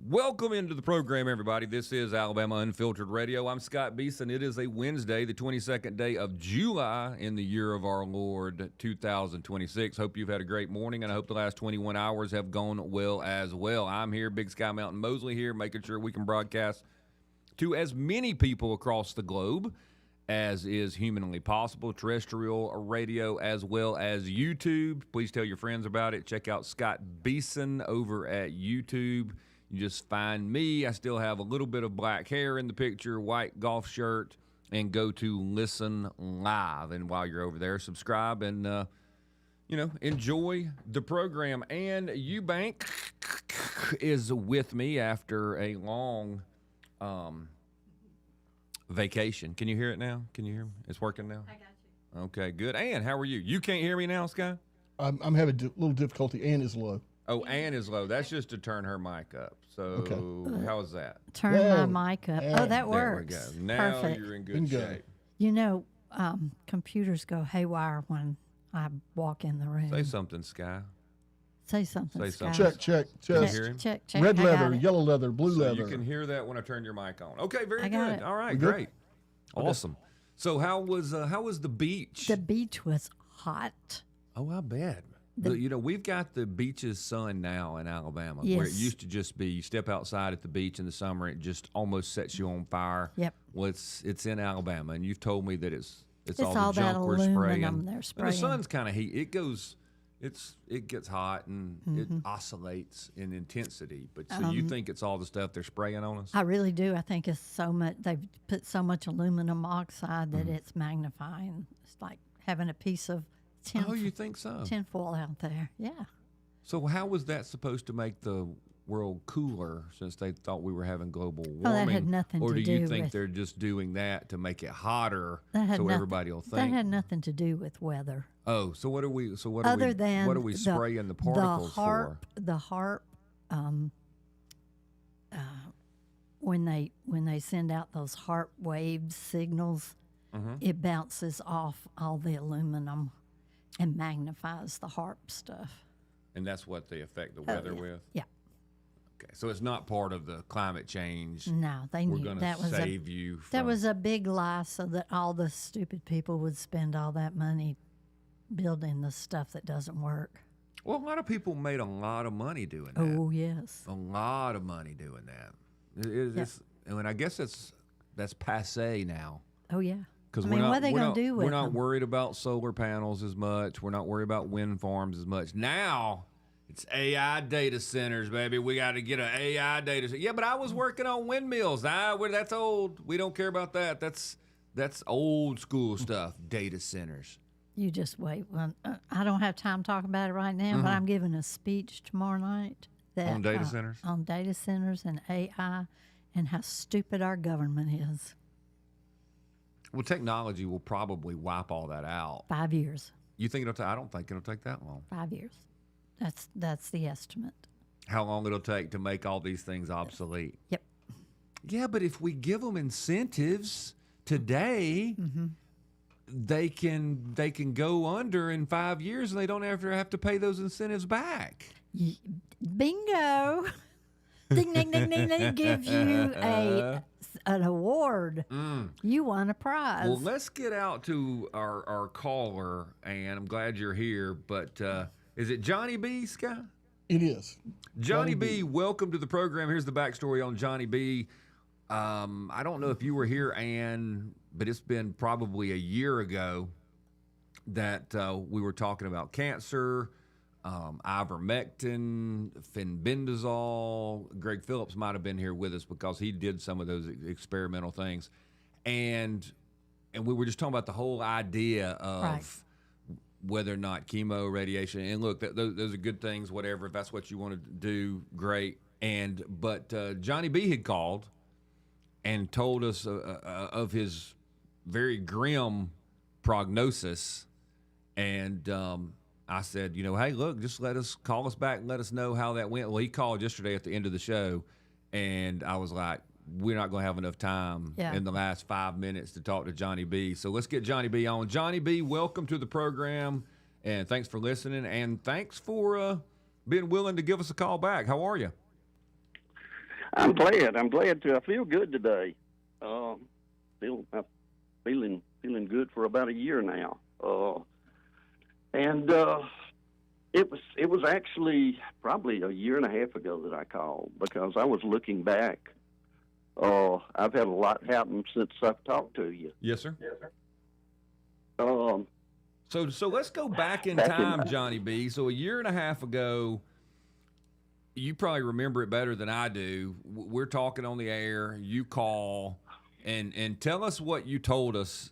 Welcome into the program, everybody. This is Alabama Unfiltered Radio. I'm Scott Beason. It is a Wednesday, the 22nd day of July in the year of our Lord 2026. Hope you've had a great morning, and I hope the last 21 hours have gone well as well. I'm here, Big Sky Mountain Mosley here, making sure we can broadcast to as many people across the globe as is humanly possible, terrestrial radio as well as YouTube. Please tell your friends about it. Check out Scott Beason over at YouTube. You just find me. I still have a little bit of black hair in the picture, white golf shirt, and go to Listen Live. And while you're over there, subscribe and, enjoy the program. And Eubank is with me after a long vacation. Can you hear it now? Can you hear me? It's working now? I got you. Okay, good. Ann, how are you? You can't hear me now, Sky? I'm having a little difficulty. Ann is low. Oh, Ann is low. That's just to turn her mic up. So Okay. how's that? Turn my mic up. Yeah. Oh, that There we works. go. Now Perfect. you're in good Bingo. shape. You know, computers go haywire when I walk in the room. Say something, Sky. Say something, Say Scott. something. Check. Can you hear him? Check. Red I got leather, it. yellow leather, blue So leather. you can hear that when I turn your mic on. Okay, very I got good. it. All right, We good? great. Awesome. So how was the beach? The beach was hot. Oh, I bet. We've got the beach's sun now in Alabama, where it Yes. used to just be you step outside at the beach in the summer, it just almost sets you on fire. Yep. Well, it's in Alabama, and you've told me that it's all all the that junk we're spraying. aluminum they're And the spraying. sun's kind of heat. It gets hot and it oscillates in intensity. But so you think it's all the stuff they're spraying on us? I really do. I think it's so much. They've put so much aluminum oxide Mm-hmm. that it's magnifying. It's like having a piece of tin, Oh, you think so? tinfoil out there. Yeah. So how was that supposed to make the world cooler since they thought we were having global warming? Oh, that had nothing or to do you do think with- they're just doing that to make it hotter That had so nothing- everybody will That think? had nothing to do with weather. Oh, so what are we? So what Other are we? than What are we spraying the particles for? The harp, when they send out those harp wave signals, Mm-hmm. it bounces off all the aluminum and magnifies the harp stuff. And that's what they affect the weather with. Yeah. Okay, so it's not part of the climate change. No, they We're knew going that to was save you. From, that was a big lie, so that all the stupid people would spend all that money building the stuff that doesn't work. Well, a lot of people made a lot of money doing that. Oh yes. A lot of money doing that. It's, and I guess that's passe now. Oh yeah. Because I mean, what are they we're gonna not- do with We're not them? worried about solar panels as much. We're not worried about wind farms as much. Now it's AI data centers, baby. We got to get an AI data center. Yeah, but I was working on windmills. That's old. We don't care about that. That's old school stuff. Data centers. You just wait. Well, I don't have time to talk about it right now, but I'm giving a speech tomorrow night On data centers? on data centers and AI, and how stupid our government is. Well, technology will probably wipe all that out. 5 years. You think it'll take? I don't think it'll take that long. 5 years. That's the estimate. How long it'll take to make all these things obsolete? Yep. Yeah, but if we give them incentives today, they can go under in 5 years, and they don't ever have to pay those incentives back. Bingo. Ding, ding, ding, ding, ding. Give you an award. You won a prize. Well, let's get out to our caller, and I'm glad you're here. But is it Johnny B, Scott? It is. Johnny B, welcome to the program. Here's the backstory on Johnny B. I don't know if you were here, Ann, but it's been probably a year ago that we were talking about cancer, ivermectin, fenbendazole. Greg Phillips might have been here with us because he did some of those experimental things. And we were just talking about the whole idea of Right. whether or not chemo, radiation, and look, those are good things, whatever. If that's what you want to do, great. But Johnny B had called and told us of his very grim prognosis. And I said, hey, look, just call us back and let us know how that went. Well, he called yesterday at the end of the show, and I was like, we're not going to have enough time in the last 5 minutes to talk to Johnny B. So let's get Johnny B on. Johnny B, welcome to the program, and thanks for listening, and thanks for being willing to give us a call back. How are you? I'm glad. I'm glad to. I feel good today. I'm feeling good for about a year now. And it was actually probably a year and a half ago that I called because I was looking back. I've had a lot happen since I've talked to you. Yes, sir. Um, So let's go back in Back in- time, Johnny B. So a year and a half ago, you probably remember it better than I do. We're talking on the air. You call and tell us what you told us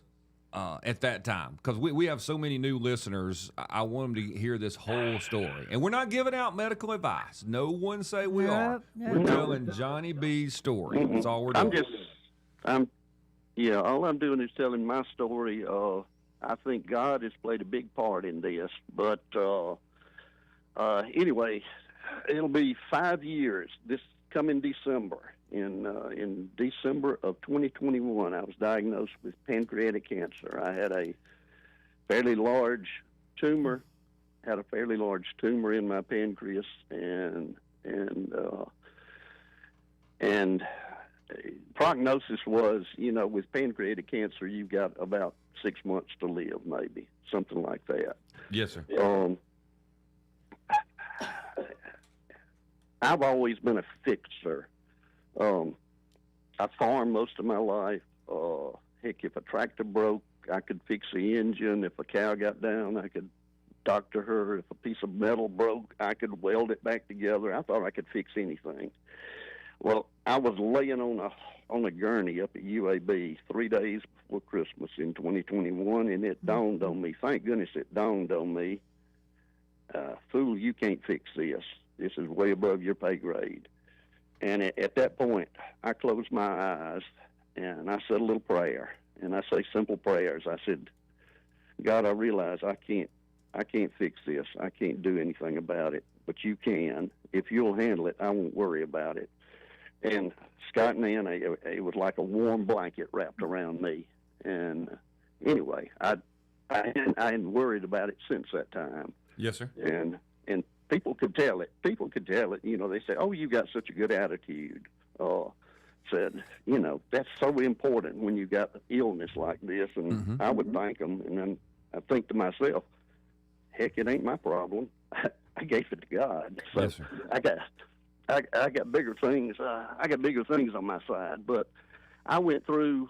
at that time, because we have so many new listeners. I want them to hear this whole story, and we're not giving out medical advice. No one say we are. Nope, We're nope. telling Johnny B's story. That's all we're doing. all I'm doing is telling my story. I think God has played a big part in this, but anyway, it'll be 5 years this coming December. In December of 2021, I was diagnosed with pancreatic cancer. I had a fairly large tumor, in my pancreas, and prognosis was, with pancreatic cancer, you've got about 6 months to live, maybe something like that. Yes, sir. I've always been a fixer. I farmed most of my life. Heck, if a tractor broke, I could fix the engine. If a cow got down, I could doctor her. If a piece of metal broke, I could weld it back together. I thought I could fix anything. Well, I was laying on a gurney up at UAB 3 days before Christmas in 2021, and it dawned on me. Thank goodness it dawned on me. Fool, you can't fix this. This is way above your pay grade. And at that point, I closed my eyes and I said a little prayer. And I say simple prayers. I said, God, I realize I can't fix this. I can't do anything about it, but you can. If you'll handle it, I won't worry about it. And Scott and Ann, it was like a warm blanket wrapped around me. And anyway, I hadn't worried about it since that time. Yes, sir. And people could tell it. They say, "Oh, you got such a good attitude." Said, that's so important when you got illness like this. And I would thank them, and then I think to myself, "Heck, it ain't my problem. I gave it to God." So Yes, sir. I got bigger things. I got bigger things on my side. But I went through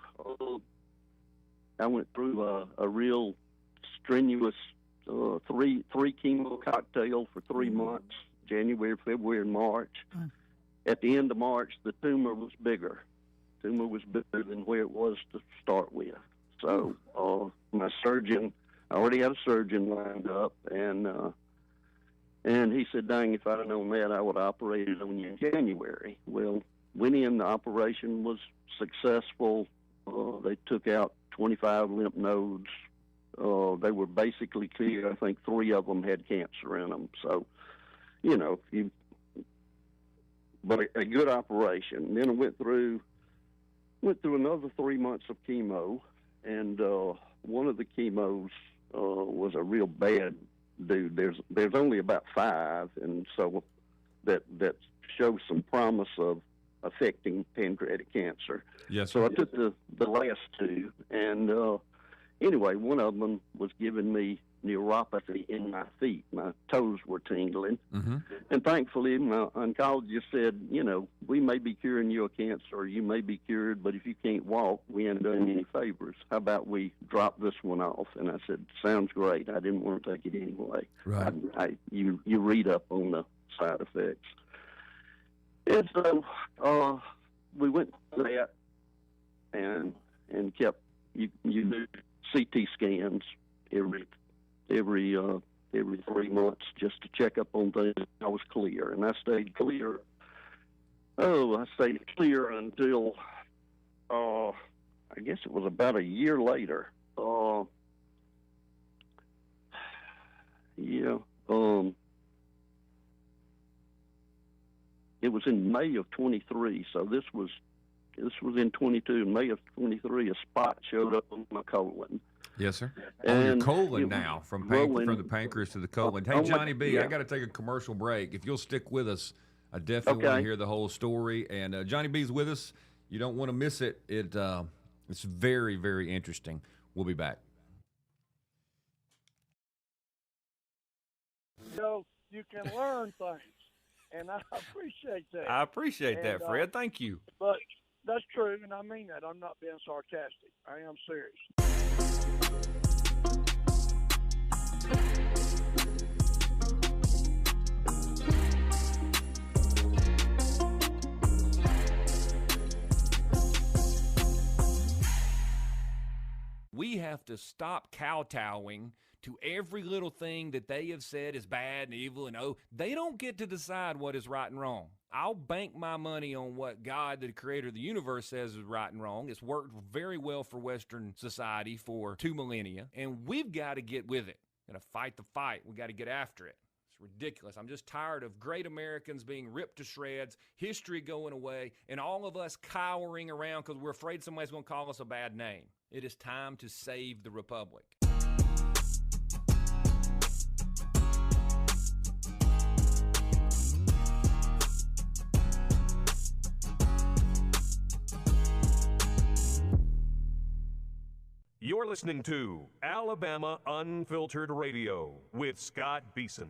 a real strenuous. Three chemo cocktails for 3 months, January, February, and March. At the end of March, the tumor was bigger. Tumor was bigger than where it was to start with. So my surgeon, I already had a surgeon lined up, and he said, "Dang, if I'd have known that, I would have operated on you in January." Well, went in, the operation was successful. They took out 25 lymph nodes. They were basically clear. I think 3 of them had cancer in them. So, but a good operation. And then I went through another 3 months of chemo, and one of the chemos was a real bad dude. There's only about 5, and so that shows some promise of affecting pancreatic cancer. Yes, So sir. I took the last 2, and anyway, one of them was giving me neuropathy in my feet. My toes were tingling. And thankfully, my oncologist said, we may be curing you of cancer, or you may be cured, but if you can't walk, we ain't doing you any favors. How about we drop this one off? And I said, sounds great. I didn't want to take it anyway. Right. You read up on the side effects. And so we went to that and kept, you do CT scans every 3 months just to check up on things. I was clear, and I stayed clear. I stayed clear until I guess it was about a year later. It was in May of 23, so this was in 22. In May of 23, a spot showed up on my colon. Yes, sir. And On your colon it now, was from rolling. the pancreas to the colon. Hey, Oh, Johnny B, yeah. I got to take a commercial break. If you'll stick with us, I definitely want to Okay. hear the whole story. And Johnny B's with us. You don't want to miss it. It's very, very interesting. We'll be back. You can learn things, and I appreciate that. I appreciate that, And, Fred. Thank you. But that's true, and I mean that. I'm not being sarcastic. I am serious. We have to stop kowtowing to every little thing that they have said is bad and evil, and they don't get to decide what is right and wrong. I'll bank my money on what God, the creator of the universe, says is right and wrong. It's worked very well for Western society for 2 millennia, and we've got to get with it. Got to fight the fight. We got to get after it. It's ridiculous. I'm just tired of great Americans being ripped to shreds, history going away, and all of us cowering around because we're afraid somebody's going to call us a bad name. It is time to save the republic. You're listening to Alabama Unfiltered Radio with Scott Beason.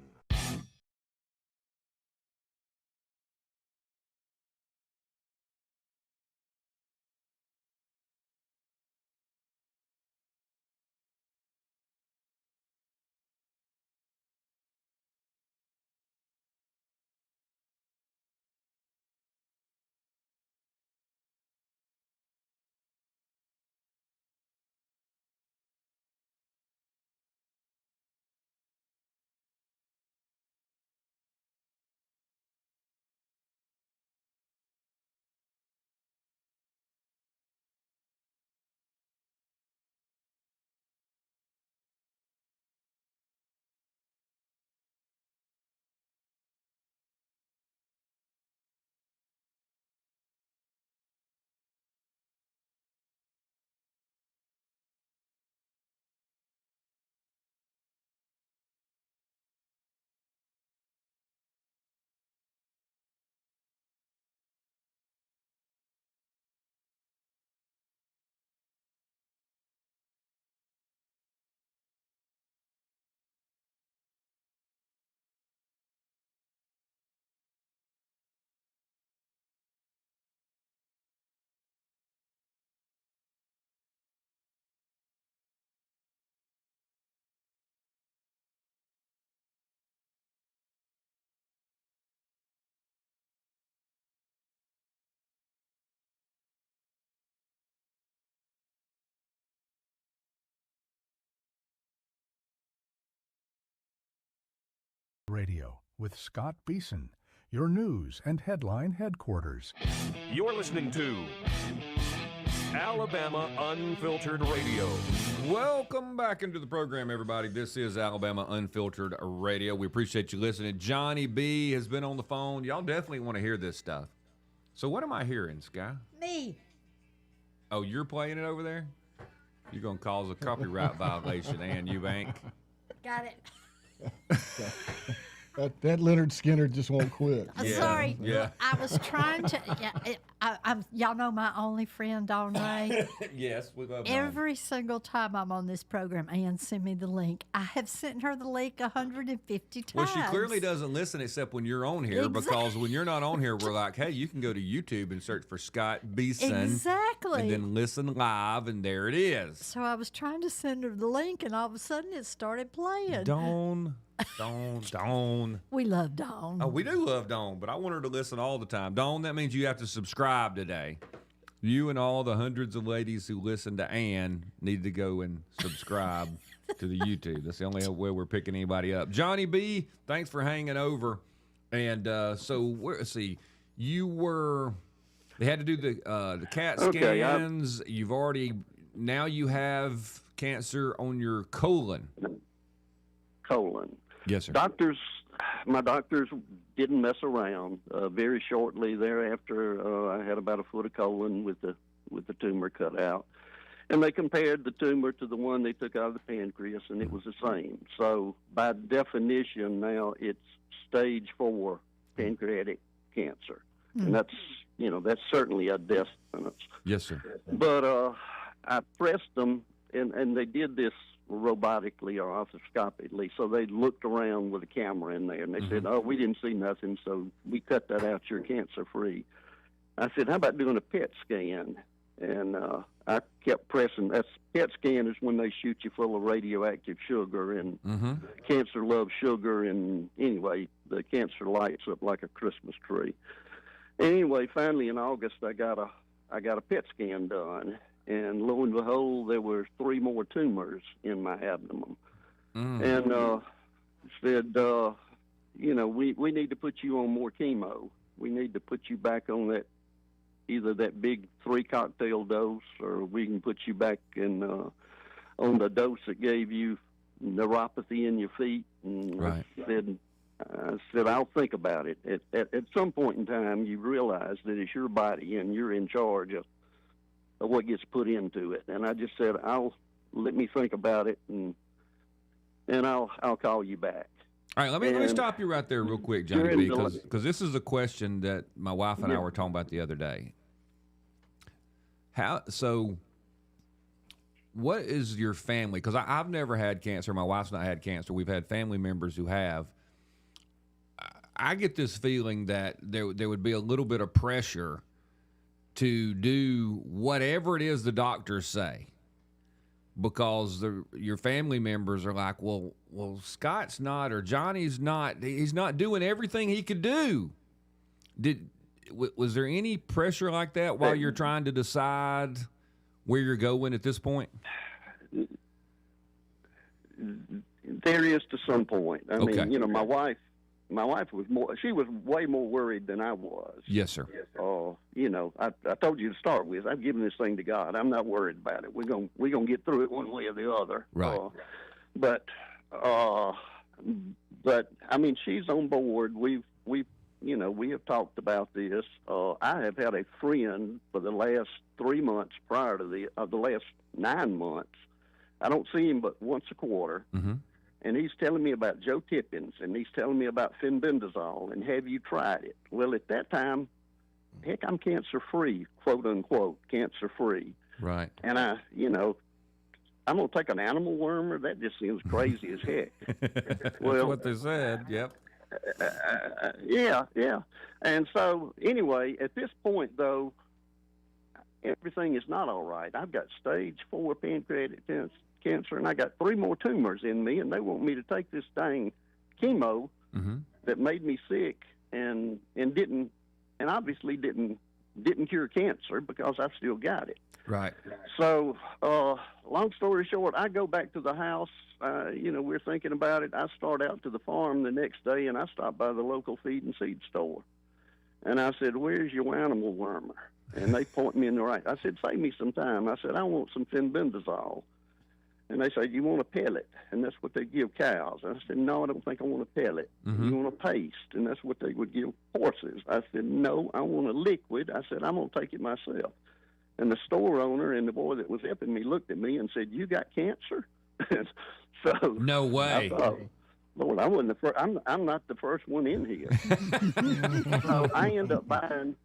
Radio with Scott Beason, your news and headline headquarters. You're listening to Alabama Unfiltered Radio. Welcome back into the program, everybody. This is Alabama Unfiltered Radio. We appreciate you listening. Johnny B has been on the phone. Y'all definitely want to hear this stuff. So what am I hearing, Sky? Me. Oh, you're playing it over there? You're going to cause a copyright violation, Ann Eubank. Got it. That Leonard Skinner just won't quit. Yeah, Sorry. yeah. I was trying to. Y'all know my only friend, Dawn Ray. Yes, we love Dawn. Every single time I'm on this program, Ann sent me the link. I have sent her the link 150 times. Well, she clearly doesn't listen except when you're on here, because when you're not on here, we're like, hey, you can go to YouTube and search for Scott Beason. Exactly. And then listen live, and there it is. So I was trying to send her the link, and all of a sudden it started playing. Dawn. We love Dawn. Oh, we do love Dawn, but I want her to listen all the time. Dawn, that means you have to subscribe today. You and all the hundreds of ladies who listen to Ann need to go and subscribe to the YouTube. That's the only way we're picking anybody up. Johnny B, thanks for hanging over. And let's see. They had to do the CAT Okay, scans. Now you have cancer on your colon. Colon. Yes, sir. My doctors didn't mess around. Very shortly thereafter, I had about a foot of colon with the tumor cut out, and they compared the tumor to the one they took out of the pancreas, and it was the same. So by definition, now it's stage 4 pancreatic cancer, and that's certainly a death sentence. Yes, sir. But I pressed them, and they did this robotically or arthroscopically. So they looked around with a camera in there, and they said, "Oh, we didn't see nothing, so we cut that out. You're cancer free." I said, "How about doing a PET scan?" And I kept pressing. PET scan is when they shoot you full of radioactive sugar, and cancer loves sugar. And anyway, the cancer lights up like a Christmas tree. Anyway, finally in August, I got a PET scan done, and lo and behold, there were 3 more tumors in my abdomen. And said, we need to put you on more chemo. We need to put you back on either that big 3 cocktail dose, or we can put you back in on the dose that gave you neuropathy in your feet. And Right. I said, I'll think about it. At some point in time, you realize that it's your body and you're in charge of what gets put into it. And I just said, let me think about it, and I'll call you back. All right, let me stop you right there real quick, Johnny B, because this is a question that my wife and I were talking about the other day. What is your family? Because I've never had cancer. My wife's not had cancer. We've had family members who have. I get this feeling that there would be a little bit of pressure to do whatever it is the doctors say, because your family members are like, well, Scott's not, or Johnny's not. He's not doing everything he could do. Was there any pressure like that while you're trying to decide where you're going at this point? There is to some point. I mean, my wife was way more worried than I was. Yes, sir. I told you to start with, I've given this thing to God. I'm not worried about it. We're gonna get through it one way or the other. Right. But I mean, she's on board. We have talked about this. I have had a friend for the last 3 months prior to the last 9 months. I don't see him but once a quarter. And he's telling me about Joe Tippins, and he's telling me about fenbendazole, and have you tried it? Well, at that time, heck, I'm cancer-free, quote-unquote, cancer-free. Right. And I'm going to take an animal wormer? That just seems crazy as heck. Well, that's what they said, yep. Yeah. And so, anyway, at this point, though, everything is not all right. I've got stage 4 pancreatic cancer, and I got 3 more tumors in me, and they want me to take this dang chemo that made me sick and obviously didn't cure cancer, because I've still got it. Right. So, long story short, I go back to the house. We're thinking about it. I start out to the farm the next day, and I stop by the local feed and seed store. And I said, "Where's your animal wormer?" And they point me in the right. I said, "Save me some time." I said, "I want some fenbendazole." And they said, "You want a pellet?" And that's what they give cows. And I said, "No, I don't think I want a pellet." "You want a paste?" And that's what they would give horses. I said, "No, I want a liquid." I said, "I'm going to take it myself." And the store owner and the boy that was helping me looked at me and said, "You got cancer?" So no way. I thought, Lord, I wasn't the first. I'm not the first one in here. So I end up buying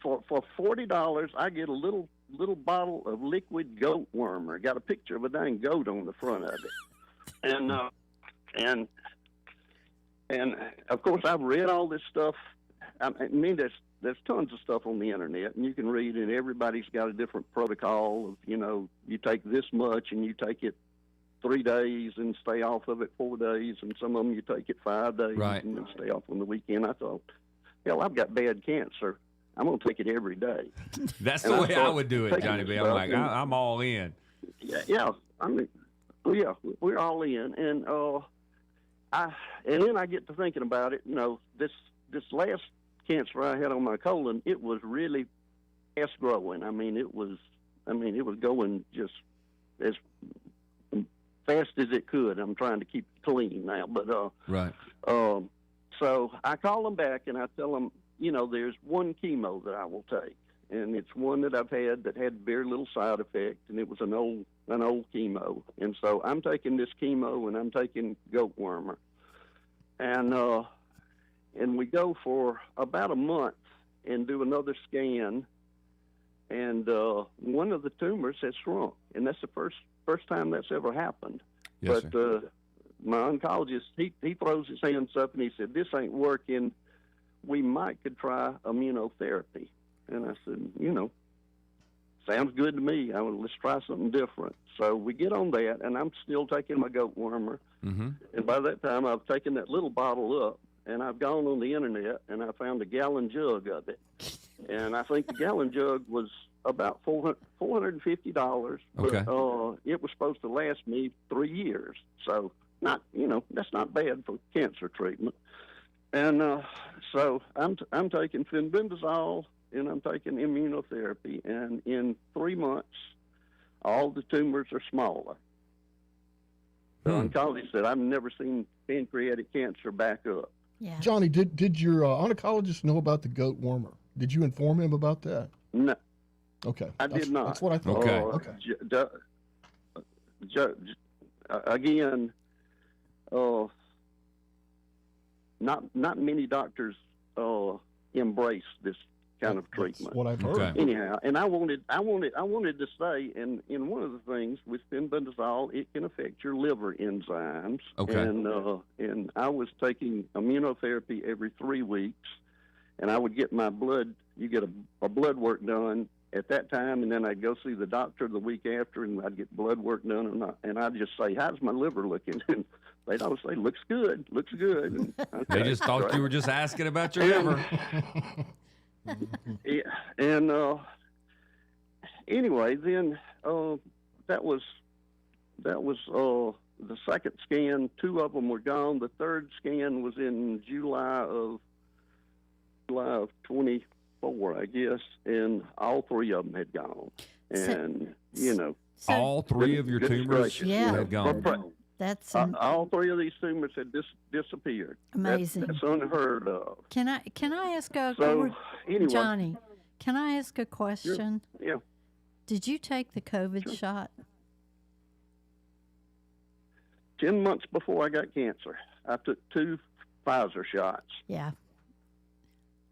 for $40. I get a little bottle of liquid goat wormer. Got a picture of a dang goat on the front of it, and of course I've read all this stuff. I mean, there's tons of stuff on the internet, and you can read it. Everybody's got a different protocol of, you take this much and you take it 3 days and stay off of it 4 days, and some of them you take it 5 days and then stay off on the weekend. I thought, hell, I've got bad cancer. I'm going to take it every day. That's the way I would do it, Johnny B. I'm like, I'm all in. Yeah. I mean, we're all in. And then I get to thinking about it. This last cancer I had on my colon, it was really fast growing. I mean, it was going just as fast as it could. I'm trying to keep it clean now, but right. So I call them back and I tell them, there's one chemo that I will take, and it's one that I've had that had very little side effect, and it was an old chemo, and so I'm taking this chemo and I'm taking goat wormer, and and we go for about a month and do another scan, and one of the tumors has shrunk, and that's the first time that's ever happened. Yes, But my oncologist, he throws his hands up and he said, "This ain't working. We could try immunotherapy." And I said, sounds good to me. Let's try something different. So we get on that, and I'm still taking my goat wormer. Mm-hmm. And by that time, I've taken that little bottle up, and I've gone on the internet, and I found a gallon jug of it. And I think the gallon jug was about $450. Okay. But it was supposed to last me 3 years. So that's not bad for cancer treatment. And so I'm taking fenbendazole, and I'm taking immunotherapy, and in 3 months, all the tumors are smaller. The oncologist said, "I've never seen pancreatic cancer back up." Yeah. Johnny, did your oncologist know about the goat warmer? Did you inform him about that? No, Okay. I did not. That's what I thought. Okay. Again, not many doctors embrace this kind of treatment. That's what I've heard. Okay. Anyhow, and I wanted to say, in one of the things with fenbendazole, it can affect your liver enzymes. Okay. And I was taking immunotherapy every 3 weeks, and I would get my blood. You get a blood work done at that time, and then I'd go see the doctor the week after, and I'd get blood work done, and I'd just say, "How's my liver looking?" And they'd always say, "Looks good, looks good." And, They okay, just thought great. you were just asking about your liver. Yeah, and anyway, then that was the second scan. 2 of them were gone. The third scan was in July of 24, I guess, and all 3 of them had gone. And So All 3 of your goodness tumors gracious, Yeah. had gone. that's all 3 of these tumors had disappeared. amazing. That's unheard of. Can I ask a So anyway, Johnny? Can I ask a question? yeah. Did you take the COVID shot? 10 months before I got cancer, I took 2 Pfizer shots. Yeah.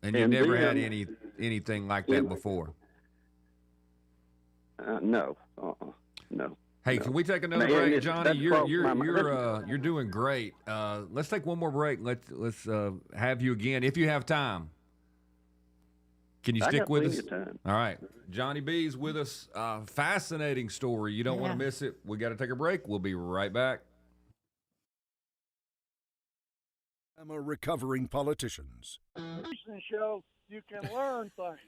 And you And never had then- anything like that before. No, no. Hey, No. can we take another Man, break, it's- Johnny? that's You're crossed you're my you're you're doing great. Let's take one more break. Let's have you again if you have time. Can you I stick got with plenty us? of time. All right, Johnny B's with us. Fascinating story. You don't want Yeah. to miss it. We got to take a break. We'll be right back. Recovering politicians. Beason show, you can learn things,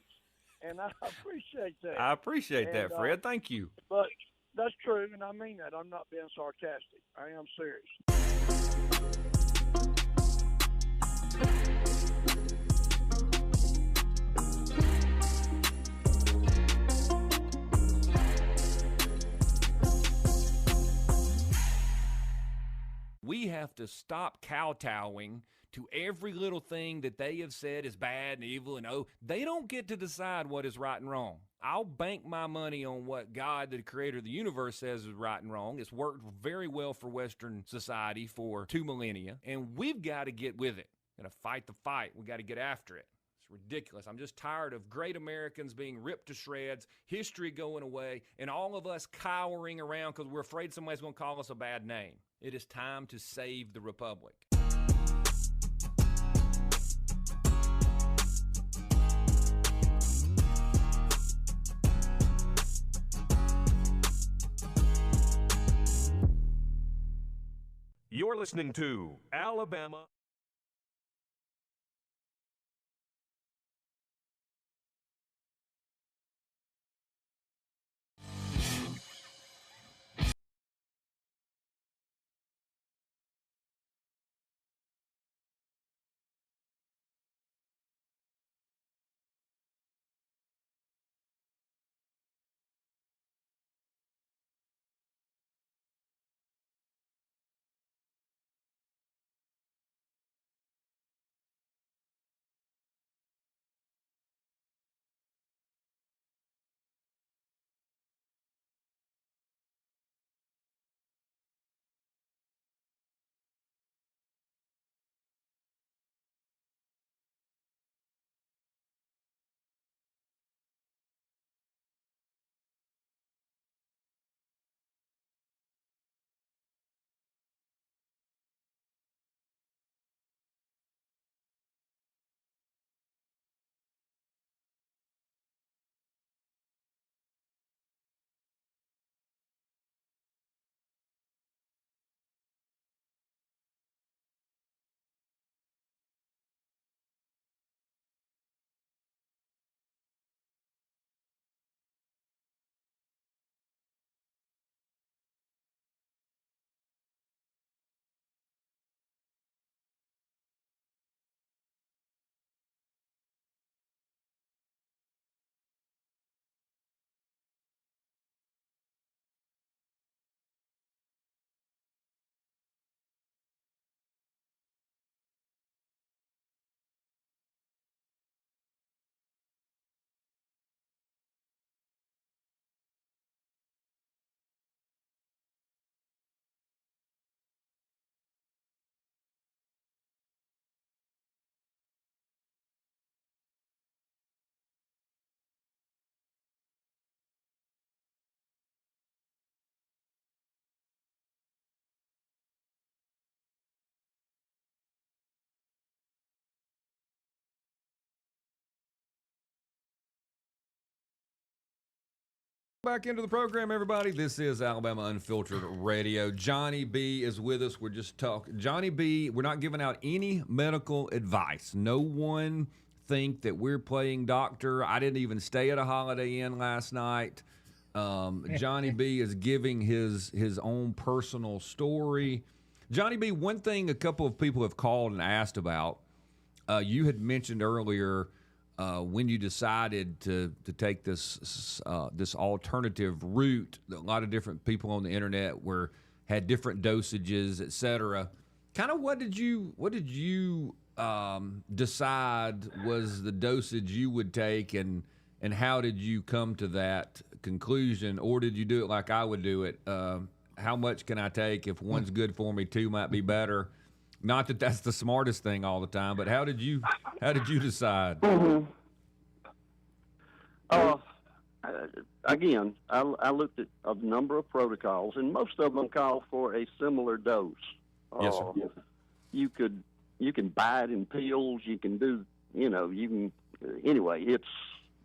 and I appreciate that. I appreciate And, that, Fred. Thank you. But that's true, and I mean that. I'm not being sarcastic. I am serious. We have to stop kowtowing to every little thing that they have said is bad and evil, and they don't get to decide what is right and wrong. I'll bank my money on what God, the creator of the universe, says is right and wrong. It's worked very well for Western society for 2 millennia, and we've got to get with it. Got to fight the fight. We got to get after it. It's ridiculous. I'm just tired of great Americans being ripped to shreds, history going away, and all of us cowering around because we're afraid somebody's going to call us a bad name. It is time to save the republic. You're listening to Alabama Back into the program, everybody. This is Alabama Unfiltered Radio. Johnny B is with us. We're just talking. Johnny B, we're not giving out any medical advice. No one think that we're playing doctor. I didn't even stay at a Holiday Inn last night. Johnny B is giving his own personal story. Johnny B, one thing a couple of people have called and asked about, you had mentioned earlier when you decided to take this alternative route. A lot of different people on the internet had different dosages, etc. Kind of what did you decide was the dosage you would take, and how did you come to that conclusion, or did you do it like I would do it? How much can I take? If one's good for me, two might be better. Not that that's the smartest thing all the time, but how did you decide? Again, I looked at a number of protocols, and most of them call for a similar dose. Yes, sir. You can buy it in pills. You can do, anyway,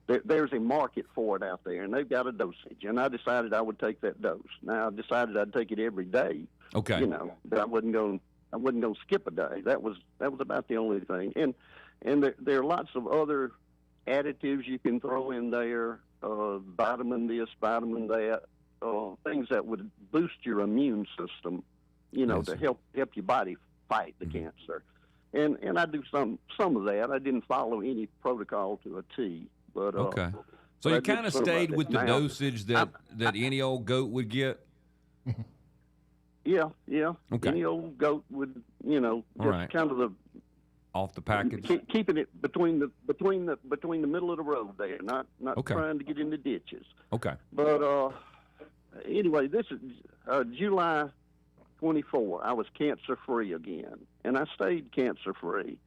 there's a market for it out there, and they've got a dosage. And I decided I would take that dose. Now I decided I'd take it every day. Okay. But I wasn't going to skip a day. That was about the only thing. And there are lots of other additives you can throw in there, vitamin this, vitamin that, things that would boost your immune system, Yes. to help your body fight the cancer. And I do some of that. I didn't follow any protocol to a T, but okay. So but I you did kind of some stayed it. with the Now, dosage that any old goat would get. Yeah. Okay. Any old goat would, All just right. kind of Off the package. keeping it between the middle of the road there, not Okay. trying to get into ditches. Okay. But anyway, this is July 24. I was cancer free again, and I stayed cancer free.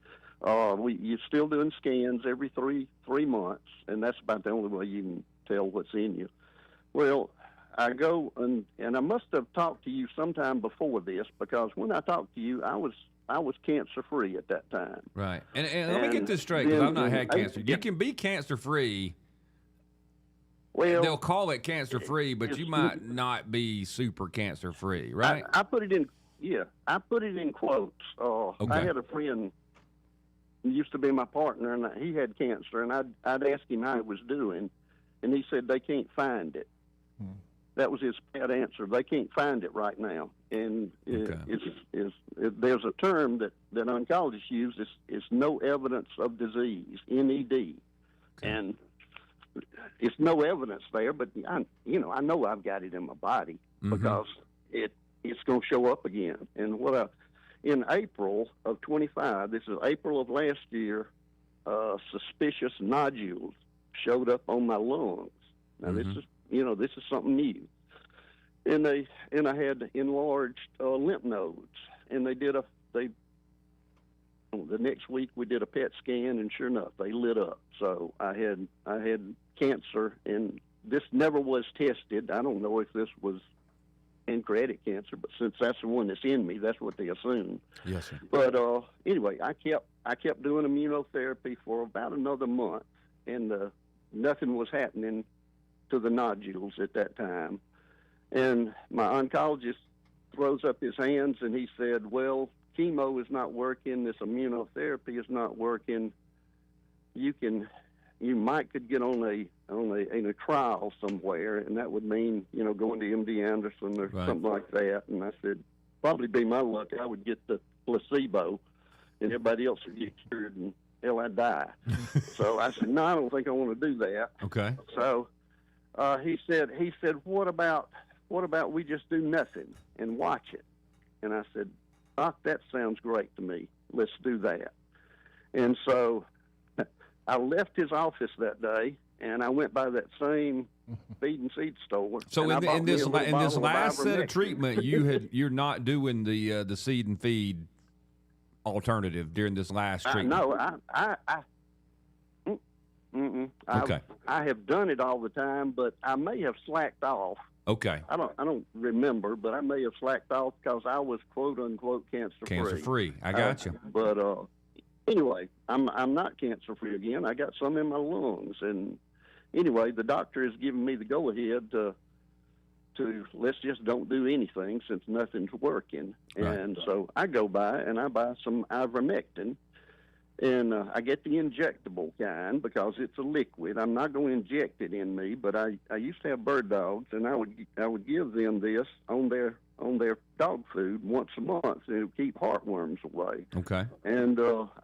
You're still doing scans every three months, and that's about the only way you can tell what's in you. Well, I go and I must have talked to you sometime before this, because when I talked to you, I was cancer free at that time. Right. And let me get this straight, because I've not had cancer. You can be cancer free. Well, They'll call it cancer free, but you might not be super cancer free, right? I put it in. Yeah, I put it in quotes. Okay. I had a friend who used to be my partner, and he had cancer, and I'd ask him how he was doing, and he said they can't find it. That was his pat answer. They can't find it right now, and there's a term that oncologists use. It's no evidence of disease, NED, and it's no evidence there. But I know I've got it in my body because it's going to show up again. And in April of 25, this is April of last year, suspicious nodules showed up on my lungs. Now this is something new, and I had enlarged lymph nodes, and the next week we did a PET scan, and sure enough, they lit up. So I had cancer, and this never was tested. I don't know if this was pancreatic cancer, but since that's the one that's in me, that's what they assume. Yes, sir. But anyway, I kept doing immunotherapy for about another month, and nothing was happening to the nodules at that time. And my oncologist throws up his hands and he said, well, chemo is not working, this immunotherapy is not working. You might could get on a trial somewhere, and that would mean, going to MD Anderson or something like that. And I said, probably be my luck, I would get the placebo and everybody else would get cured and hell, I'd die. So I said, no, I don't think I want to do that. Okay. So he said, what about we just do nothing and watch it? And I said, Doc, that sounds great to me. Let's do that. And so I left his office that day, and I went by that same feed and seed store. So in this last set of ivermectin. treatment, you're not doing the seed and feed alternative during this last treatment. No, Okay. I have done it all the time, but I may have slacked off. Okay. I don't remember, but I may have slacked off because I was quote unquote cancer free. Cancer free. I got you. But anyway, I'm not cancer free again. I got some in my lungs, and anyway, the doctor has given me the go-ahead to let's just don't do anything since nothing's working. Right. And so I go by and I buy some ivermectin, and I get the injectable kind because it's a liquid. I'm not going to inject it in me, but I used to have bird dogs, and I would give them this on their dog food once a month, and it would keep heartworms away. Okay. And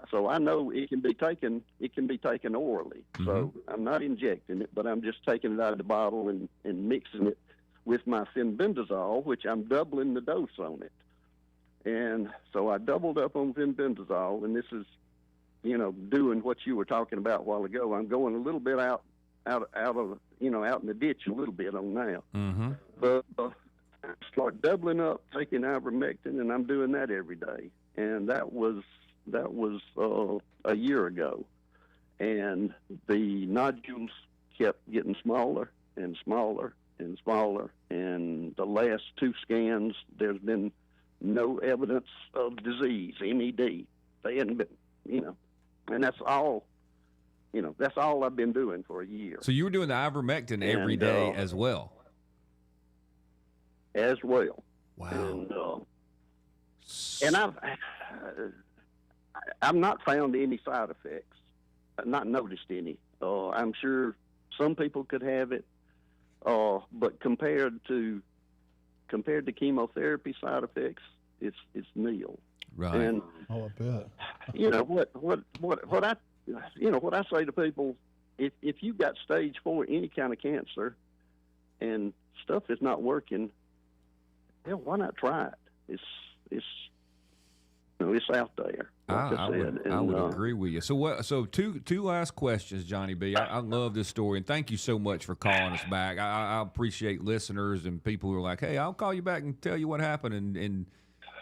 so I know it can be taken orally. So I'm not injecting it, but I'm just taking it out of the bottle and mixing it with my fenbendazole, which I'm doubling the dose on it. And so I doubled up on fenbendazole, and this is, doing what you were talking about a while ago. I'm going a little bit out of out in the ditch a little bit on now. Mm-hmm. But I start doubling up, taking ivermectin, and I'm doing that every day. And that was a year ago. And the nodules kept getting smaller and smaller and smaller. And the last 2 scans, there's been no evidence of disease, MED. They hadn't been, and that's all. That's all I've been doing for a year. So you were doing the ivermectin every day as well? As well. Wow. And I've not found any side effects. I've not noticed any. I'm sure some people could have it, but compared to chemotherapy side effects, it's nil. Right. And Oh, I bet. what I say to people, if you've got stage 4 any kind of cancer and stuff is not working, hell, why not try it? It's out there. Like I would agree with you. So two last questions, Johnny B. I love this story, and thank you so much for calling us back. I appreciate listeners and people who are like, hey, I'll call you back and tell you what happened, and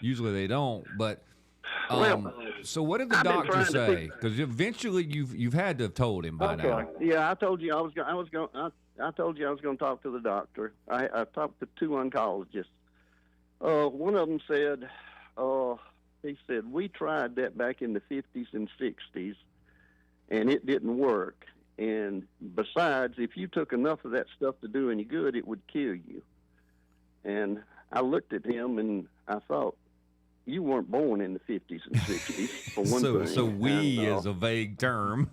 usually they don't. But so what did the doctor say? Because eventually you've had to have told him by now. Yeah, I told you I was going to talk to the doctor. I talked to 2 oncologists. One of them said, he said, we tried that back in the 50s and 60s, and it didn't work. And besides, if you took enough of that stuff to do any good, it would kill you. And I looked at him, and I thought, you weren't born in the 50s and 60s, for one thing. So we is a vague term.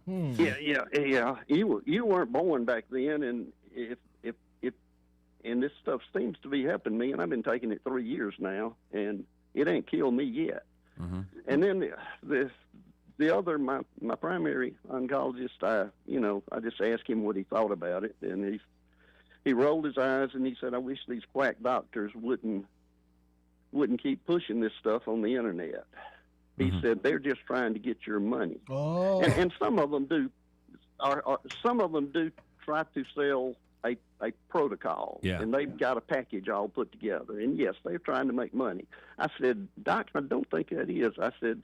Yeah. You weren't born back then, and if and this stuff seems to be helping me, and I've been taking it 3 years now, and it ain't killed me yet. Mm-hmm. And then the other, my primary oncologist, I just asked him what he thought about it, and he rolled his eyes and he said, I wish these quack doctors wouldn't keep pushing this stuff on the internet. He said they're just trying to get your money. Oh. And some of them do. Some of them do try to sell a protocol, and they've got a package all put together. And yes, they're trying to make money. I said, Doc, I don't think that is. I said,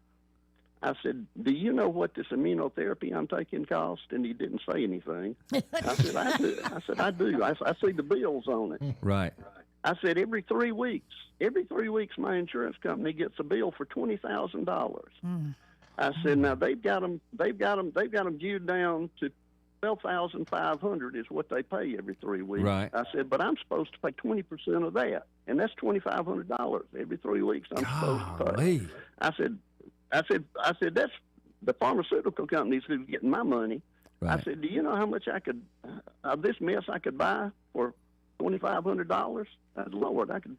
do you know what this immunotherapy I'm taking cost? And he didn't say anything. I said, I do. I do. I see the bills on it. Right. I said, every 3 weeks, my insurance company gets a bill for $20,000. I said, now they've got them viewed down to $12,500 is what they pay every 3 weeks. Right. I said, but I'm supposed to pay 20% of that, and that's $2,500 every 3 weeks. I'm supposed to pay. I said, that's the pharmaceutical companies who's getting my money. Right. I said, do you know how much I could this mess I could buy for $2,500? Lord, I could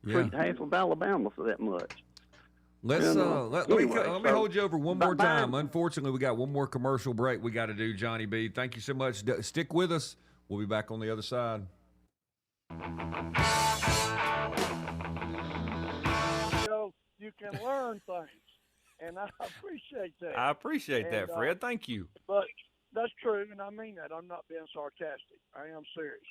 treat half of Alabama for that much. Let me hold you over one more time. Unfortunately, we got one more commercial break we got to do, Johnny B. Thank you so much. Stick with us. We'll be back on the other side. You can learn things, and I appreciate that. I appreciate that, Fred. Thank you. But that's true, and I mean that. I'm not being sarcastic. I am serious.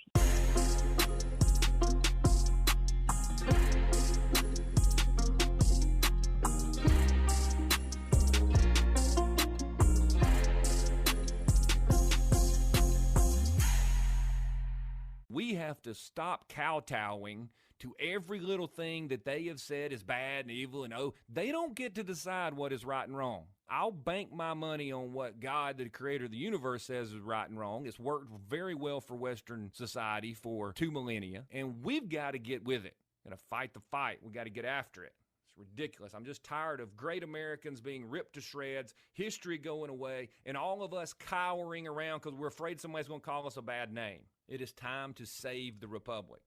We have to stop kowtowing to every little thing that they have said is bad and evil and they don't get to decide what is right and wrong. I'll bank my money on what God, the creator of the universe, says is right and wrong. It's worked very well for Western society for 2 millennia, and we've got to get with it. Got to fight the fight. We got to get after it. It's ridiculous. I'm just tired of great Americans being ripped to shreds, history going away, and all of us cowering around because we're afraid somebody's going to call us a bad name. It is time to save the republic.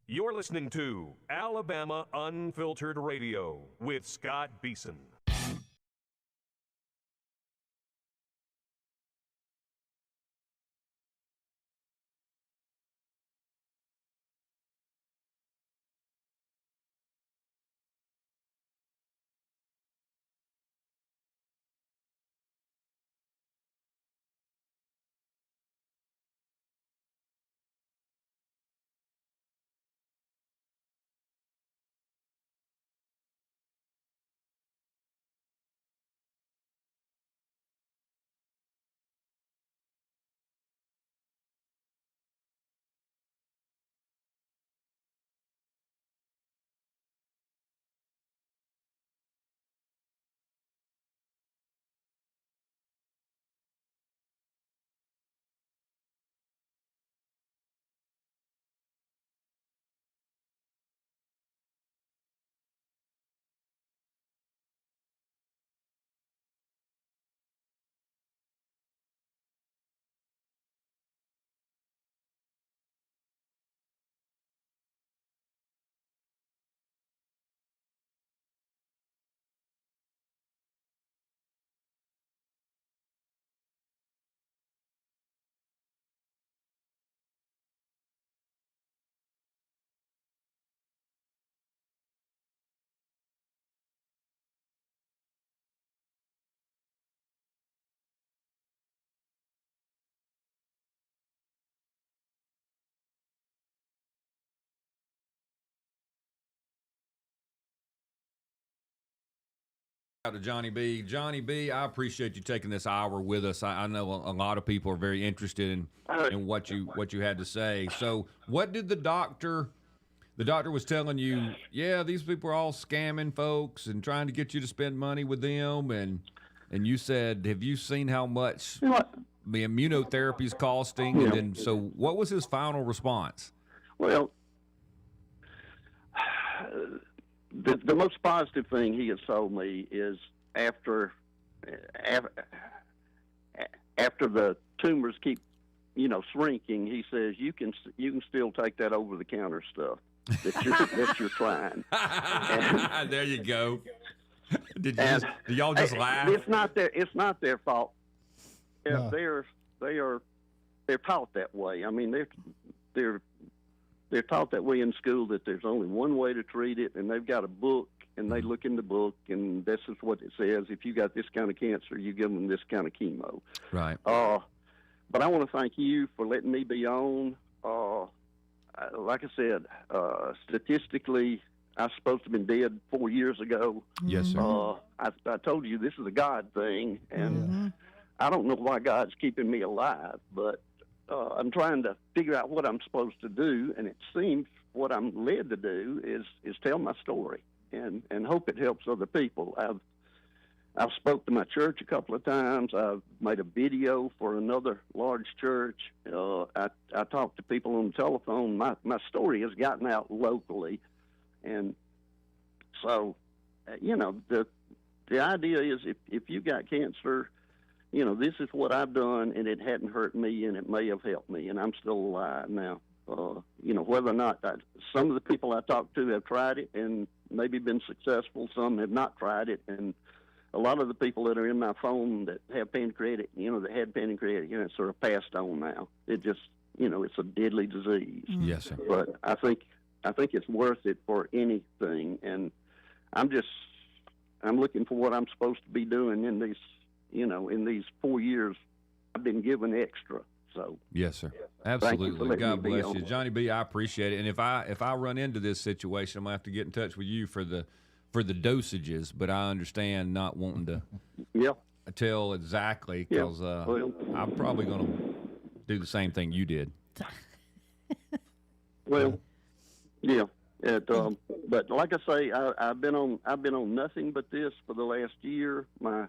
You're listening to Alabama Unfiltered Radio with Scott Beason. Out to Johnny B. Johnny B, I appreciate you taking this hour with us. I know a lot of people are very interested in what you had to say. So, what did the doctor was telling you? Yeah, these people are all scamming folks and trying to get you to spend money with them. And you said, have you seen how much the immunotherapy is costing? Yeah. And then, so what was his final response? Well, the most positive thing he has told me is after the tumors keep, shrinking, he says you can still take that over the counter stuff that you're trying. And, there you go. Do y'all just laugh? It's not their fault. No. They're taught that way. I mean, they're taught that way in school, that there's only one way to treat it, and they've got a book, and they look in the book, and this is what it says. If you got this kind of cancer, you give them this kind of chemo. Right. But I want to thank you for letting me be on. Like I said, statistically, I was supposed to have been dead 4 years ago. Yes, sir. I told you this is a God thing, and I don't know why God's keeping me alive, but I'm trying to figure out what I'm supposed to do, and it seems what I'm led to do is tell my story and hope it helps other people. I've spoke to my church a couple of times. I've made a video for another large church. I talked to people on the telephone. My story has gotten out locally, and so the idea is if you got cancer, this is what I've done, and it hadn't hurt me, and it may have helped me, and I'm still alive now. Whether or not some of the people I talked to have tried it and maybe been successful, some have not tried it, and a lot of the people that are in my phone that have pancreatic, that had pancreatic, it's sort of passed on now. It just, it's a deadly disease. Yes, sir. But I think it's worth it for anything, and I'm looking for what I'm supposed to be doing in these. In these 4 years, I've been given extra. So Yes, sir. Thank you for Absolutely. letting God me be bless on. you, Johnny B. I appreciate it. And if I run into this situation, I'm gonna have to get in touch with you for the dosages. But I understand not wanting to yeah, tell exactly yeah. because Well, I'm probably gonna do the same thing you did. well, yeah. But like I say, I've been on nothing but this for the last year. My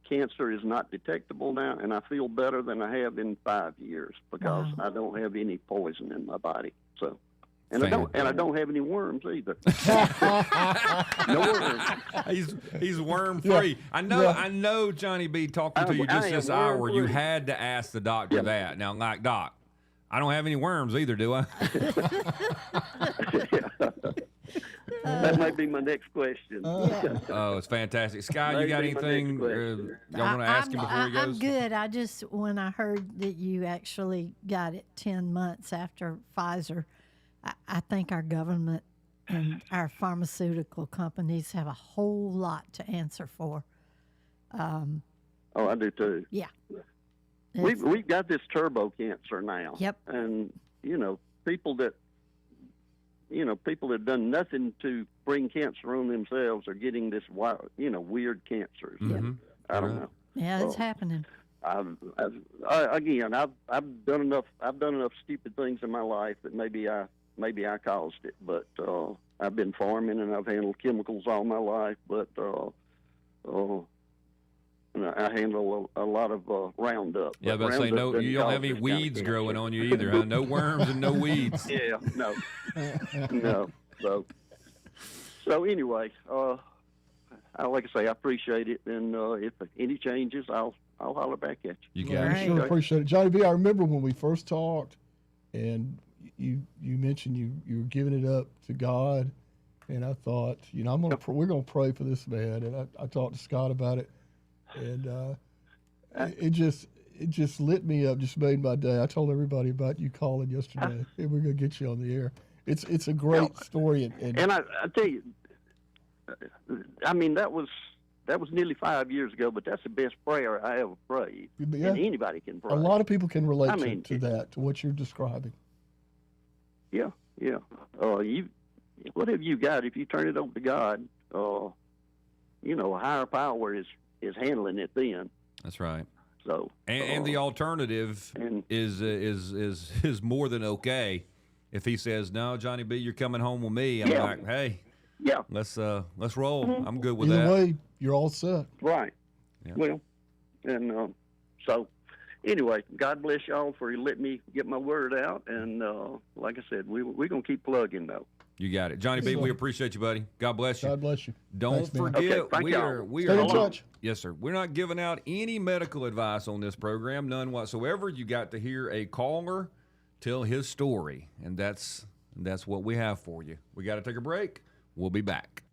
cancer is not detectable now, and I feel better than I have in 5 years because Wow. I don't have any poison in my body. So, and I don't have any worms either. No worms. He's worm free. Yeah. I know, Johnny B. Talking to you I just am this hour, you worm-free. had to ask the doctor Yeah. that. Now, like, Doc, I don't have any worms either, do I? That might be my next question. Oh, it's fantastic. Sky, you got Maybe my next anything question. y'all want to ask him before he goes? I'm good. I just, when I heard that you actually got it 10 months after Pfizer, I think our government and our pharmaceutical companies have a whole lot to answer for. Oh, I do too. Yeah. We've got this turbo cancer now. Yep. And people that have done nothing to bring cancer on themselves are getting this wild, weird cancers. Mhm. I don't know. Yeah, it's happening. I've done enough. I've done enough stupid things in my life that maybe I caused it. But I've been farming and I've handled chemicals all my life. But and I handle a lot of Roundup. Yeah, but but say Roundup no. doesn't You don't cause have any this kind of weeds cancer. growing on you either, huh? No worms and no weeds. Yeah, no, no. So anyway, like I say, I appreciate it, and if any changes, I'll holler back at you. You Well, got we it. sure appreciate it. Johnny B, I remember when we first talked and you mentioned you were giving it up to God, and I thought, we're gonna pray for this man, and I talked to Scott about it, and it just lit me up, just made my day. I told everybody about you calling yesterday, and we're gonna get you on the air. It's a great story, And I tell you, I mean that was nearly 5 years ago, but that's the best prayer I ever prayed, Yeah. and anybody can pray. a lot of people can relate I mean, to that, to what you're describing. Yeah, yeah. Whatever you got, if you turn it over to God, a higher power is handling it then. That's right. So And the alternative and- is more than okay. If he says no, Johnny B, you're coming home with me. I'm Yeah. like, hey, yeah, let's roll. I'm good with Either that. way, you're all set. right. Yeah. Well, and so anyway, God bless y'all for letting me get my word out. And like I said, we're gonna keep plugging though. You got it, Johnny B. We appreciate you, buddy. God bless you. God bless you. Don't Thanks, man. forget, Okay, thank we y'all. are Stay in touch. Yes, sir. We're not giving out any medical advice on this program, none whatsoever. You got to hear a caller tell his story, and that's what we have for you. We got to take a break. We'll be back.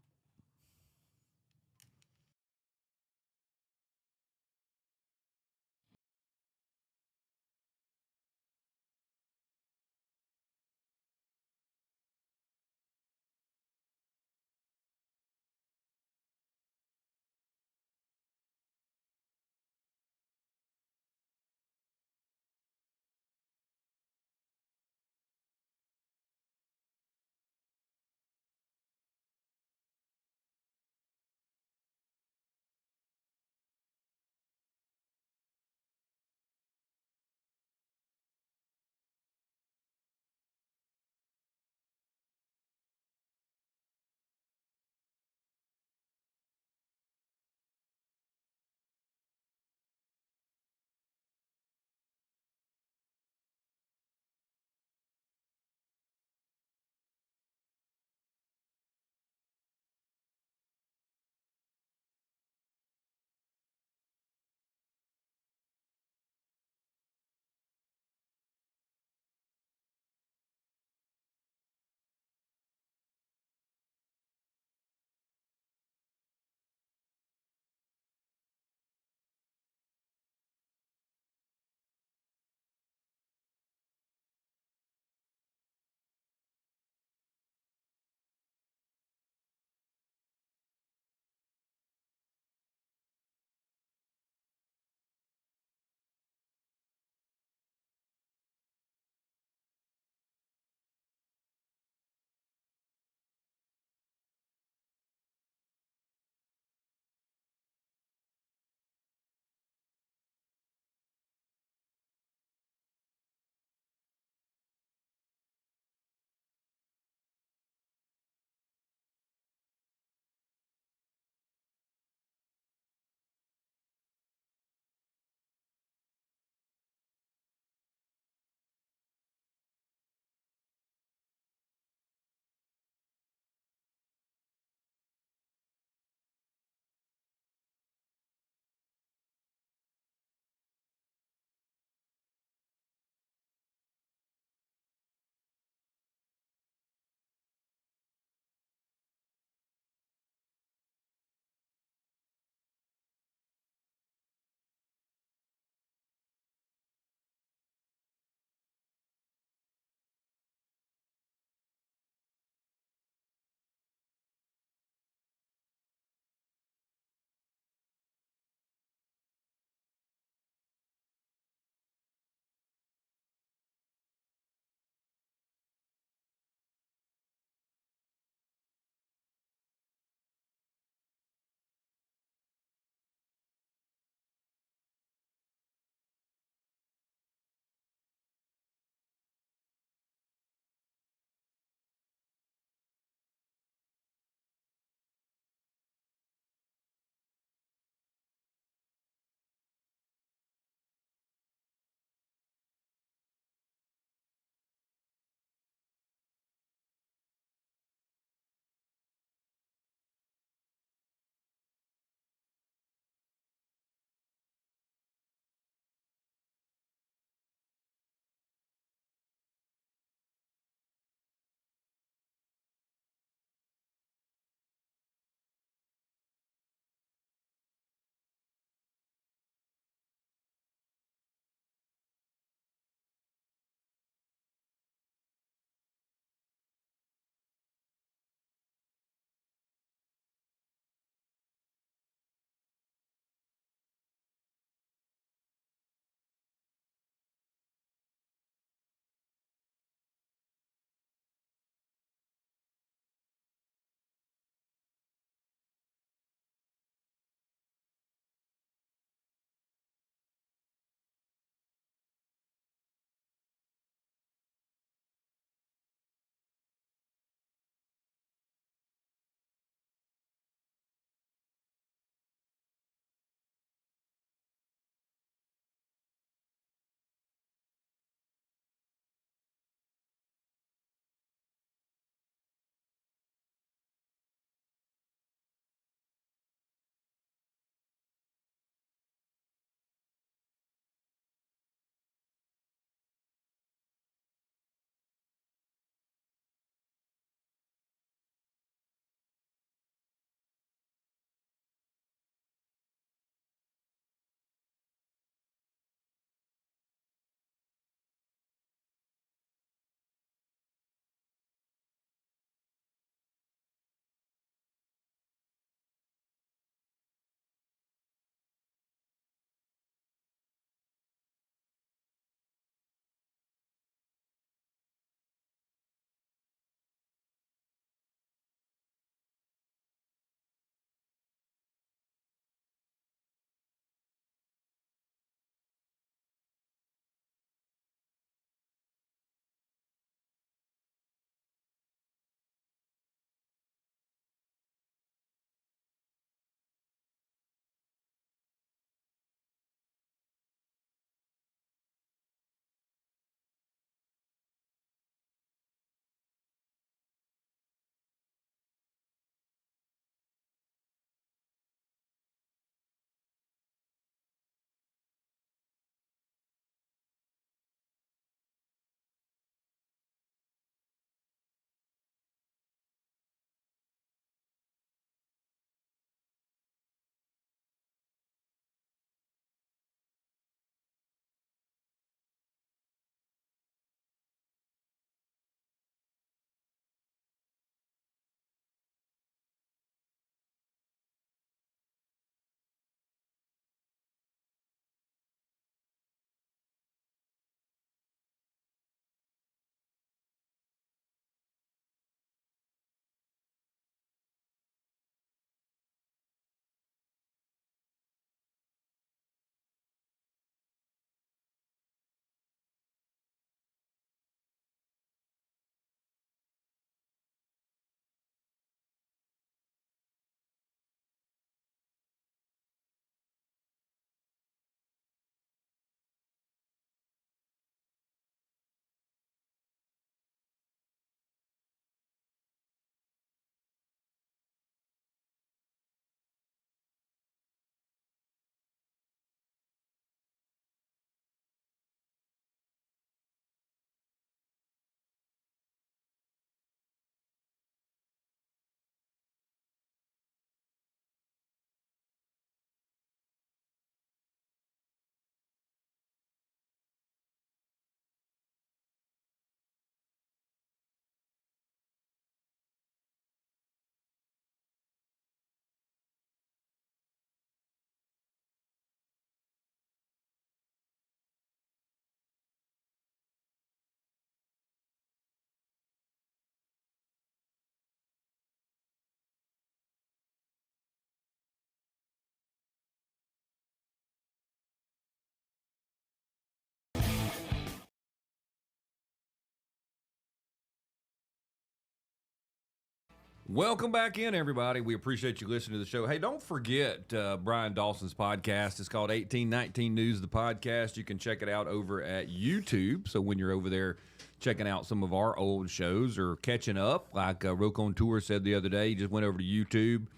Welcome back in, everybody. We appreciate you listening to the show. Hey, don't forget Brian Dawson's podcast. It's called 1819 News, the podcast. You can check it out over at YouTube. So when you're over there checking out some of our old shows or catching up, like Rocon Tour said the other day, he just went over to YouTube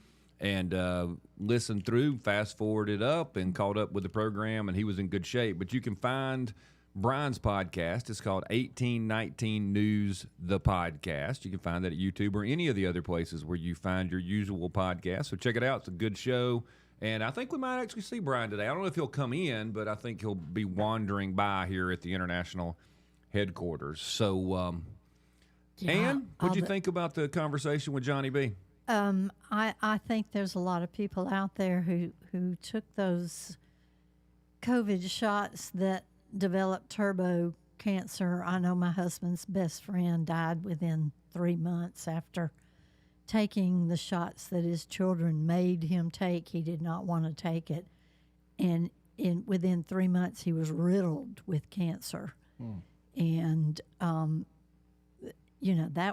and listened through, fast-forwarded up, and caught up with the program, and he was in good shape. But you can find Brian's podcast. It's called 1819 News, the podcast. You can find that at YouTube or any of the other places where you find your usual podcast. So check it out. It's a good show. And I think we might actually see Brian today. I don't know if he'll come in, but I think he'll be wandering by here at the international headquarters. So, Ann, what'd you think about the conversation with Johnny B? I think there's a lot of people out there who took those COVID shots that developed turbo cancer. I know my husband's best friend died within 3 months after taking the shots that his children made him take. He did not want to take it. And within 3 months, he was riddled with cancer. And, that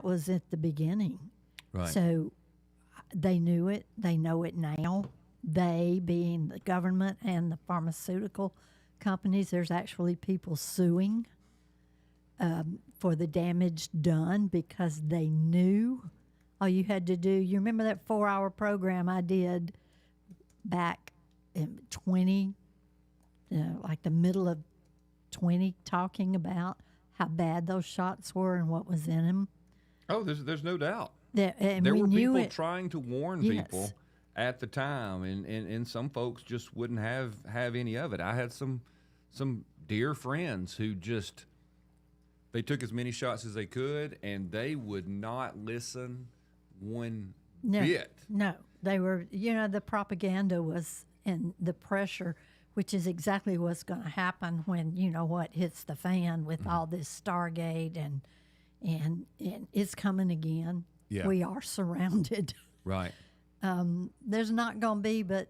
was at the beginning. Right. So they knew it. They know it now. They, being the government and the pharmaceutical companies, there's actually people suing for the damage done because they knew. All you had to do, you remember that 4-hour program I did back in like the middle of 20, talking about how bad those shots were and what was in them? Oh, there's no doubt. There were people trying to warn Yes. people at the time, and some folks just wouldn't have any of it. I had some dear friends who just, they took as many shots as they could, and they would not listen one bit. No, they were, the propaganda was, and the pressure, which is exactly what's going to happen when, what hits the fan with all this Stargate and it's coming again. Yeah. We are surrounded. Right. There's not going to be but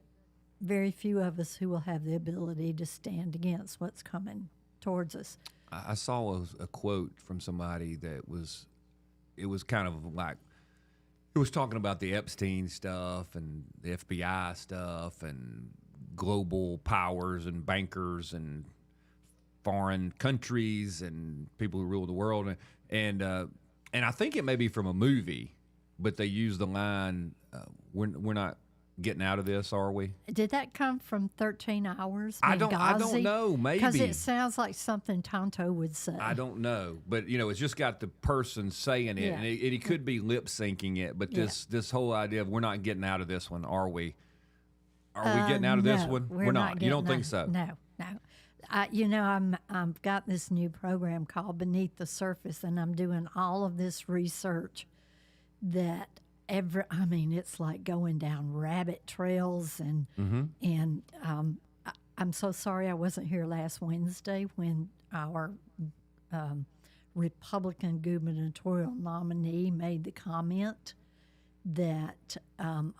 very few of us who will have the ability to stand against what's coming towards us. I saw a quote from somebody that was kind of like, it was talking about the Epstein stuff and the FBI stuff and global powers and bankers and foreign countries and people who rule the world. And I think it may be from a movie, but they use the line, we're not getting out of this, are we? Did that come from 13 Hours? I don't know. Maybe. Because it sounds like something Tonto would say. I don't know. But, it's just got the person saying it. Yeah. And he could be lip syncing it. But this whole idea of we're not getting out of this one, are we? Are we getting out of this No, one? we're not. You don't getting think so? No. I've got this new program called Beneath the Surface, and I'm doing all of this research that it's like going down rabbit trails and I'm so sorry I wasn't here last Wednesday when our Republican gubernatorial nominee made the comment that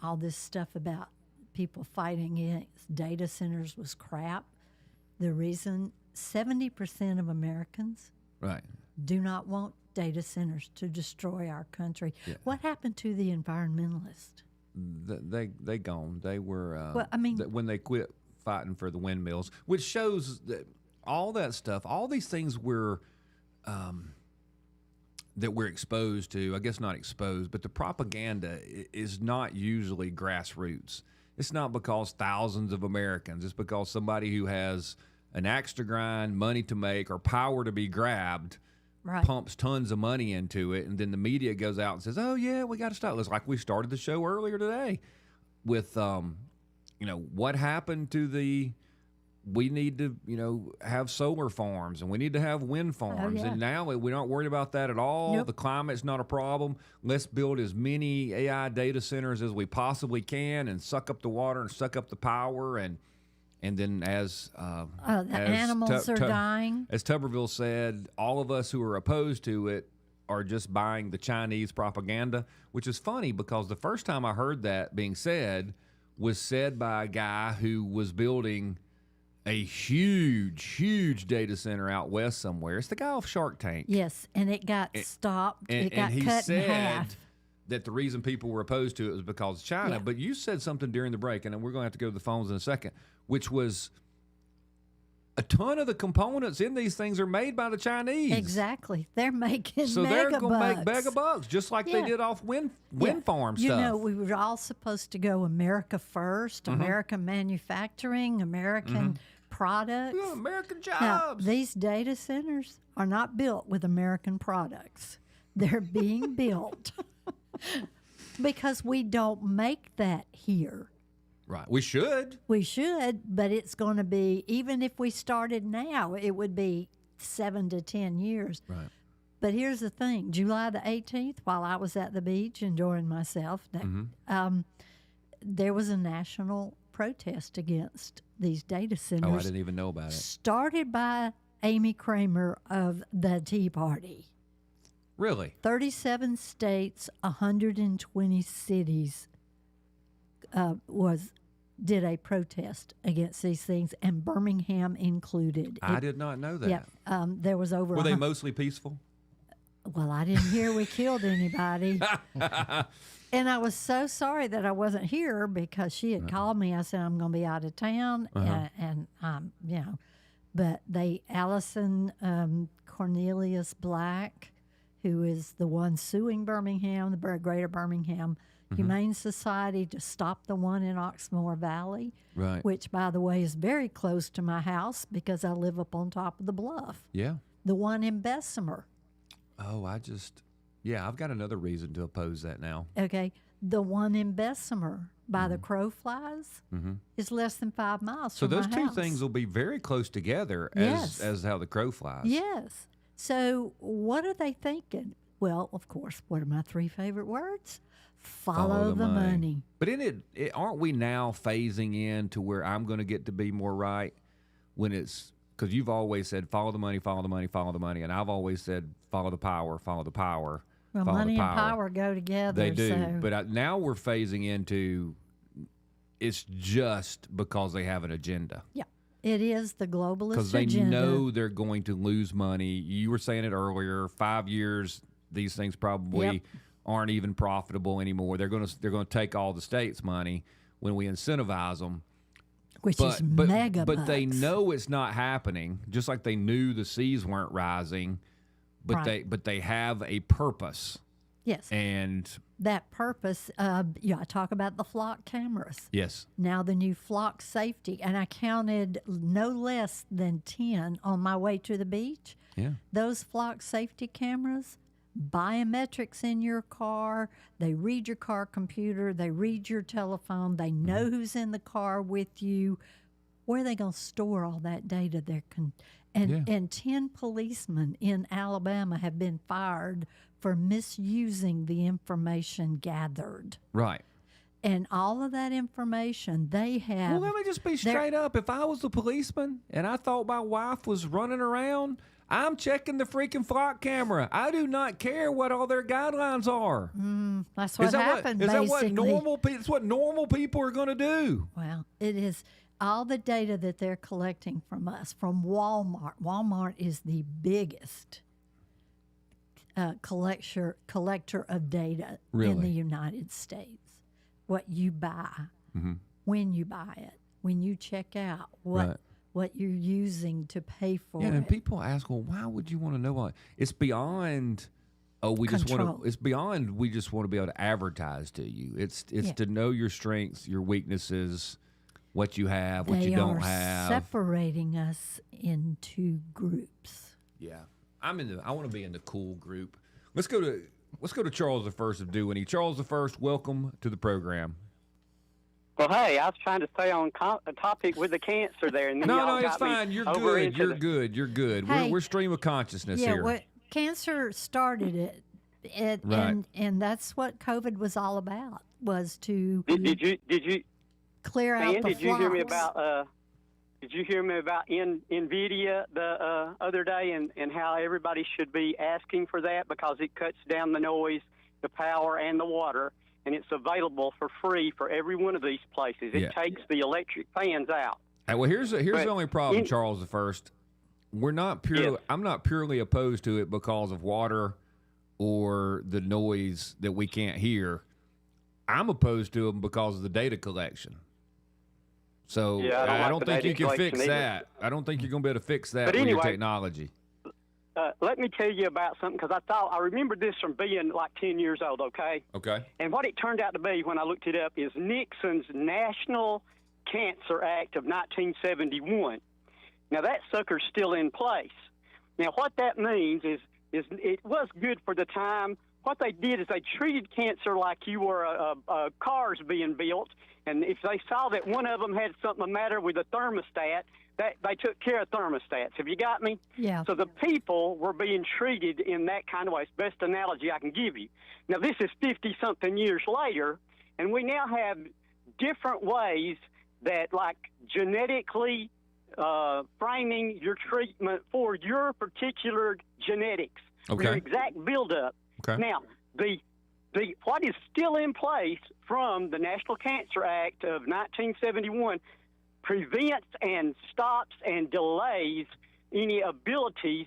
all this stuff about people fighting against data centers was crap. The reason 70% of Americans Right. do not want data centers to destroy our country. Yeah. What happened to the environmentalists? They gone. They were Well, when they quit fighting for the windmills, which shows that all that stuff, all these things that we're exposed to. I guess not exposed, but the propaganda is not usually grassroots. It's not because thousands of Americans. It's because somebody who has an axe to grind, money to make, or power to be grabbed pumps tons of money into it, and then the media goes out and says, "Oh yeah, we got to stop." It's like we started the show earlier today with, what happened to the. We need to, have solar farms and we need to have wind farms, and now we're not worried about that at all. Nope. The climate's not a problem. Let's build as many AI data centers as we possibly can and suck up the water and suck up the power, and then as animals are dying. As Tuberville said, all of us who are opposed to it are just buying the Chinese propaganda, which is funny because the first time I heard that being said was said by a guy who was building a huge data center out west somewhere. It's the guy off Shark Tank. Yes, and it got stopped. It got he cut said, in half. that the reason people were opposed to it was because of China. Yeah. But you said something during the break, and we're going to have to go to the phones in a second, which was a ton of the components in these things are made by the Chinese. Exactly. They're making So mega they're going to make bucks. mega bucks, just like they Yeah. did off wind farm You stuff. know, we were all supposed to go America first, American manufacturing, American products. Yeah, American Now, jobs. these data centers are not built with American products. They're being built because we don't make that here. Right. We should. We should, but it's going to be, even if we started now, it would be 7 to 10 years. Right. But here's the thing, July the 18th, while I was at the beach enjoying myself, there was a national protest against these data centers. Oh, I didn't even know about it. Started by Amy Kramer of the Tea Party. Really? 37 states, 120 cities did a protest against these things, and Birmingham included. I did not know that. Yeah, there was over. Were they mostly peaceful? Well, I didn't hear we killed anybody. And I was so sorry that I wasn't here because she had called me. I said, I'm going to be out of town. And you know, but Allison Cornelius Black, who is the one suing Birmingham, the Greater Birmingham Humane Society, to stop the one in Oxmoor Valley, Right. which, by the way, is very close to my house because I live up on top of the bluff. Yeah. The one in Bessemer. Oh, I've got another reason to oppose that now. Okay, the one in Bessemer by the crow flies is less than 5 miles So from those my two house. things will be very close together Yes. as how the crow flies. Yes. So what are they thinking? Well, of course, what are my 3 favorite words? Follow the money. But aren't we now phasing in to where I'm going to get to be more right when it's because you've always said follow the money, follow the money, follow the money, and I've always said follow the power, follow the power. Well, follow money the and power go together. They do, So. but now we're phasing into it's just because they have an agenda. Yeah, it is the Because globalist they agenda. know they're going to lose money. You were saying it earlier. 5 years, these things probably aren't even profitable anymore. They're going to take all the state's money when we incentivize them. Which is mega but they bucks. know it's not happening. Just like they knew the seas weren't rising, but Right. they have a purpose. Yes, And that purpose. I talk about the flock cameras. yes, Now the new flock safety, and I counted no less than 10 on my way to the beach. yeah, Those flock safety cameras, biometrics in your car, they read your car computer, they read your telephone, they know who's in the car with you. Where are they going to store all that data? And 10 policemen in Alabama have been fired for misusing the information gathered. right. And all of that information they have. Well, let me just be straight up. If I was the policeman and I thought my wife was running around, I'm checking the freaking flock camera. I do not care what all their guidelines are. That's what happened, is basically. that what normal people? It's what normal people are going to do. Well, it is all the data that they're collecting from us, from Walmart. Walmart is the biggest collector of data in Really? the United States. What you buy, when you buy it, when you check out, Right. what you're using to pay for Yeah, it. and people ask, well, why would you want to know all that? It's beyond. Oh, we just want Control. to. It's beyond. We just want to be able to advertise to you. It's Yeah. to know your strengths, your weaknesses, what you have, what They you don't are have. separating us into groups. Yeah, I want to be in the cool group. Let's go to Charles I of Dewey. Charles I, welcome to the program. Well, hey, I was trying to stay on a topic with the cancer there, and then No, y'all it's got me fine. You're over good. into You're the- good. You're good. Hey. We're stream of consciousness Yeah, here. what cancer started it, Right. and that's what COVID was all about, was to Did you clear out Dan, the did you hear me flocks. about Nvidia the other day, and how everybody should be asking for that because it cuts down the noise, the power, and the water, and it's available for free for every one of these places. It Yeah. takes the electric fans out. Hey, well, here's the But only problem, in- Charles I. We're not purely. Yes. I'm not purely opposed to it because of water or the noise that we can't hear. I'm opposed to them because of the data collection. So Yeah, I don't like don't the think data you can fix collection either. that. I don't think you're going to be able to fix that But with your anyway, technology. Let me tell you about something, because I remember this from being like 10 years old, okay? Okay. And what it turned out to be when I looked it up is Nixon's National Cancer Act of 1971. Now, that sucker's still in place. Now, what that means is it was good for the time. What they did is they treated cancer like you were cars being built, and if they saw that one of them had something the matter with a thermostat, that they took care of thermostats. Have you got me? Yeah. So the people were being treated in that kind of way. It's the best analogy I can give you. Now, this is 50-something years later, and we now have different ways that, like, genetically framing your treatment for your particular genetics, your exact buildup. Okay. Now, the what is still in place from the National Cancer Act of 1971 prevents and stops and delays any abilities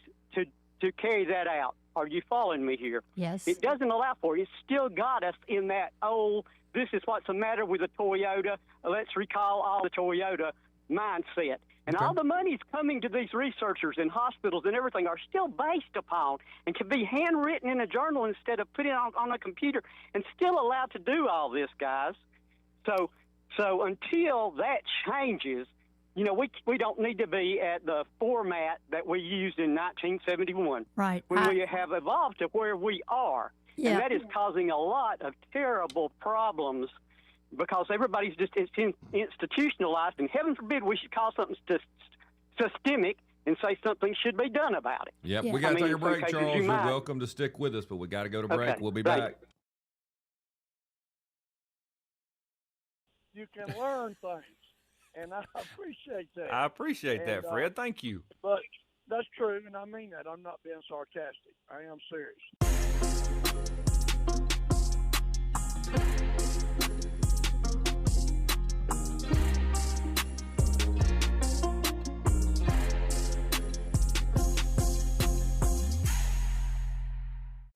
to carry that out. Are you following me here? Yes. It doesn't allow for it. It's still got us in that old, this is what's the matter with a Toyota, let's recall all the Toyota mindset. And all the money's coming to these researchers and hospitals and everything are still based upon and can be handwritten in a journal instead of put it on a computer and still allowed to do all this, guys. So until that changes, you know, we don't need to be at the format that we used in 1971. Right. When we have evolved to where we are. Yeah. And that is causing a lot of terrible problems because everybody's just institutionalized, and heaven forbid we should call something systemic and say something should be done about it. Yep, Yeah. we got to take a in some break, cases Charles. you You're might. welcome to stick with us, but we got to go to break. Okay, We'll be thank back. You can learn things, and I appreciate that. I appreciate that, And, Fred. Thank you. But that's true, and I mean that. I'm not being sarcastic. I am serious.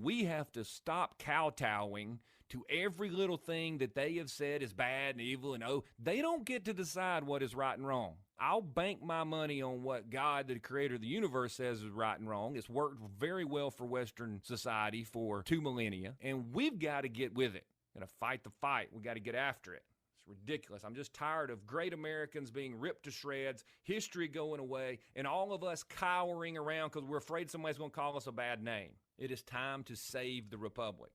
We have to stop kowtowing to every little thing that they have said is bad and evil, and they don't get to decide what is right and wrong. I'll bank my money on what God, the creator of the universe, says is right and wrong. It's worked very well for Western society for 2 millennia, and we've got to get with it. Got to fight the fight. We got to get after it. It's ridiculous. I'm just tired of great Americans being ripped to shreds, history going away, and all of us cowering around because we're afraid somebody's going to call us a bad name. It is time to save the republic.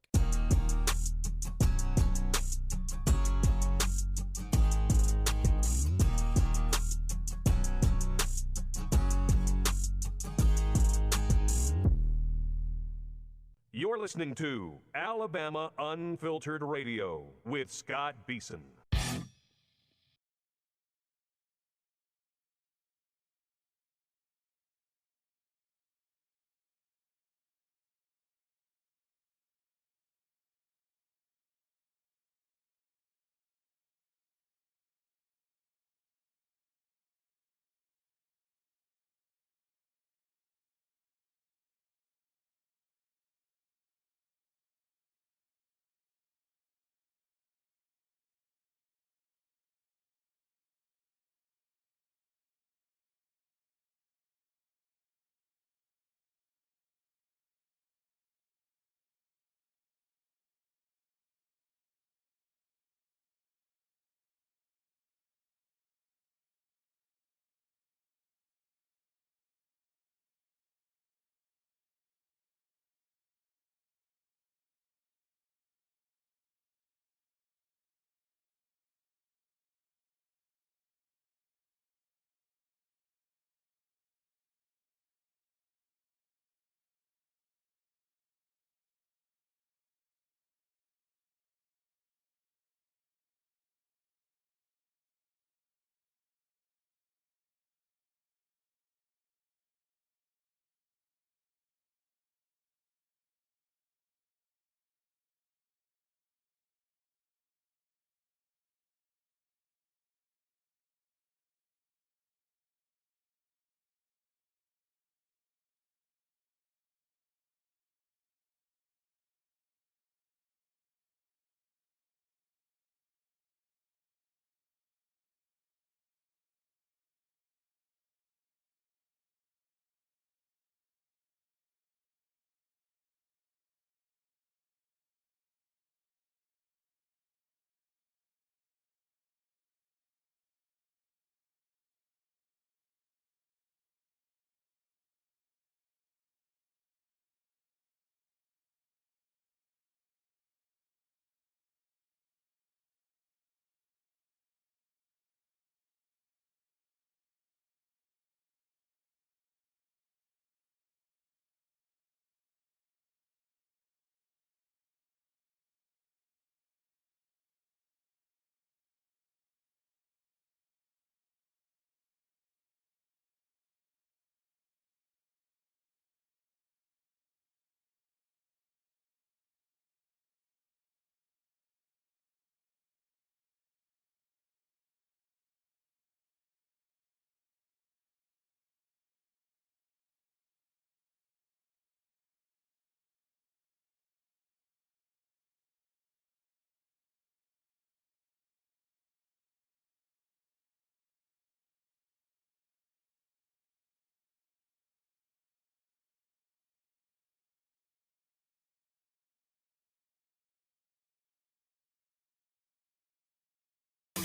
You're listening to Alabama Unfiltered Radio with Scott Beason.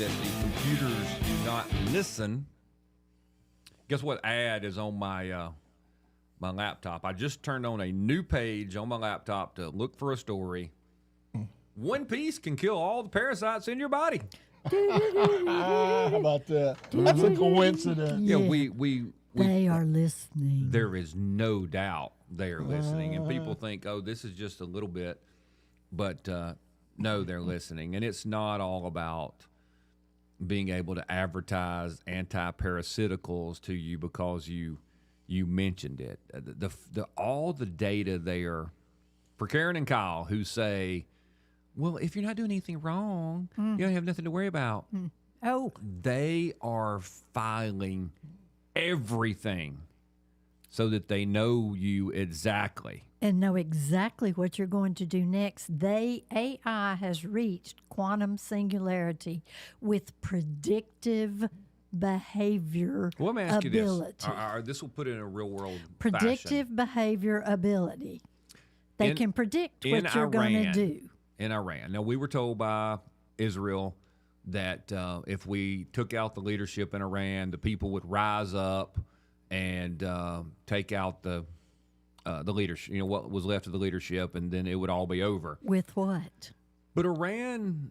that the computers do not listen. Guess what ad is on my my laptop? I just turned on a new page on my laptop to look for a story. One piece can kill all the parasites in your body. How about that? That's a coincidence. Yeah, we They are listening. there is no doubt they are listening, and people think, oh, this is just a little bit, but no, they're listening, and it's not all about being able to advertise anti-parasiticals to you because you mentioned it. All the data there for Karen and Kyle who say, well, if you're not doing anything wrong, you don't have nothing to worry about. Oh, They are filing everything so that they know you exactly. and know exactly what you're going to do next. AI has reached quantum singularity with predictive behavior Well, let me ask ability. you this. This will put it in a real world Predictive fashion. behavior ability. They In- can predict in what you're going to Iran. do. In Iran. Now, we were told by Israel that if we took out the leadership in Iran, the people would rise up and take out the leadership, what was left of the leadership, and then it would all be over. With what? But Iran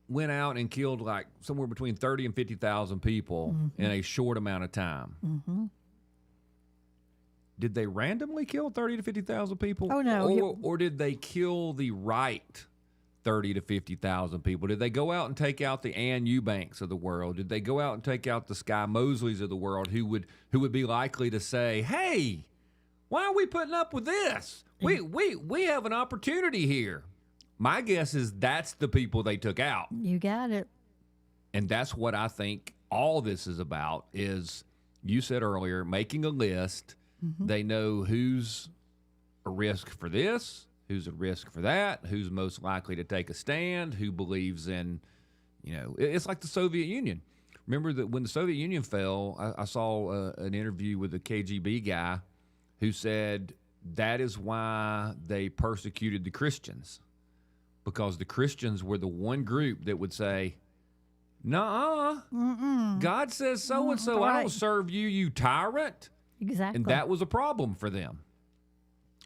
went out and killed like somewhere between 30 and 50,000 people in a short amount of time. Mm-hmm. Did they randomly kill 30 to 50,000 people? Oh, no. Or did they kill the right 30 to 50,000 people? Did they go out and take out the Ann Eubanks of the world? Did they go out and take out the Sky Mosleys of the world who would be likely to say, hey, why are we putting up with this? We have an opportunity here. My guess is that's the people they took out. You got it. And that's what I think all this is about is, you said earlier, making a list. They know who's a risk for this, who's a risk for that, who's most likely to take a stand, who believes in, it's like the Soviet Union. Remember that when the Soviet Union fell, I saw an interview with a KGB guy who said that is why they persecuted the Christians, because the Christians were the one group that would say, nuh-uh, God says so-and-so, I Right. don't serve you, you tyrant. Exactly. And that was a problem for them.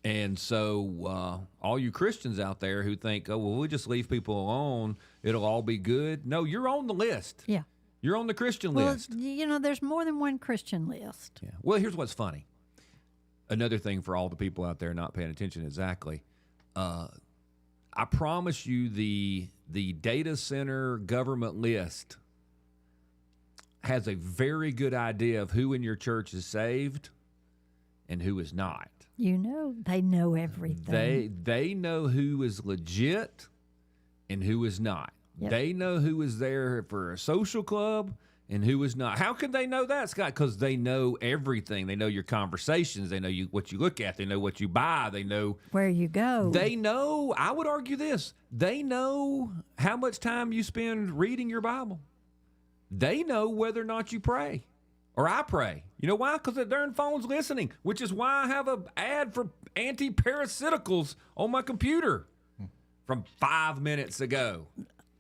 And so all you Christians out there who think, oh, well, we'll just leave people alone, it'll all be good. No, you're on the list. Yeah. You're on the Christian Well, list. there's more than one Christian list. Yeah. Well, here's what's funny. Another thing for all the people out there not paying attention exactly. I promise you the data center government list has a very good idea of who in your church is saved and who is not. They know everything. They know who is legit and who is not. Yep. They know who is there for a social club and who is not. How can they know that, Scott? Because they know everything. They know your conversations. They know what you look at. They know what you buy. They know Where you go. They know. I would argue this. They know how much time you spend reading your Bible. They know whether or not you pray. Or I pray. You know why? Because the darn phone's listening, which is why I have an ad for anti-parasiticals on my computer from 5 minutes ago.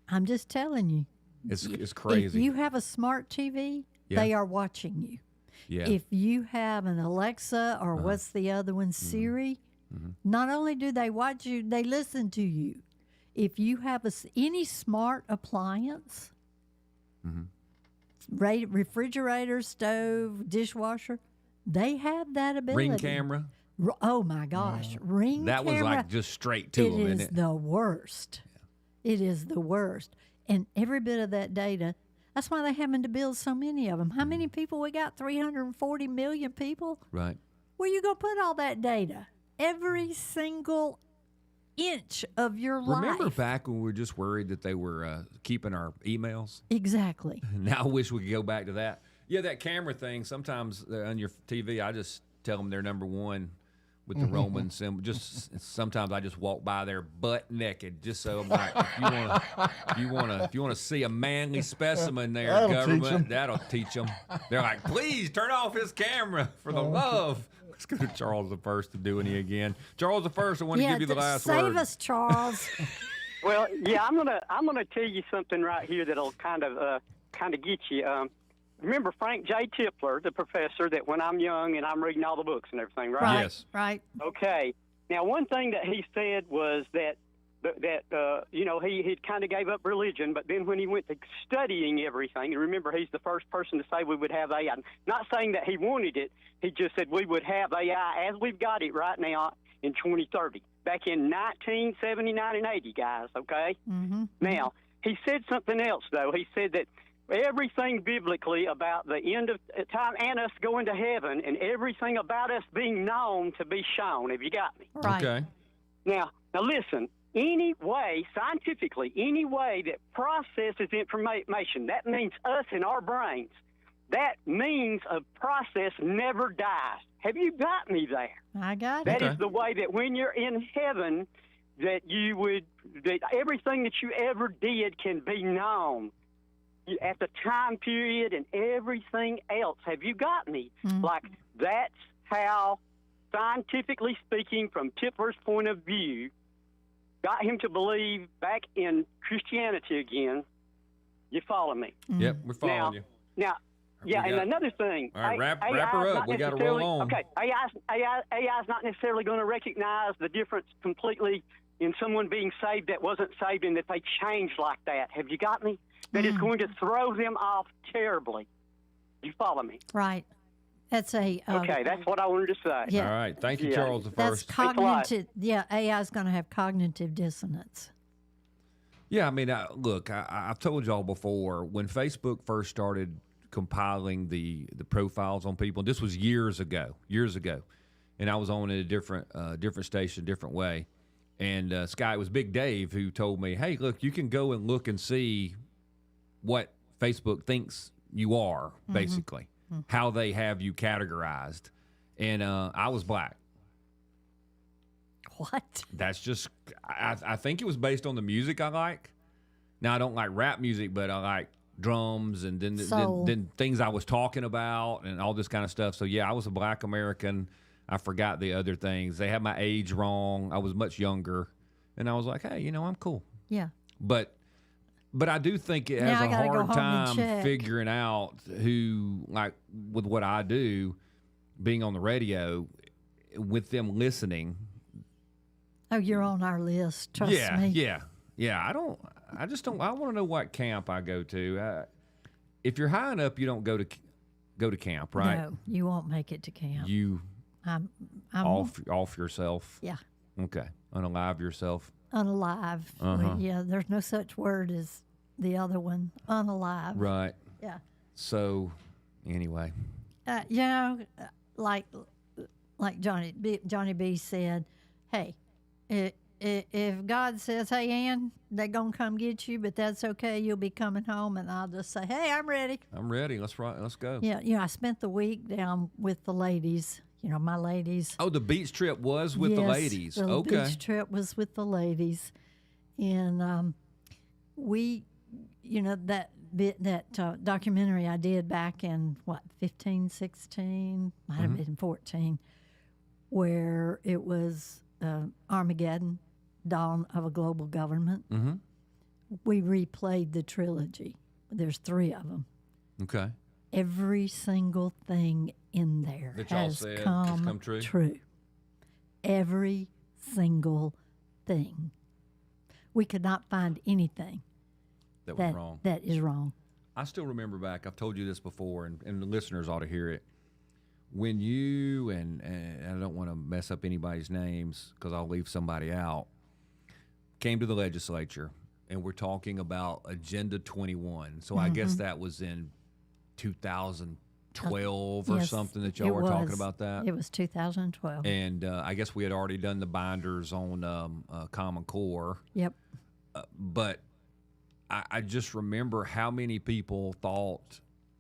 I'm just telling you. It's crazy. If you have a smart TV, Yeah. they are watching you. Yeah. If you have an Alexa or what's the other one, Siri, not only do they watch you, they listen to you. If you have any smart appliance, refrigerator, stove, dishwasher, they have that ability. Ring camera. Oh my gosh, Ring That camera. was like just straight to them, It isn't is it? the worst. It is the worst. And every bit of that data, that's why they're having to build so many of them. How many people we got? 340 million people? Right. Where you going to put all that data? Every single inch of your Remember life. back when we were just worried that they were keeping our emails? Exactly. Now I wish we could go back to that. Yeah, that camera thing, sometimes on your TV, I just tell them they're number one with the Roman symbol. Just sometimes I just walk by there butt naked, just so I'm like, if you want to see a manly specimen there, That'll teach government, 'em. that'll teach them. They're like, please turn off his camera for the love. Let's go to Charles I to do any again. Charles I want to give you the last save word. us, Charles. Well, yeah, I'm gonna tell you something right here that'll kind of get you. Remember Frank J. Tipler, the professor, that when I'm young and I'm reading all the books and everything, right? Right. Yes. Right. Okay. Now, one thing that he said was that he kind of gave up religion, but then when he went to studying everything, and remember, he's the first person to say we would have AI. Not saying that he wanted it, he just said we would have AI as we've got it right now in 2030. Back in 1979 and 80, guys, okay? Mm-hmm. Now, he said something else, though. He said that everything biblically about the end of time and us going to heaven and everything about us being known to be shown. Have you got me? Right. Okay. Now listen, any way, scientifically, any way that processes information, that means us in our brains, that means a process never dies. Have you got me there? I got it. That Okay. is the way that when you're in heaven, that everything that you ever did can be known at the time period and everything else. Have you got me? Mm. Like, that's how, scientifically speaking, from Tipler's point of view, got him to believe back in Christianity again. You follow me? Yep, we're following you. Now, yeah, We and got- another thing. All right, wrap AI her is up. not We gotta necessarily- roll on. Okay, AI is not necessarily going to recognize the difference completely in someone being saved that wasn't saved and that they changed like that. Have you got me? That is going to throw them off terribly. You follow me? Right. That's a Okay, that's what I wanted to say. Yeah. All right. Thank you, Yeah. Charles the that's First. Thanks a lot. cognitive. Yeah, AI is going to have cognitive dissonance. Yeah, I mean, look, I've told y'all before, when Facebook first started compiling the profiles on people, this was years ago, and I was on at a different station, different way, and it was Big Dave who told me, hey, look, you can go and look and see what Facebook thinks you are, basically, how they have you categorized, and I was black. What? That's just, I think it was based on the music I like. Now, I don't like rap music, but I like drums and then things I was talking about and all this kind of stuff. So, yeah, I was a black American. I forgot the other things. They had my age wrong. I was much younger. And I was like, hey, I'm cool. Yeah. But I do think it Now has I a gotta go hard home and time check. figuring out who, like with what I do, being on the radio, with them listening. Oh, you're on our list. Trust me. Yeah. I just don't. I want to know what camp I go to. If you're high enough, you don't go to camp, right? No, you won't make it to camp. You I'm off yourself. Yeah. Okay. Unalive yourself. Unalive. Uh-huh. Yeah, there's no such word as the other one. Unalive. Right. Yeah. So, anyway. Like Johnny B said, hey, if God says, hey, Ann, they're going to come get you, but that's okay. You'll be coming home. And I'll just say, hey, I'm ready. I'm ready. Let's go. Yeah, I spent the week down with the ladies, my ladies. Oh, the beach trip was with the Yes, ladies. The Okay. beach trip was with the ladies. And we, that documentary I did back in, 15, 16, might have been 14, where it was Armageddon, Dawn of a Global Government. Mm-hmm. We replayed the trilogy. There's 3 of them. Okay. Every single thing in there That y'all has said has come, come true? true. Every single thing. We could not find anything That was wrong. that is wrong. I still remember back, I've told you this before, and the listeners ought to hear it. When you, and I don't want to mess up anybody's names because I'll leave somebody out, came to the legislature, and we're talking about Agenda 21. So I guess that was in 2012 or Yes, something that y'all it were talking was. about that. It was 2012. And I guess we had already done the binders on Common Core. Yep. But I just remember how many people thought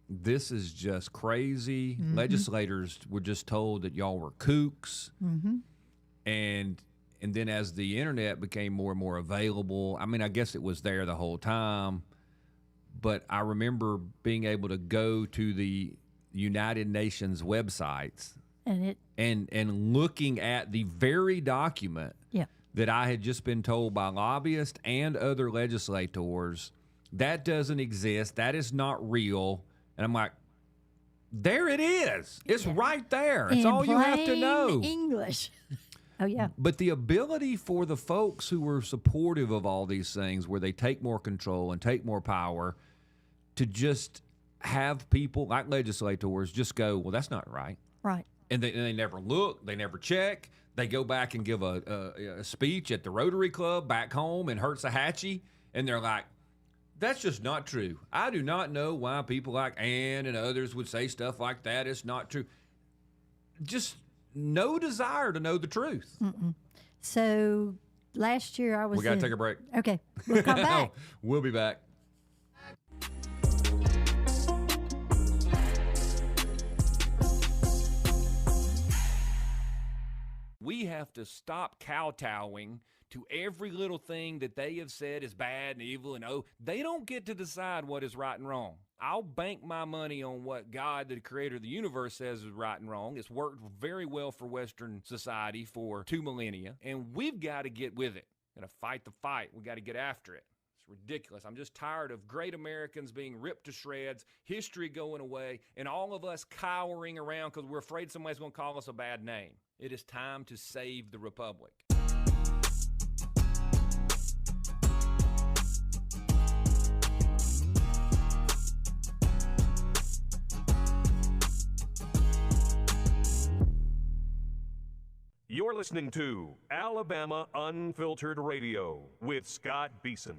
this is just crazy. Legislators were just told that y'all were kooks. Mm-hmm. And then as the internet became more and more available, I mean, I guess it was there the whole time. But I remember being able to go to the United Nations websites And it, and looking at the very document yeah. that I had just been told by lobbyists and other legislators that doesn't exist. That is not real. And I'm like, there it is. It's right there. It's In all you have to plain know. English. Oh, yeah. But the ability for the folks who were supportive of all these things, where they take more control and take more power, to just have people like legislators just go, well, that's not right. Right. And they never look, they never check. They go back and give a speech at the Rotary Club back home in Hertsahatchee, and they're like, that's just not true. I do not know why people like Ann and others would say stuff like that. It's not true. Just no desire to know the truth. So last year I was We got to take a break. Okay. We'll come back. We'll be back. We have to stop kowtowing to every little thing that they have said is bad and evil, and they don't get to decide what is right and wrong. I'll bank my money on what God, the creator of the universe, says is right and wrong. It's worked very well for Western society for 2 millennia, and we've got to get with it. Got to fight the fight. We got to get after it. It's ridiculous. I'm just tired of great Americans being ripped to shreds, history going away, and all of us cowering around because we're afraid somebody's going to call us a bad name. It is time to save the republic. You're listening to Alabama Unfiltered Radio with Scott Beason.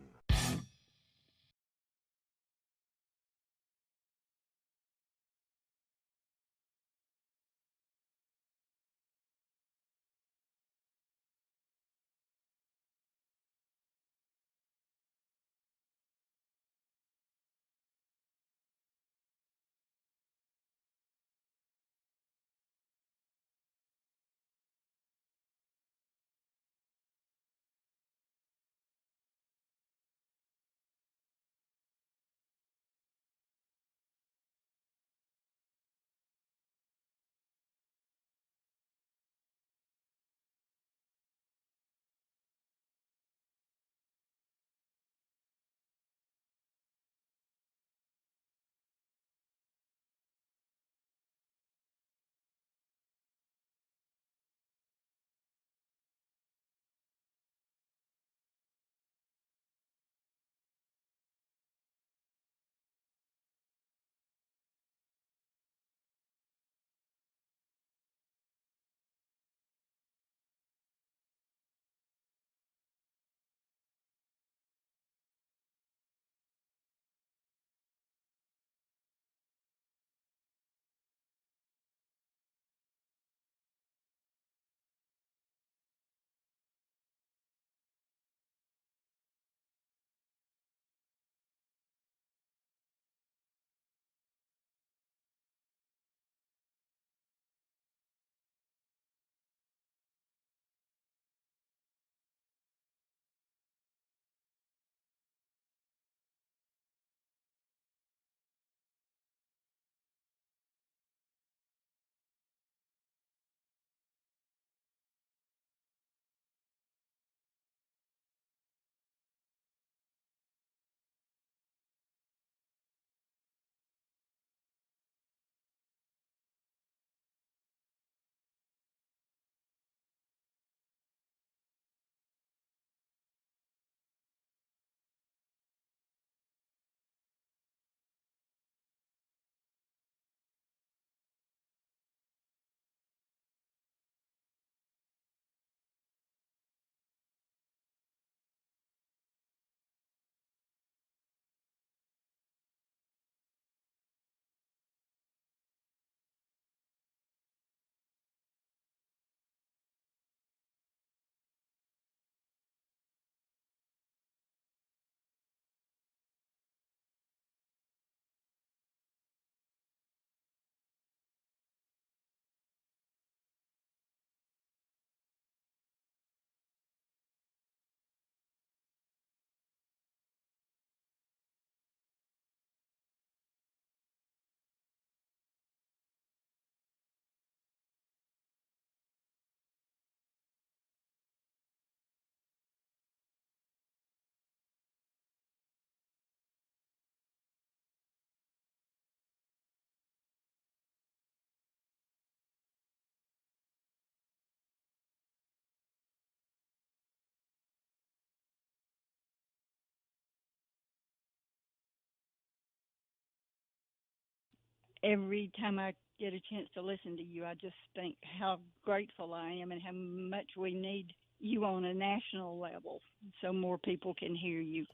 every time I get a chance to listen to you, I just think how grateful I am and how much we need you on a national level so more people can hear you.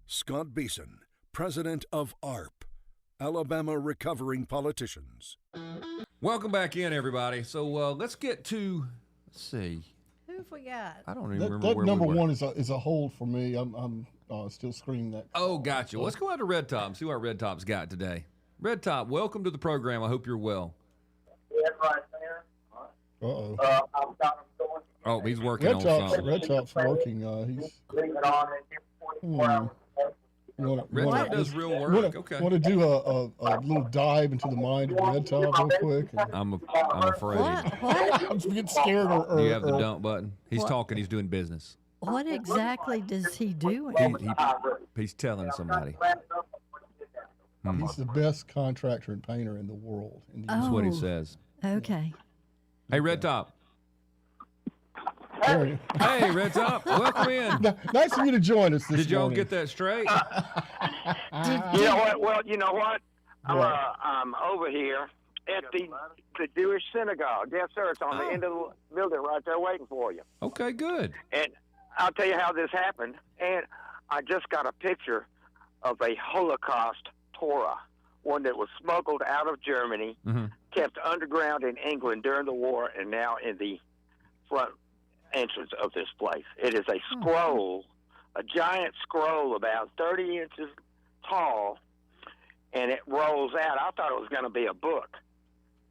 Scott Beason, president of ARP, Alabama Recovering Politicians. Welcome back in, everybody. So let's get to, let's see. Who have we got? I don't even That remember where number we were. one is a hold for me. I'm still screaming that. Oh, gotcha. Let's go out to Red Top and see what Red Top's got today. Red Top, welcome to the program. I hope you're well. Yeah, right there. Uh-oh. I've got him going. Oh, he's working on something. Red Top's working. He's. Leave it on in 24 hours. Red Top does real work. Okay. Want to do a little dive into the mind of Red Top real quick? I'm afraid. What? I'm getting scared. Do you have the dump button? He's talking. He's doing business. What exactly does he do? He's telling somebody. He's the best contractor and painter in the world. That's what he says. Okay. Hey, Red Top. Hey, Hey, Red Top. Welcome in. nice of you to join us this Did y'all morning. get that straight? You know what? Well, you know what? I'm over here at the Jewish synagogue. Yes, sir. It's on the end of the building right there waiting for you. Okay, good. And I'll tell you how this happened. And I just got a picture of a Holocaust Torah, one that was smuggled out of Germany, kept underground in England during the war, and now in the front entrance of this place. It is a scroll, a giant scroll about 30 inches tall, and it rolls out. I thought it was going to be a book,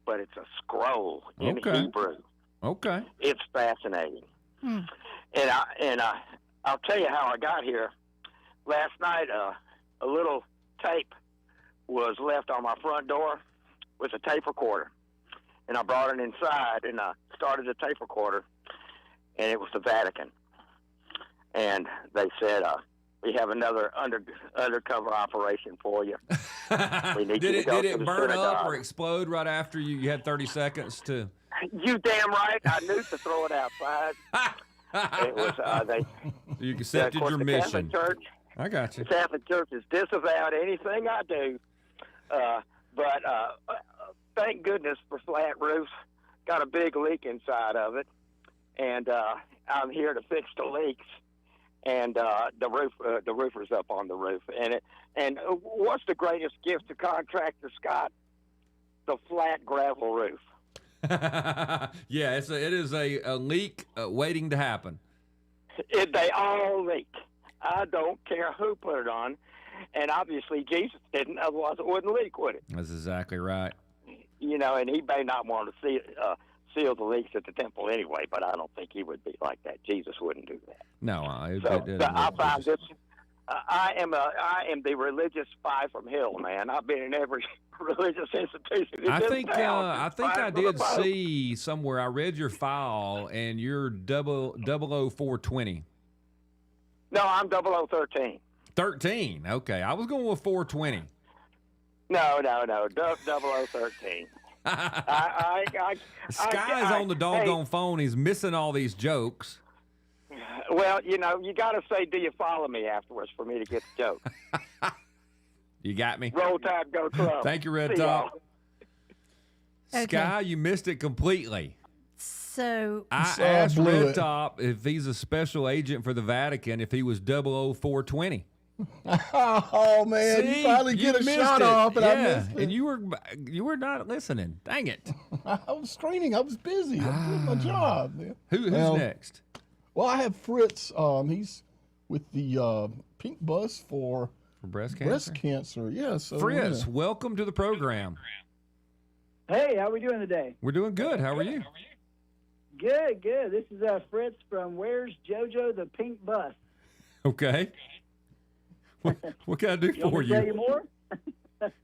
but it's a scroll in Hebrew. Okay. It's fascinating. And I'll tell you how I got here. Last night, a little tape was left on my front door with a tape recorder, and I brought it inside, and I started the tape recorder, and it was the Vatican. And they said, we have another undercover operation for you. We need Did you to go it to the burn up synagogue. or explode right after you had 30 seconds to? You damn right. I knew to throw it outside. It was You accepted of course, your the mission. Catholic Church, I got you. the Catholic Church has disavowed anything I do. But thank goodness for flat roofs. Got a big leak inside of it, and I'm here to fix the leaks. And the roofer's up on the roof. And what's the greatest gift to contractor, Scott? The flat gravel roof. Yeah, it is a leak waiting to happen. They all leak. I don't care who put it on, and obviously Jesus didn't. Otherwise, it wouldn't leak, would it? That's exactly right. You know, and he may not want to seal the leaks at the temple anyway, but I don't think he would be like that. Jesus wouldn't do that. No, I find this. I am the religious spy from hell, man. I've been in every religious institution. In I this think town. I did see somewhere. I read your file, and you're 00420. No, I'm 0013. 13. Okay, I was going with 420. No, 0013. Sky's on the doggone phone. He's missing all these jokes. Well, you know, you got to say, do you follow me afterwards for me to get the joke? You got me? Roll Tide, go Club. Thank you, Red See Top. y'all. Sky, you missed it completely. So I asked Red Top if he's a special agent for the Vatican, if he was 00420. Oh man, See, you finally get a missed shot it. off, and I Yeah, missed it. and you were not listening. Dang it! I was screening. I was busy. I'm doing my job, man. Who's Well, next? Well, I have Fritz. He's with the pink bus for breast cancer. Breast cancer. Yeah. So Fritz, welcome to the program. Hey, how we doing today? We're doing good. How are you? Good. This is Fritz from Where's JoJo the Pink Bus. Okay. What can I do for you? Tell you more?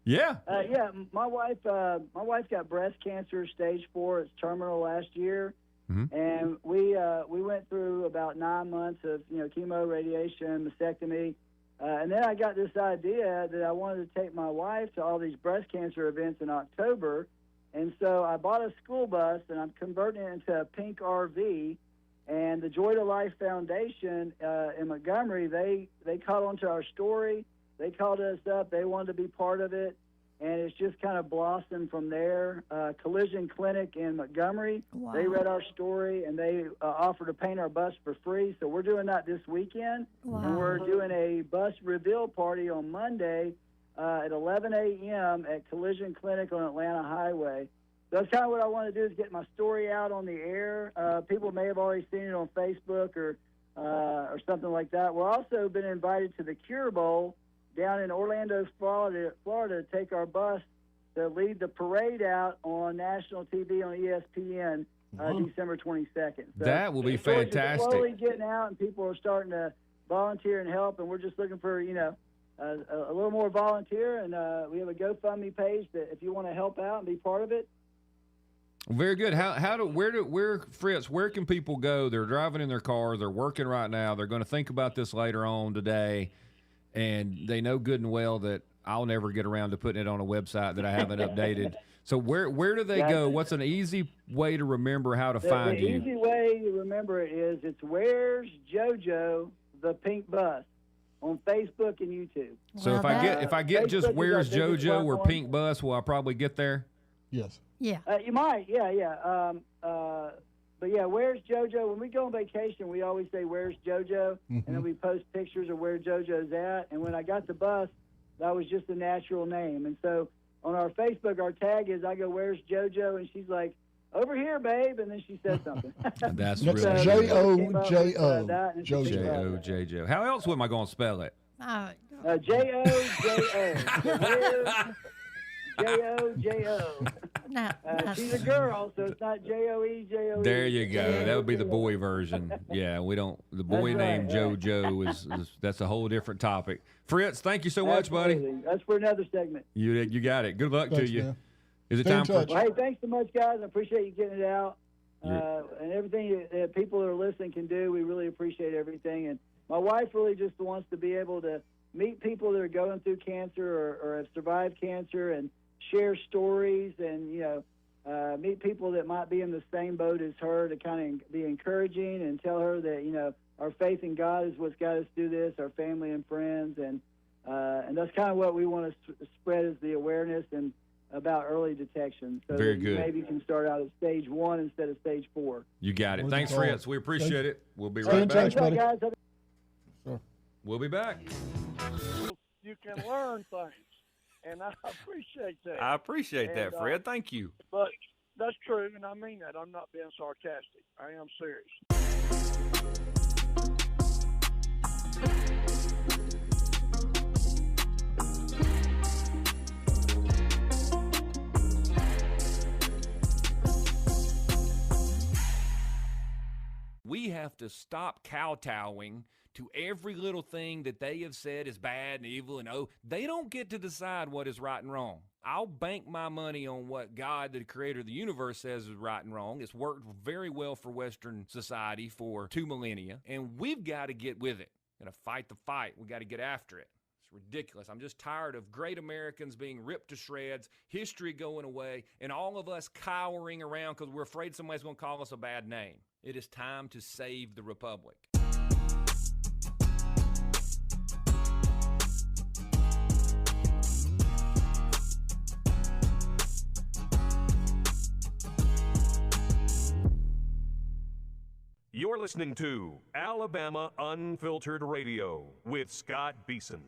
Yeah. Yeah. My wife got breast cancer, stage 4. It's terminal last year, and we went through about 9 months of chemo, radiation, mastectomy, and then I got this idea that I wanted to take my wife to all these breast cancer events in October, And so I bought a school bus, and I'm converting it into a pink RV. And the Joy to Life Foundation in Montgomery, they caught on to our story. They called us up. They wanted to be part of it. And it's just kind of blossomed from there. Collision Clinic in Montgomery, Wow. they read our story, and they offered to paint our bus for free. So we're doing that this weekend. Wow. And we're doing a bus reveal party on Monday at 11 a.m. at Collision Clinic on Atlanta Highway. That's kind of what I want to do, is get my story out on the air. People may have already seen it on Facebook or something like that. We're also been invited to the Cure Bowl down in Orlando, Florida, to take our bus to lead the parade out on national TV on ESPN December 22nd. So That will be the stories are fantastic. slowly getting out, and people are starting to volunteer and help, and we're just looking for, a little more volunteer, and we have a GoFundMe page that if you want to help out and be part of it. Very good. Fritz, where can people go? They're driving in their cars. They're working right now. They're going to think about this later on today, and they know good and well that I'll never get around to putting it on a website that I haven't updated. So where do they go? What's an easy way to remember how to find the you? The easy way to remember it is it's Where's JoJo the Pink Bus on Facebook and YouTube. So if I get just Facebook Where's is our biggest JoJo or platform. Pink Bus, will I probably get there? Yes. Yeah. You might, yeah. But yeah, Where's JoJo? When we go on vacation, we always say Where's JoJo, and then we post pictures of where JoJo's at. And when I got the bus, that was just a natural name. And so on our Facebook, our tag is, I go, Where's JoJo? And she's like, over here, babe. And then she says something. That's Next, really J-O-J-O. JoJo. J-O-J-O. How else am I going to spell it? J-O-J-O. J-O-J-O. Now, she's a girl, so it's not J-O-E-J-O-E. There you go. That would be the boy version. Yeah, we don't. The boy named JoJo is that's a whole different topic. Fritz, thank you so much, buddy. That's for another segment. You got it. Good luck Thanks, to you. man. Is it Stay in time for? touch. Well, hey, thanks so much, guys. I appreciate you getting it out. And everything that people that are listening can do, we really appreciate everything. And my wife really just wants to be able to meet people that are going through cancer or have survived cancer and share stories and, meet people that might be in the same boat as her, to kind of be encouraging and tell her that, our faith in God is what's got us do this, our family and friends. And that's kind of what we want to spread, is the awareness and about early detection. So Very that good. Maybe you can start out at stage 1 instead of stage 4. You got it. Thanks, Fritz. We appreciate it. We'll be Stay right in back. touch, buddy. Guys, We'll be back. You can learn things, and I appreciate that. I appreciate that, And, Fred. Thank you. But that's true, and I mean that. I'm not being sarcastic. I am serious. We have to stop kowtowing to every little thing that they have said is bad and evil, and they don't get to decide what is right and wrong. I'll bank my money on what God, the creator of the universe, says is right and wrong. It's worked very well for Western society for 2 millennia, and we've got to get with it. Got to fight the fight. We got to get after it. It's ridiculous. I'm just tired of great Americans being ripped to shreds, history going away, and all of us cowering around because we're afraid somebody's going to call us a bad name. It is time to save the republic. You're listening to Alabama Unfiltered Radio with Scott Beason.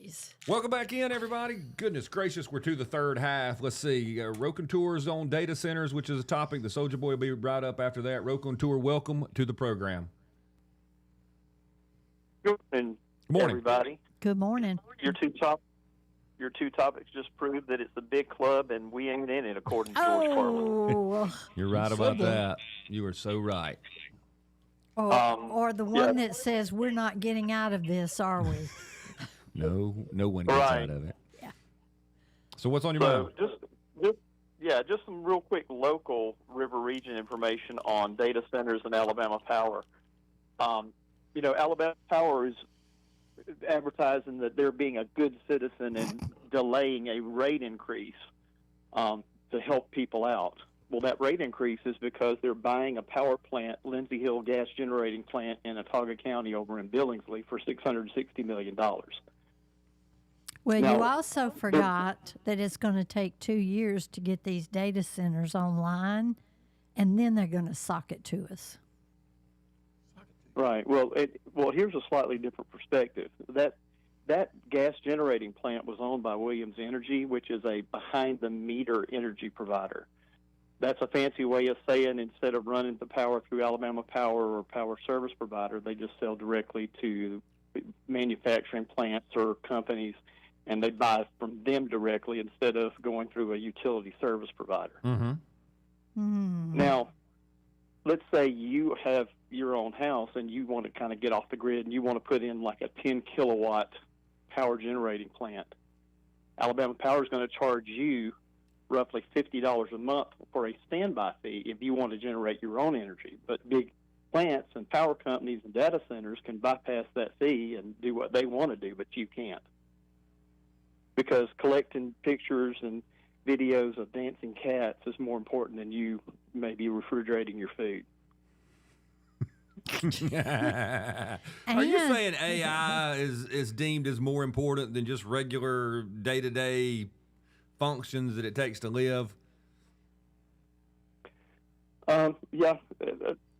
Days. Welcome back in, everybody. Goodness gracious, we're to the third half. Let's see. Roken Tours on data centers, which is a topic. The Soldier Boy will be right up after that. Roken Tour, welcome to the program. Good morning, everybody. Good morning. Your two topics just proved that it's a big club and we ain't in it, according to George Carlin. You're right about that. You are so right. Or the one that says we're not getting out of this, are we? No one gets out of it. Yeah. So what's on your mind? Just some real quick local river region information on data centers and Alabama Power. Alabama Power is advertising that they're being a good citizen and delaying a rate increase to help people out. Well, that rate increase is because they're buying a power plant, Lindsay Hill gas generating plant in Autauga County over in Billingsley for $660 million. Well, you also forgot that it's going to take 2 years to get these data centers online, and then they're going to sock it to us. Right. Well, here's a slightly different perspective. That gas generating plant was owned by Williams Energy, which is a behind-the-meter energy provider. That's a fancy way of saying instead of running the power through Alabama Power or power service provider, they just sell directly to manufacturing plants or companies, and they buy from them directly instead of going through a utility service provider. Mm-hmm. Mm. Now, let's say you have your own house and you want to kind of get off the grid and you want to put in like a 10-kilowatt power generating plant. Alabama Power is going to charge you roughly $50 a month for a standby fee if you want to generate your own energy. But big plants and power companies and data centers can bypass that fee and do what they want to do, but you can't. Because collecting pictures and videos of dancing cats is more important than you maybe refrigerating your food. Are you saying AI is deemed as more important than just regular day-to-day functions that it takes to live? Yeah,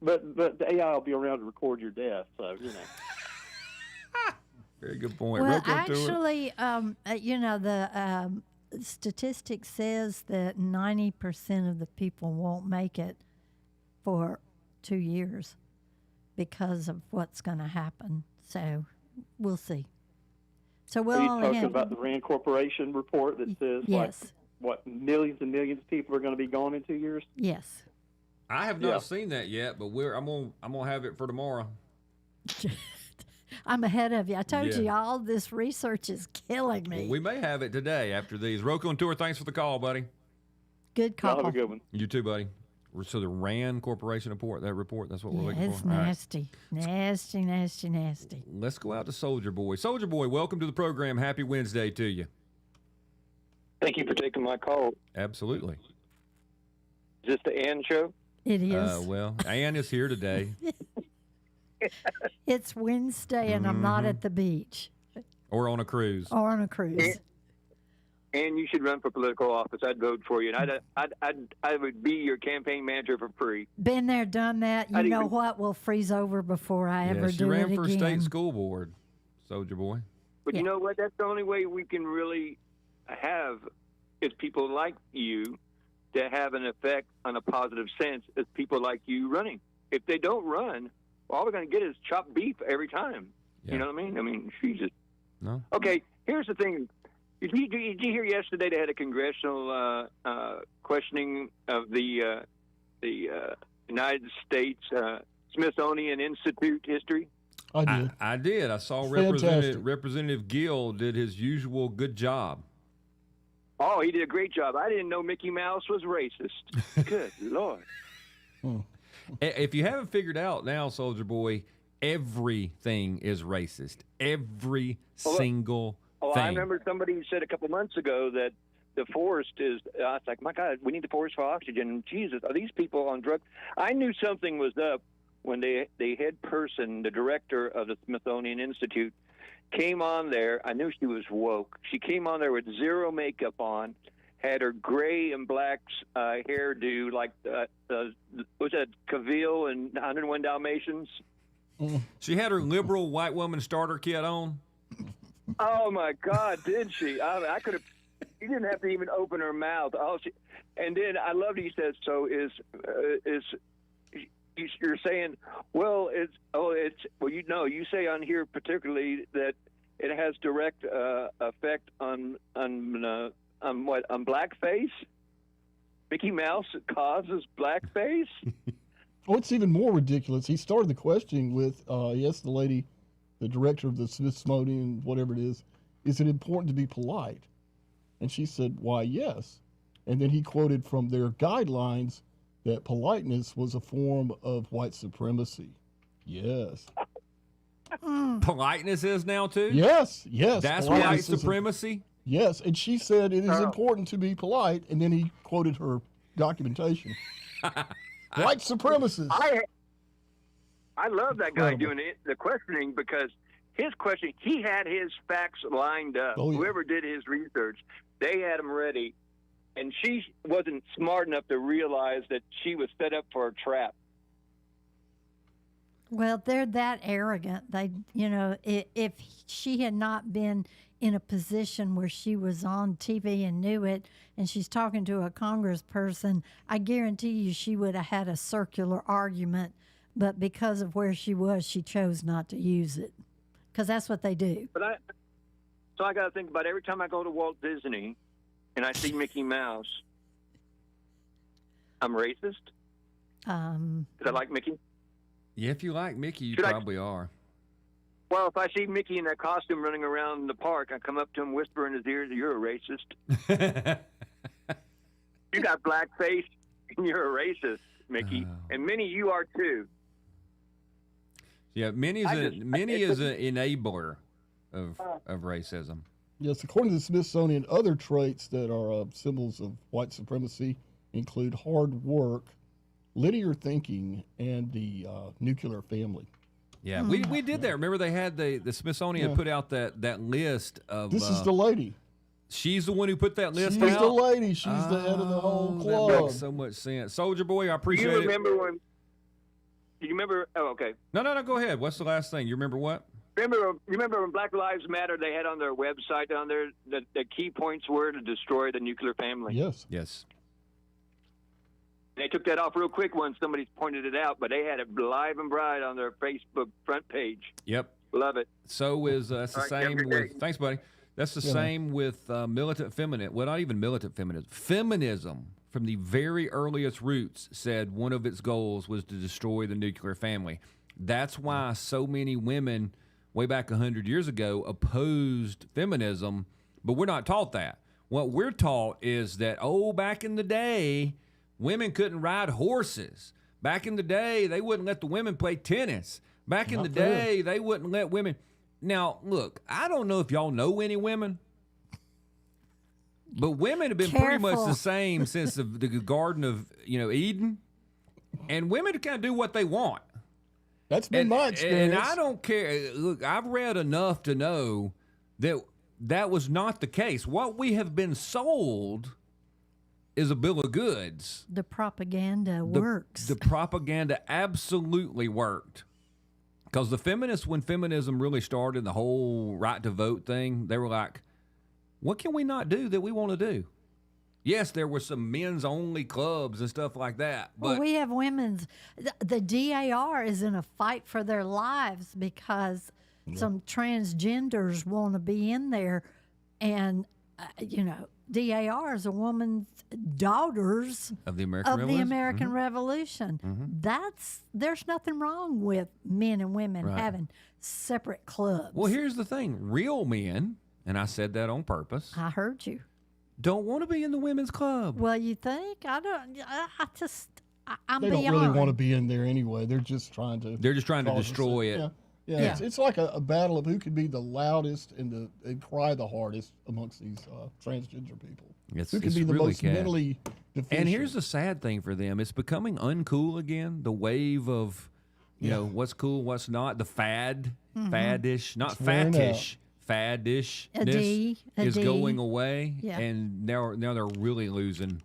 but the AI will be around to record your death, so Very good point. Well, actually, the statistic says that 90% of the people won't make it for 2 years because of what's going to happen. So we'll see. So we'll Are you only talking have about the Rand Corporation report that says yes. millions and millions of people are going to be gone in 2 years? Yes. I have not seen that yet, but I'm gonna have it for tomorrow. I'm ahead of you. I told you all this research is killing me. Well, we may have it today after these. Roken Tour, thanks for the call, buddy. Good call. Have a good one. You too, buddy. So the Rand Corporation report, that's what we're looking for? It's nasty. Right. Nasty. Let's go out to Soldier Boy. Soldier Boy, welcome to the program. Happy Wednesday to you. Thank you for taking my call. Absolutely. Is this the Ann show? It is. Well, Ann is here today. It's Wednesday and I'm not at the beach. Or on a cruise. And you should run for political office. I'd vote for you, and I would be your campaign manager for free. Been there, done that. You know what? We'll freeze over before I ever do it again. She ran for state school board, Soldier Boy. But you know what? That's the only way we can really have is people like you to have an effect on a positive sense is people like you running. If they don't run, all we're going to get is chopped beef every time. Yeah. You know what I mean? I mean, Jesus. No. Okay, here's the thing. Did you hear yesterday they had a congressional questioning of the United States Smithsonian Institute history? I did. I did. I saw Representative Gill did his usual good job. Oh, he did a great job. I didn't know Mickey Mouse was racist. Good Lord. If you haven't figured out now, Soldier Boy, everything is racist. Every single thing. I remember somebody said a couple months ago that the forest is, I was like, my God, we need the forest for oxygen. Jesus, are these people on drugs? I knew something was up when the head person, the director of the Smithsonian Institute, came on there. I knew she was woke. She came on there with zero makeup on, had her gray and black hairdo like, was that Cavill and 101 Dalmatians? She had her liberal white woman starter kit on. Oh my God, did she? I could have. She didn't have to even open her mouth. And then I loved. He said, "So you're saying, well, you say on here particularly that it has direct effect on blackface. Mickey Mouse causes blackface." Oh, it's even more ridiculous. He started the questioning with, yes, the lady, the director of the Smithsonian, whatever it is it important to be polite? And she said, why, yes. And then he quoted from their guidelines that politeness was a form of white supremacy. Yes. Politeness is now, too? Yes. That's white supremacy? Yes, and she said it is important to be polite, and then he quoted her documentation. White supremacists. I love that guy doing the questioning, because his question, he had his facts lined up. Oh, yeah. Whoever did his research, they had them ready, and she wasn't smart enough to realize that she was set up for a trap. Well, they're that arrogant. They, if she had not been in a position where she was on TV and knew it, and she's talking to a congressperson, I guarantee you she would have had a circular argument, but because of where she was, she chose not to use it, because that's what they do. So I got to think about every time I go to Walt Disney and I see Mickey Mouse, I'm racist? Because I like Mickey? Yeah, if you like Mickey, you probably are. Well, if I see Mickey in that costume running around the park, I come up to him, whisper in his ear, "You're a racist." You got black face, and you're a racist, Mickey. And Minnie, you are too. Yeah, Minnie is an enabler of racism. Yes, according to the Smithsonian, other traits that are symbols of white supremacy include hard work, linear thinking, and the nuclear family. Yeah, we did that. Remember, they had the Smithsonian put out that list of. This is the lady. She's the one who put that list out. She's the lady. She's the head of the whole club. That makes so much sense. Soldier Boy, I appreciate it. Do you remember? Oh, okay. No. Go ahead. What's the last thing? You remember what? Remember when Black Lives Matter, they had on their website down there that the key points were to destroy the nuclear family? Yes. They took that off real quick once somebody pointed it out, but they had it live and bright on their Facebook front page. Yep. Love it. So is that's the same with. Thanks, buddy. That's the same with militant feminism. Well, not even militant feminism. Feminism, from the very earliest roots, said one of its goals was to destroy the nuclear family. That's why so many women, way back 100 years ago, opposed feminism, but we're not taught that. What we're taught is that, back in the day, women couldn't ride horses. Back in the day, they wouldn't let the women play tennis. Back in the day, they wouldn't let women. Now, look, I don't know if y'all know any women, but women have been pretty much the same since the Garden of Eden, and women kind of do what they want. That's been my experience. And I don't care. Look, I've read enough to know that was not the case. What we have been sold is a bill of goods. The propaganda works. The propaganda absolutely worked. Because when feminism really started, the whole right to vote thing, they were like, what can we not do that we want to do? Yes, there were some men's only clubs and stuff like that. But well, we have women's. The DAR is in a fight for their lives because some transgenders want to be in there. And, DAR is a woman's daughters of the American Revolution. Mm-hmm. There's nothing wrong with men and women having separate clubs. Well, here's the thing. Real men, and I said that on purpose. I heard you. Don't want to be in the women's club. Well, you think? I'm They don't really want to be in there anyway. They're just trying to destroy it. Yeah. It's like a battle of who can be the loudest and cry the hardest amongst these transgender people. Who can be the most mentally deficient. And here's the sad thing for them. It's becoming uncool again. The wave of, what's cool, what's not. The faddish, not fattish. Faddishness is going away, and now they're really losing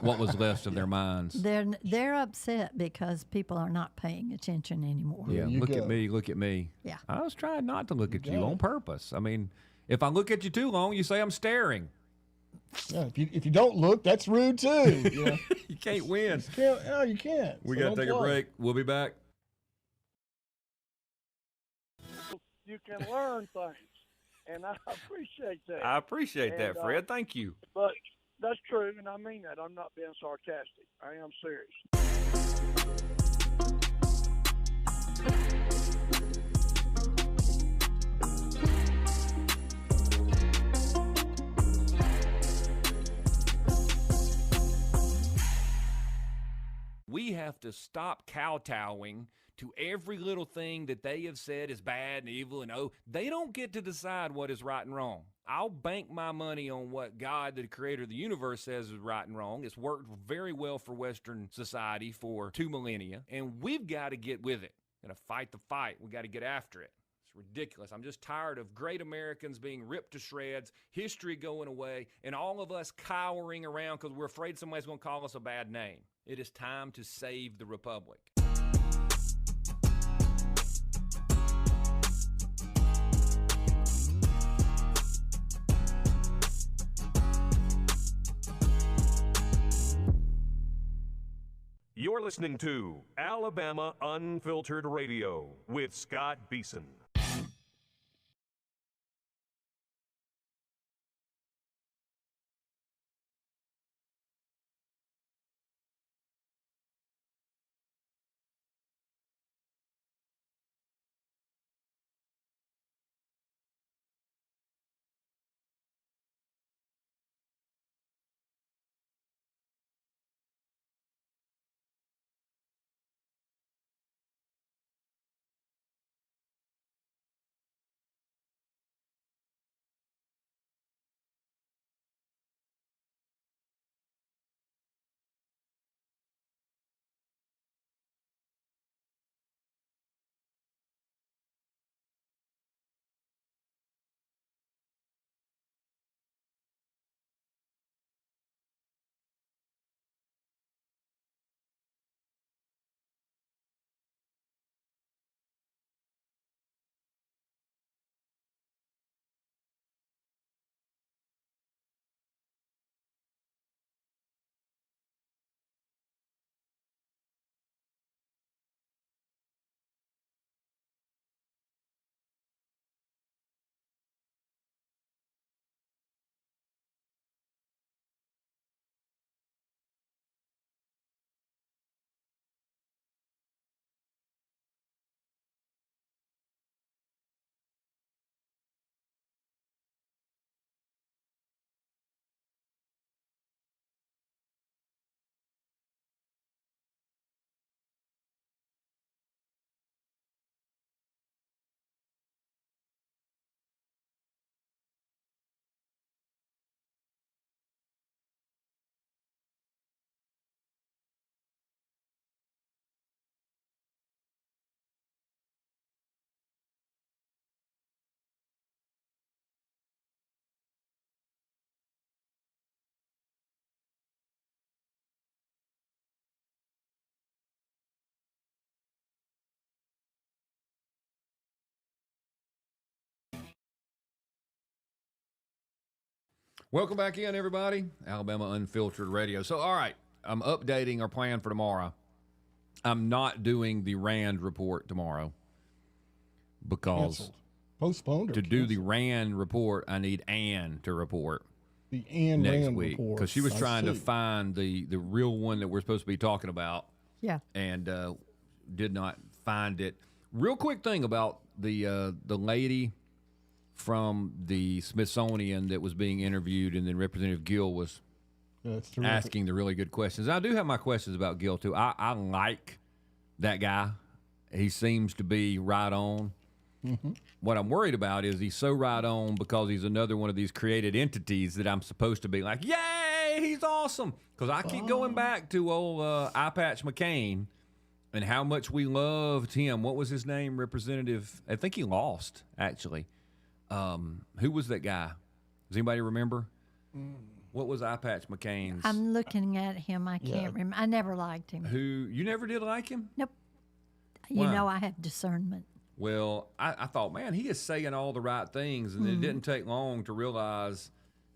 what was left of their minds. They're upset because people are not paying attention anymore. Yeah, look at me. Yeah, I was trying not to look at you on purpose. I mean, If I look at you too long, you say I'm staring. Yeah, if you don't look, that's rude too. Yeah. You can't win. You can't. We So got to don't take a play. break. We'll be back. You can learn things, and I appreciate that. I appreciate that, And, Fred. Thank you. But that's true, and I mean that. I'm not being sarcastic. I am serious. We have to stop kowtowing to every little thing that they have said is bad and evil, and they don't get to decide what is right and wrong. I'll bank my money on what God, the creator of the universe, says is right and wrong. It's worked very well for Western society for 2 millennia, and we've got to get with it. Got to fight the fight. We got to get after it. It's ridiculous. I'm just tired of great Americans being ripped to shreds, history going away, and all of us cowering around because we're afraid somebody's going to call us a bad name. It is time to save the republic. You're listening to Alabama Unfiltered Radio with Scott Beason. Welcome back in, everybody. Alabama Unfiltered Radio. So, all right, I'm updating our plan for tomorrow. I'm not doing the RAND report tomorrow because Canceled. Postponed or to do the canceled? RAND report, I need Ann to report The Ann next Rand week report. because she was I trying to see. find the real one that we're supposed to be talking about. Yeah. And did not find it. Real quick thing about the lady from the Smithsonian that was being interviewed, and then Representative Gill was That's terrific. asking the really good questions. I do have my questions about Gill, too. I like that guy. He seems to be right on. Mm-hmm. What I'm worried about is he's so right on because he's another one of these created entities that I'm supposed to be like, yay, he's awesome. Because I keep going back to old Eye Patch McCain and how much we loved him. What was his name? Representative, I think he lost, actually. Who was that guy? Does anybody remember? What was Eye Patch McCain's? I'm looking at him. I can't remember. I never liked him. Who, you never did like him? Nope. Why? You know I have discernment. Well, I thought, man, he is saying all the right things, and it didn't take long to realize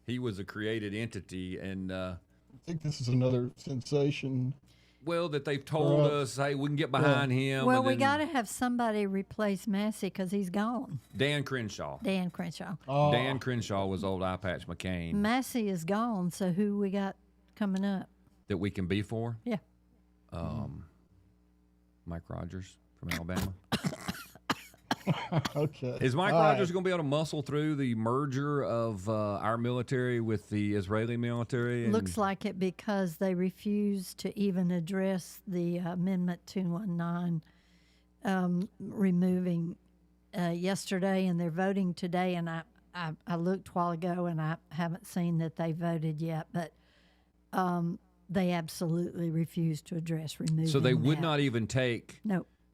he was a created entity. And I think this is another sensation. well, that they've told us, hey, we can get behind him. Well, and we then got to have somebody replace Massey because he's gone. Dan Crenshaw. Dan Crenshaw. Dan Crenshaw was old Eye Patch McCain. Massey is gone, so who we got coming up? That we can be for? Yeah. Mike Rogers from Alabama. Okay. Is Mike Rogers going to be able to muscle through the merger of our military with the Israeli military? Looks like it because they refused to even address the Amendment 219 removing yesterday, and they're voting today. And I looked a while ago, and I haven't seen that they voted yet, but they absolutely refused to address removing. So they would that. not even take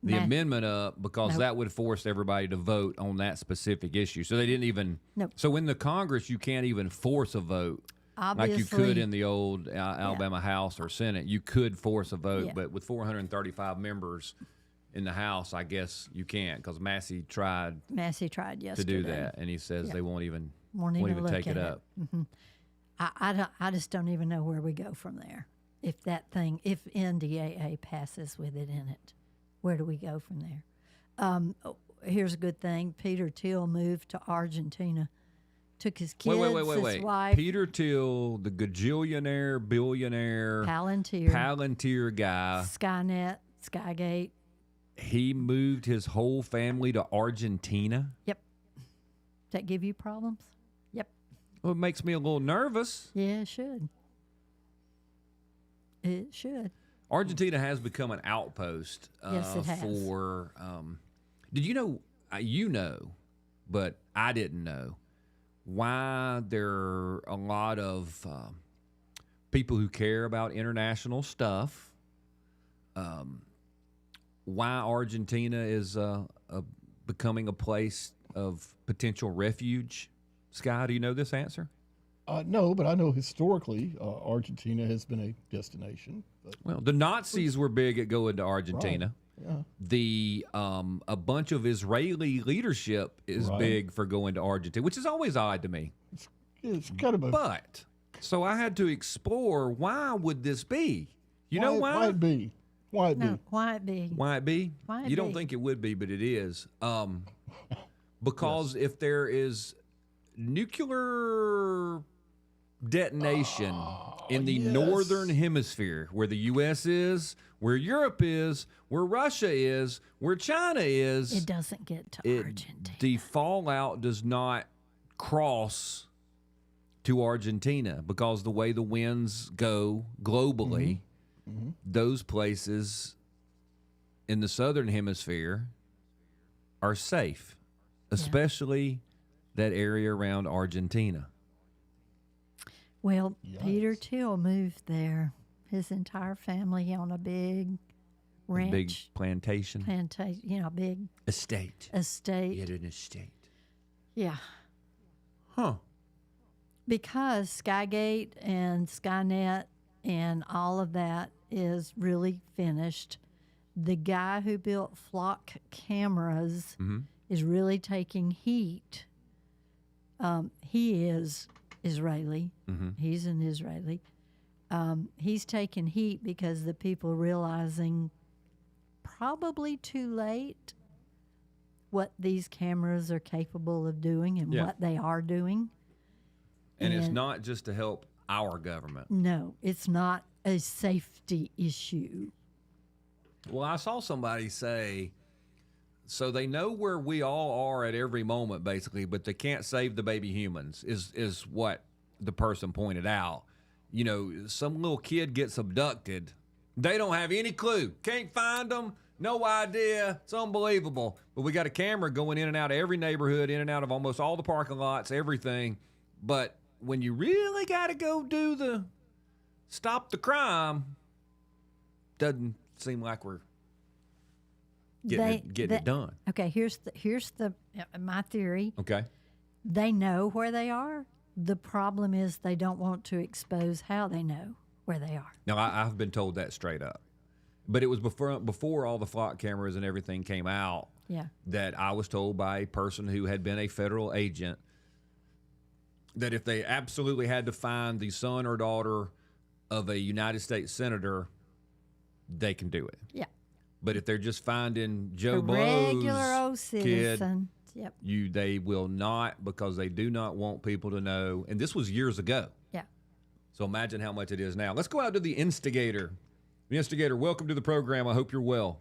the amendment up because that would force everybody to vote on that specific issue. So they didn't even. So in the Congress, you can't even force a vote. Obviously, like you could in the old Alabama House or Senate. You could force a vote, but with 435 members in the House, I guess you can't because Massey tried yesterday to do that, and he says they won't even take it up. Mm-hmm. I just don't even know where we go from there. If NDAA passes with it in it, where do we go from there? Here's a good thing. Peter Thiel moved to Argentina, took his kids, his wife. Peter Thiel, the gajillionaire, billionaire, Palantir guy. Skynet, Skygate. He moved his whole family to Argentina? Yep. Does that give you problems? Yep. Well, it makes me a little nervous. Yeah, it should. It should. Argentina has become an outpost yes, it has. For. Did you know, but I didn't know why there are a lot of people who care about international stuff. Why Argentina is becoming a place of potential refuge. Sky, do you know this answer? No, but I know historically Argentina has been a destination. But well, the Nazis were big at going to Argentina. Right. Yeah. The a bunch of Israeli leadership is big for going to Argentina, which is always odd to me. It's kind of a. But so I had to explore why would this be? You know why? Why it be? Why it be? Why it be? Why it be? Why it you don't be? think it would be, but it is. Because if there is nuclear detonation in the northern hemisphere, where the U.S. is, where Europe is, where Russia is, where China is, it doesn't get to Argentina. The fallout does not cross to Argentina because the way the winds go globally, those places in the southern hemisphere are safe, especially that area around Argentina. Well, Peter Thiel moved there. His entire family on a big ranch. Big plantation. Big estate. Estate. He had an estate. Yeah. Huh. Because Skygate and Skynet and all of that is really finished. The guy who built flock cameras is really taking heat. He is Israeli. He's an Israeli. He's taking heat because the people realizing probably too late what these cameras are capable of doing and what they are doing. And it's not just to help our government. No, it's not a safety issue. Well, I saw somebody say, so they know where we all are at every moment, basically, but they can't save the baby humans, is what the person pointed out. You know, some little kid gets abducted. They don't have any clue. Can't find them. No idea. It's unbelievable. But we got a camera going in and out of every neighborhood, in and out of almost all the parking lots, everything. But when you really got to go do the stop the crime, doesn't seem like we're getting it done. Okay, here's the my theory. Okay. They know where they are. The problem is they don't want to expose how they know where they are. Now, I've been told that straight up. But it was before all the flock cameras and everything came out. Yeah. that I was told by a person who had been a federal agent that if they absolutely had to find the son or daughter of a United States senator, they can do it. Yeah. But if they're just finding Joe A Blow's regular old kid, citizen. Yep. they will not, because they do not want people to know. And this was years ago. Yeah. So imagine how much it is now. Let's go out to the instigator. The instigator, welcome to the program. I hope you're well.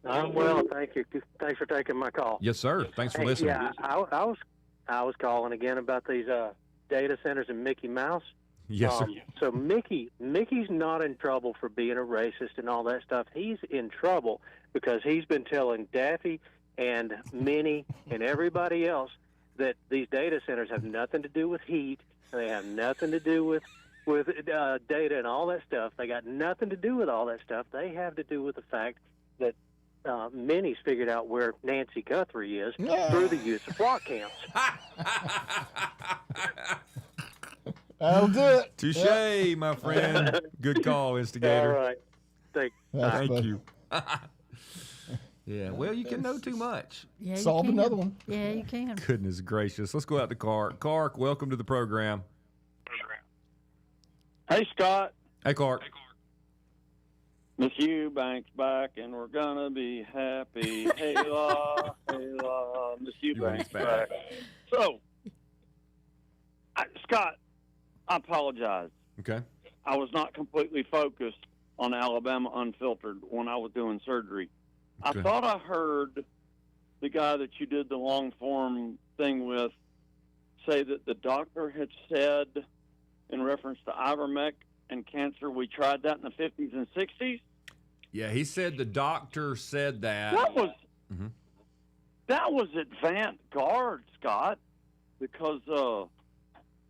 I'm well, thank you. Thanks for taking my call. Yes, sir. Thanks for listening. Yeah, I was calling again about these data centers and Mickey Mouse. Yes, sir. So Mickey's not in trouble for being a racist and all that stuff. He's in trouble because he's been telling Daffy and Minnie and everybody else that these data centers have nothing to do with heat. They have nothing to do with data and all that stuff. They got nothing to do with all that stuff. They have to do with the fact that Minnie's figured out where Nancy Guthrie is through the use of flock cams. That'll do it. Touche, my friend. Good call, instigator. All right. Thank you. Yeah, well, you can know too much. Yeah, Solve you can. another one. Yeah, you can. Goodness gracious. Let's go out to Clark. Clark, welcome to the program. Hey, Scott. Hey, Clark. Miss Eubanks back, and we're gonna be happy. Hey, la, Miss Eubanks back. So, Scott, I apologize. Okay. I was not completely focused on Alabama Unfiltered when I was doing surgery. Okay. I thought I heard the guy that you did the long form thing with say that the doctor had said, in reference to ivermectin and cancer, we tried that in the 50s and 60s. Yeah, he said the doctor said that. That was advanced guard, Scott, because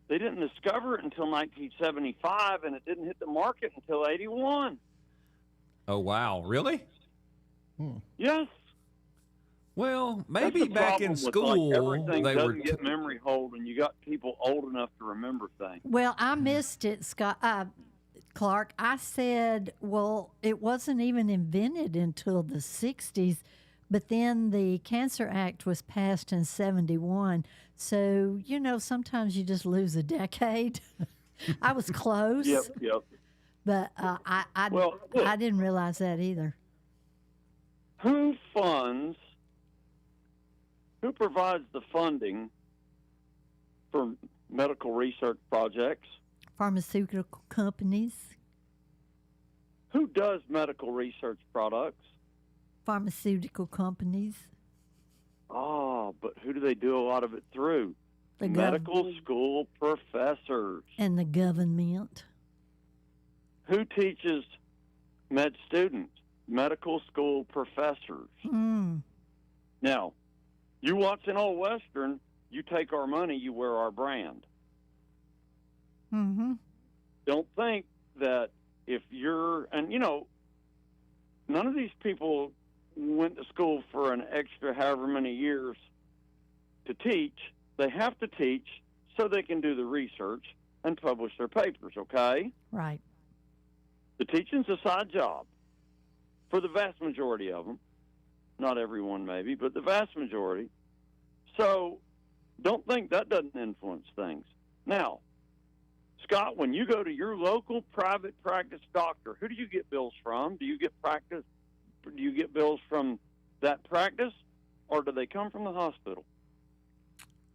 they didn't discover it until 1975, and it didn't hit the market until 81. Oh, wow. Really? Yes. Well, maybe That's the back in problem with, school, everything they doesn't were get memory hold, and you got people old enough to remember things. Well, I missed it, Clark. I said, well, it wasn't even invented until the 60s, but then the Cancer Act was passed in 71. So, sometimes you just lose a decade. I was close. Yep. But I didn't realize that either. Who provides the funding for medical research projects? Pharmaceutical companies. Who does medical research products? Pharmaceutical companies. Oh, but who do they do a lot of it through? The medical school professors. And the government. Who teaches med students? Medical school professors. Now, you watch an old Western, you take our money, you wear our brand. Don't think that if you're, and none of these people went to school for an extra however many years to teach. They have to teach so they can do the research and publish their papers, okay? Right. The teaching's a side job for the vast majority of them. Not everyone, maybe, but the vast majority. So don't think that doesn't influence things. Now, Scott, when you go to your local private practice doctor, who do you get bills from? Do you get bills from that practice, or do they come from the hospital?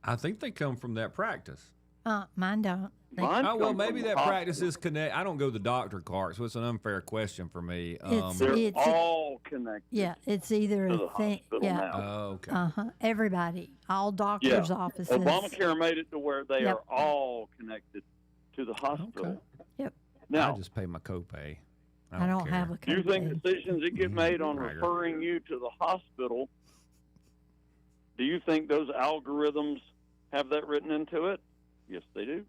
I think they come from that practice. Mine don't. Well, maybe that practice is connected. I don't go to the doctor, Clark, so it's an unfair question for me. They're all connected. Yeah, it's either a thing. Yeah. Oh, okay. Everybody, all doctors' offices. Obamacare made it to where they are all connected to the hospital. Okay. Yep. Now, I just pay my copay. I don't have a copay. Do you think decisions that get made on referring you to the hospital, do you think those algorithms have that written into it? Yes, they do.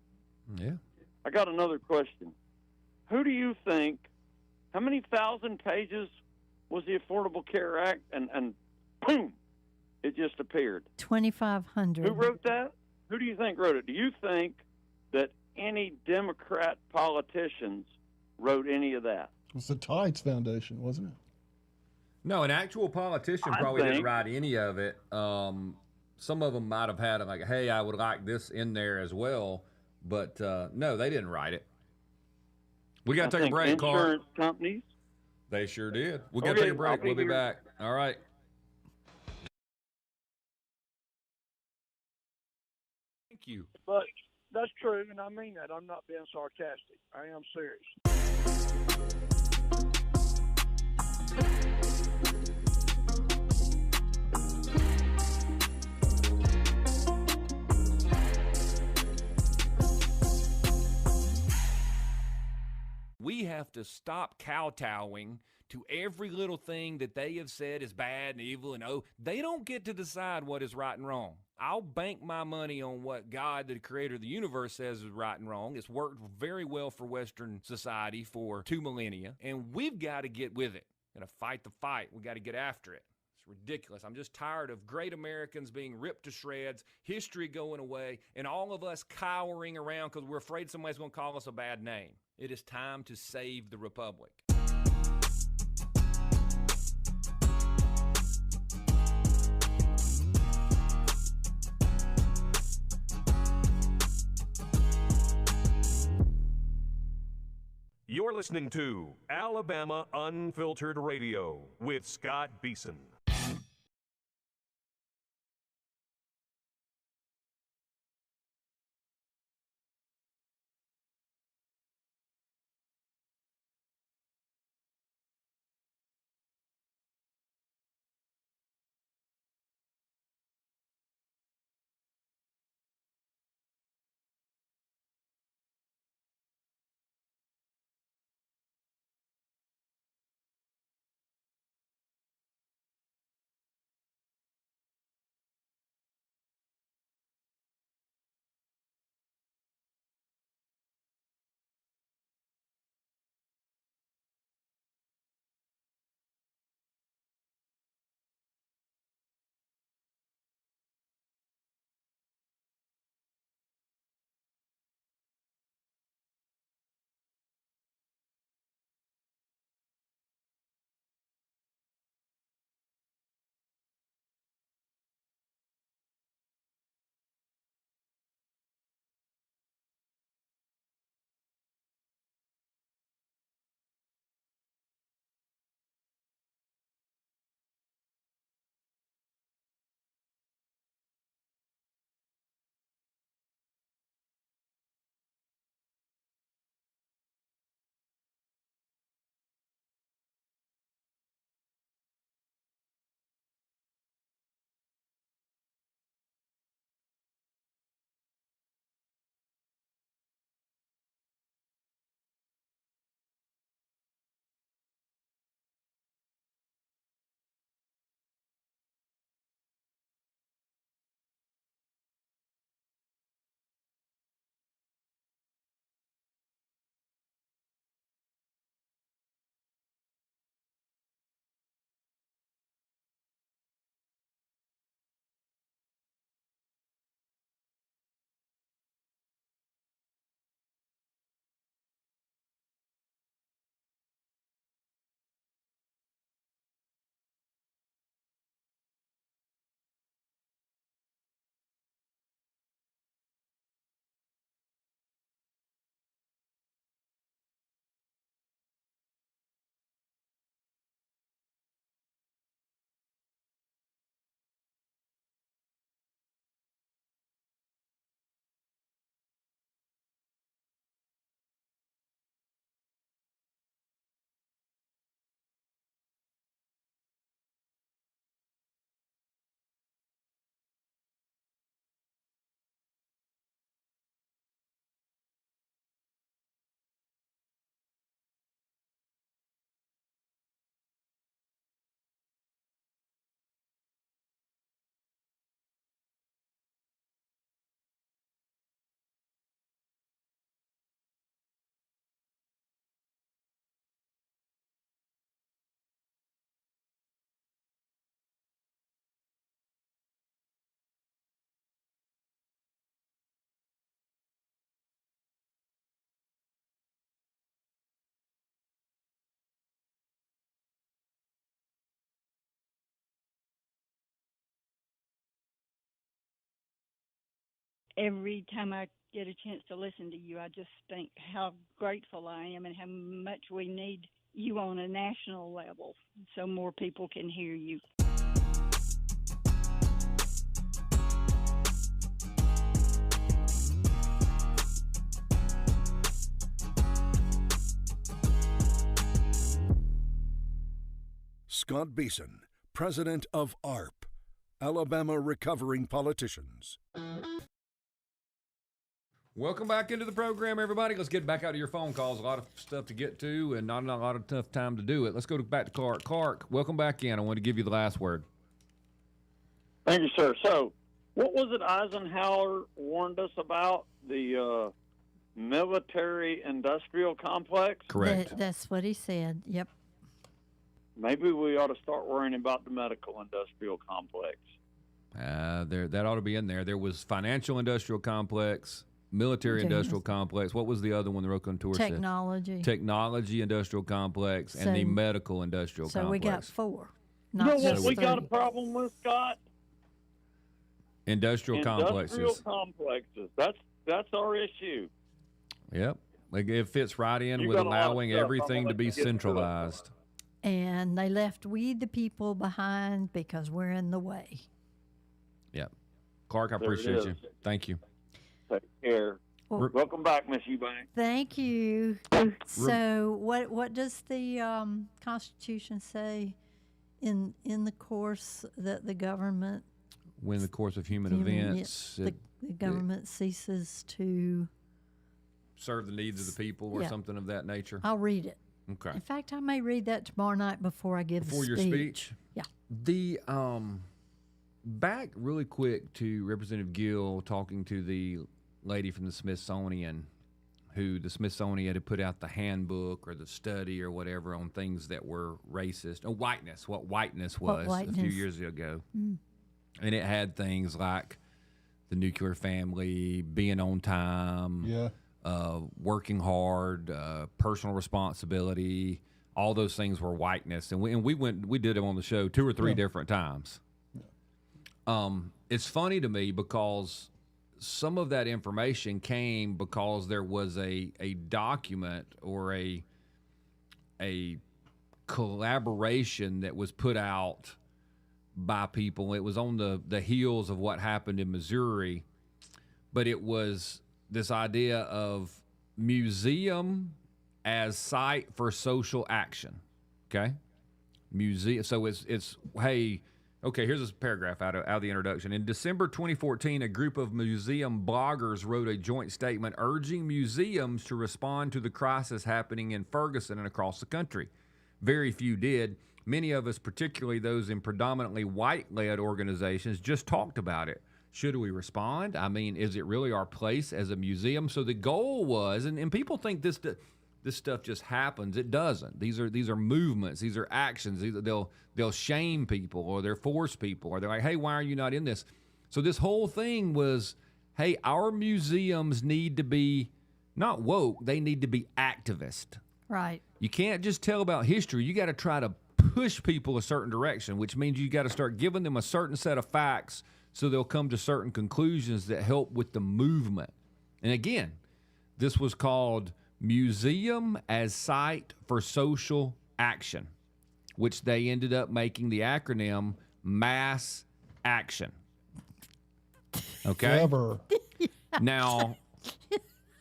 Yeah. I got another question. Who do you think, how many thousand pages was the Affordable Care Act? And boom, it just appeared. 2,500. Who wrote that? Who do you think wrote it? Do you think that any Democrat politicians wrote any of that? It was the Tides Foundation, wasn't it? No, an actual politician I probably didn't think. write any of it. Some of them might have had like, "Hey, I would like this in there as well," but no, they didn't write it. We got I to take a think break, Clark. insurance companies. They sure did. We got to Okay, take a break. I'll be We'll be here. back. All right. Thank you. But that's true, and I mean that. I'm not being sarcastic. I am serious. We have to stop kowtowing to every little thing that they have said is bad and evil, and they don't get to decide what is right and wrong. I'll bank my money on what God, the creator of the universe, says is right and wrong. It's worked very well for Western society for 2 millennia, and we've got to get with it. Got to fight the fight. We got to get after it. It's ridiculous. I'm just tired of great Americans being ripped to shreds, history going away, and all of us cowering around because we're afraid somebody's going to call us a bad name. It is time to save the republic. You're listening to Alabama Unfiltered Radio with Scott Beason. every time I get a chance to listen to you, I just think how grateful I am and how much we need you on a national level so more people can hear you. Scott Beason, president of ARP, Alabama Recovering Politicians. Welcome back into the program, everybody. Let's get back out to your phone calls. A lot of stuff to get to and not a lot of tough time to do it. Let's go back to Clark. Clark, welcome back in. I want to give you the last word. Thank you, sir. So, what was it Eisenhower warned us about? The military-industrial complex? Correct. That's what he said. Yep. Maybe we ought to start worrying about the medical-industrial complex. That ought to be in there. There was financial-industrial complex, military-industrial complex. What was the other one the Raconteur said? Technology. Technology-industrial complex and the medical-industrial complex. So we got 4. You know what we got a problem with, Scott? Industrial complexes. Industrial complexes. That's our issue. Yep. It fits right in with allowing everything to be centralized. And they left we the people behind because we're in the way. Yep. Clark, I appreciate you. Thank you. Take care. Well, welcome back, Miss Eubank. Thank you. So what does the Constitution say in the course that the government... When the course of human events... the government ceases to... serve the needs of the people or something of that nature? I'll read it. Okay. In fact, I may read that tomorrow night before I give the speech. Before your speech? Yeah. The back really quick to Representative Gill talking to the lady from the Smithsonian, who the Smithsonian had put out the handbook or the study or whatever on things that were racist. Oh, whiteness, what whiteness was a few years ago. Mm. And it had things like the nuclear family, being on time, working hard, personal responsibility. All those things were whiteness, and we did them on the show 2 or 3 different times. It's funny to me because some of that information came because there was a document or a collaboration that was put out by people. It was on the heels of what happened in Missouri, but it was this idea of museum as site for social action. Okay, museum. So it's hey. Okay, here's this paragraph out of the introduction. In December 2014, a group of museum bloggers wrote a joint statement urging museums to respond to the crisis happening in Ferguson and across the country. Very few did. Many of us, particularly those in predominantly white-led organizations, just talked about it. Should we respond? I mean, is it really our place as a museum? So the goal was, and people think this stuff just happens. It doesn't. These are movements. These are actions. They'll shame people or they'll force people or they're like, hey, why are you not in this? So this whole thing was, hey, our museums need to be not woke. They need to be activist. Right. You can't just tell about history. You got to try to push people a certain direction, which means you got to start giving them a certain set of facts so they'll come to certain conclusions that help with the movement. And again, this was called Museum as Site for Social Action, which they ended up making the acronym Mass Action. Okay? Clever. Now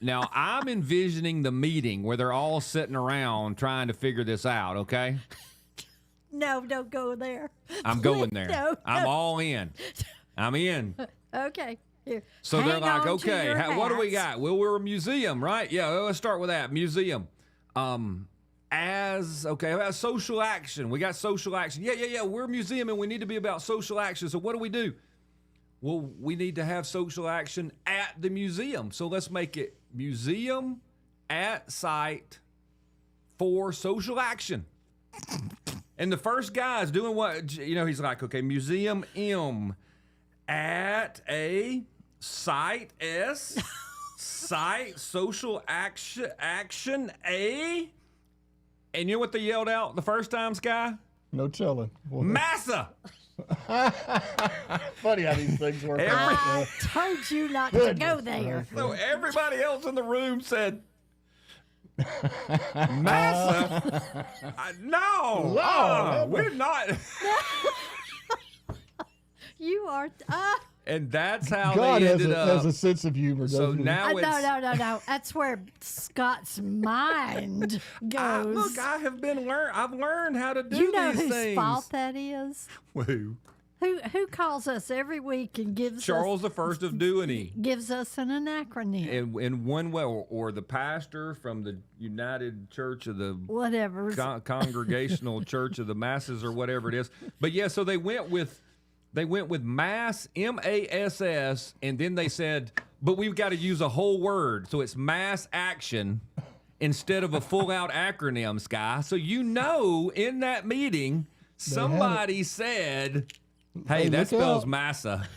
I'm envisioning the meeting where they're all sitting around trying to figure this out, okay? No, don't go there. I'm going there. No. I'm all in. I'm in. Okay. Here. So they're Hang like, on to okay, your what do we hats. got? Well, we're a museum, right? Yeah, let's start with that. Museum. About social action. We got social action. Yeah. We're a museum and we need to be about social action. So what do we do? Well, we need to have social action at the museum. So let's make it museum at site for social action. And the first guy is doing what, he's like, okay, museum M at a site S, site social action A. And you know what they yelled out the first time, Sky? No telling. Massa. Funny how these things work out. I told you not to go there. So everybody else in the room said, Massa? No, we're not. You are. And that's how God they ended up. has a sense of humor, doesn't So he? now it's. No. That's where Scott's mind goes. Look, I've learned how to do you know these whose things. fault that is? Who? Who calls us every week and gives Charles us, the First of Douany. gives us an acronym. In one way, or the pastor from the United Church of the Whatever. Congregational Church of the Masses, or whatever it is. But yeah, so they went with mass, MASS, and then they said, but we've got to use a whole word, so it's mass action instead of a full out acronym, Sky. So in that meeting, somebody said, hey, that spells massa.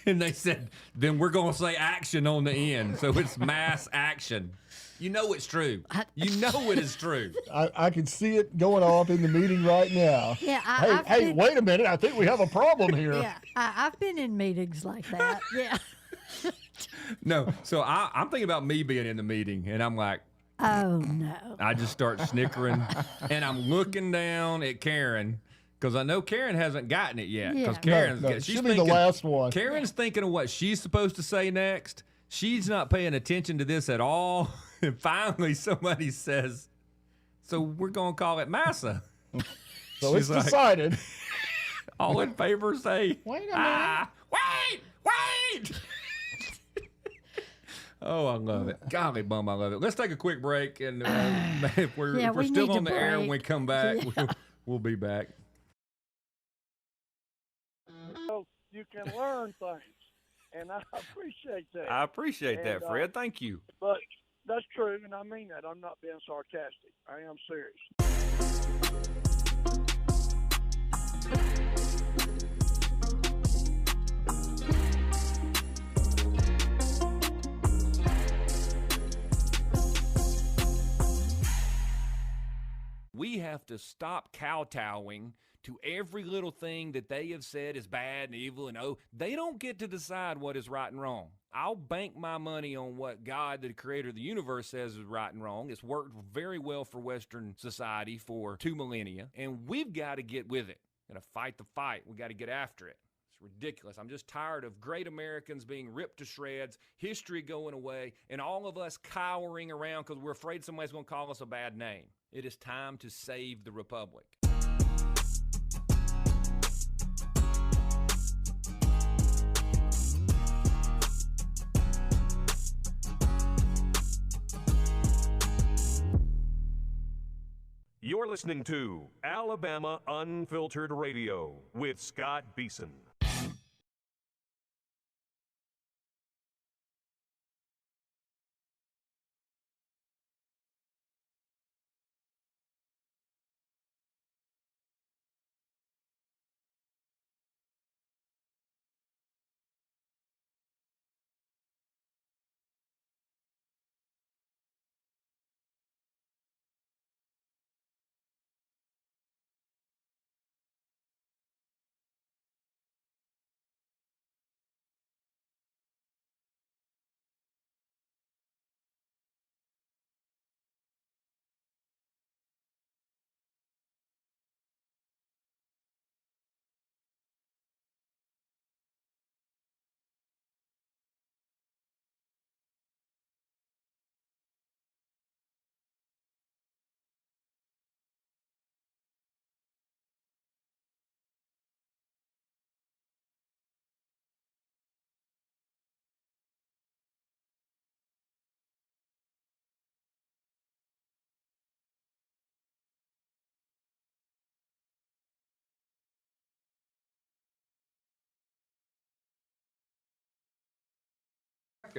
And they said, then we're going to say action on the end. So it's mass action. You know it's true. You know it is true. I can see it going off in the meeting right now. Yeah. Hey, wait a minute. I think we have a problem here. Yeah. I've been in meetings like that. Yeah. No. So I'm thinking about me being in the meeting, and I'm like, oh, no. I just start snickering, and I'm looking down at Karen. Because I know Karen hasn't gotten it yet. Because Karen's she'll be the last one. Karen's thinking of what she's supposed to say next. She's not paying attention to this at all. And finally, somebody says, so we're going to call it massa. So it's decided. All in favor say, wait a minute. Wait. Oh, I love it. Golly bum, I love it. Let's take a quick break. And if we're still on the air when we come back, we'll be back. You can learn things, and I appreciate that. I appreciate that, Fred. Thank you. But that's true, and I mean that. I'm not being sarcastic. I am serious. We have to stop kowtowing to every little thing that they have said is bad and evil, and they don't get to decide what is right and wrong. I'll bank my money on what God, the creator of the universe, says is right and wrong. It's worked very well for Western society for 2 millennia, and we've got to get with it. Got to fight the fight. We got to get after it. It's ridiculous. I'm just tired of great Americans being ripped to shreds, history going away, and all of us cowering around because we're afraid somebody's going to call us a bad name. It is time to save the republic. You're listening to Alabama Unfiltered Radio with Scott Beason.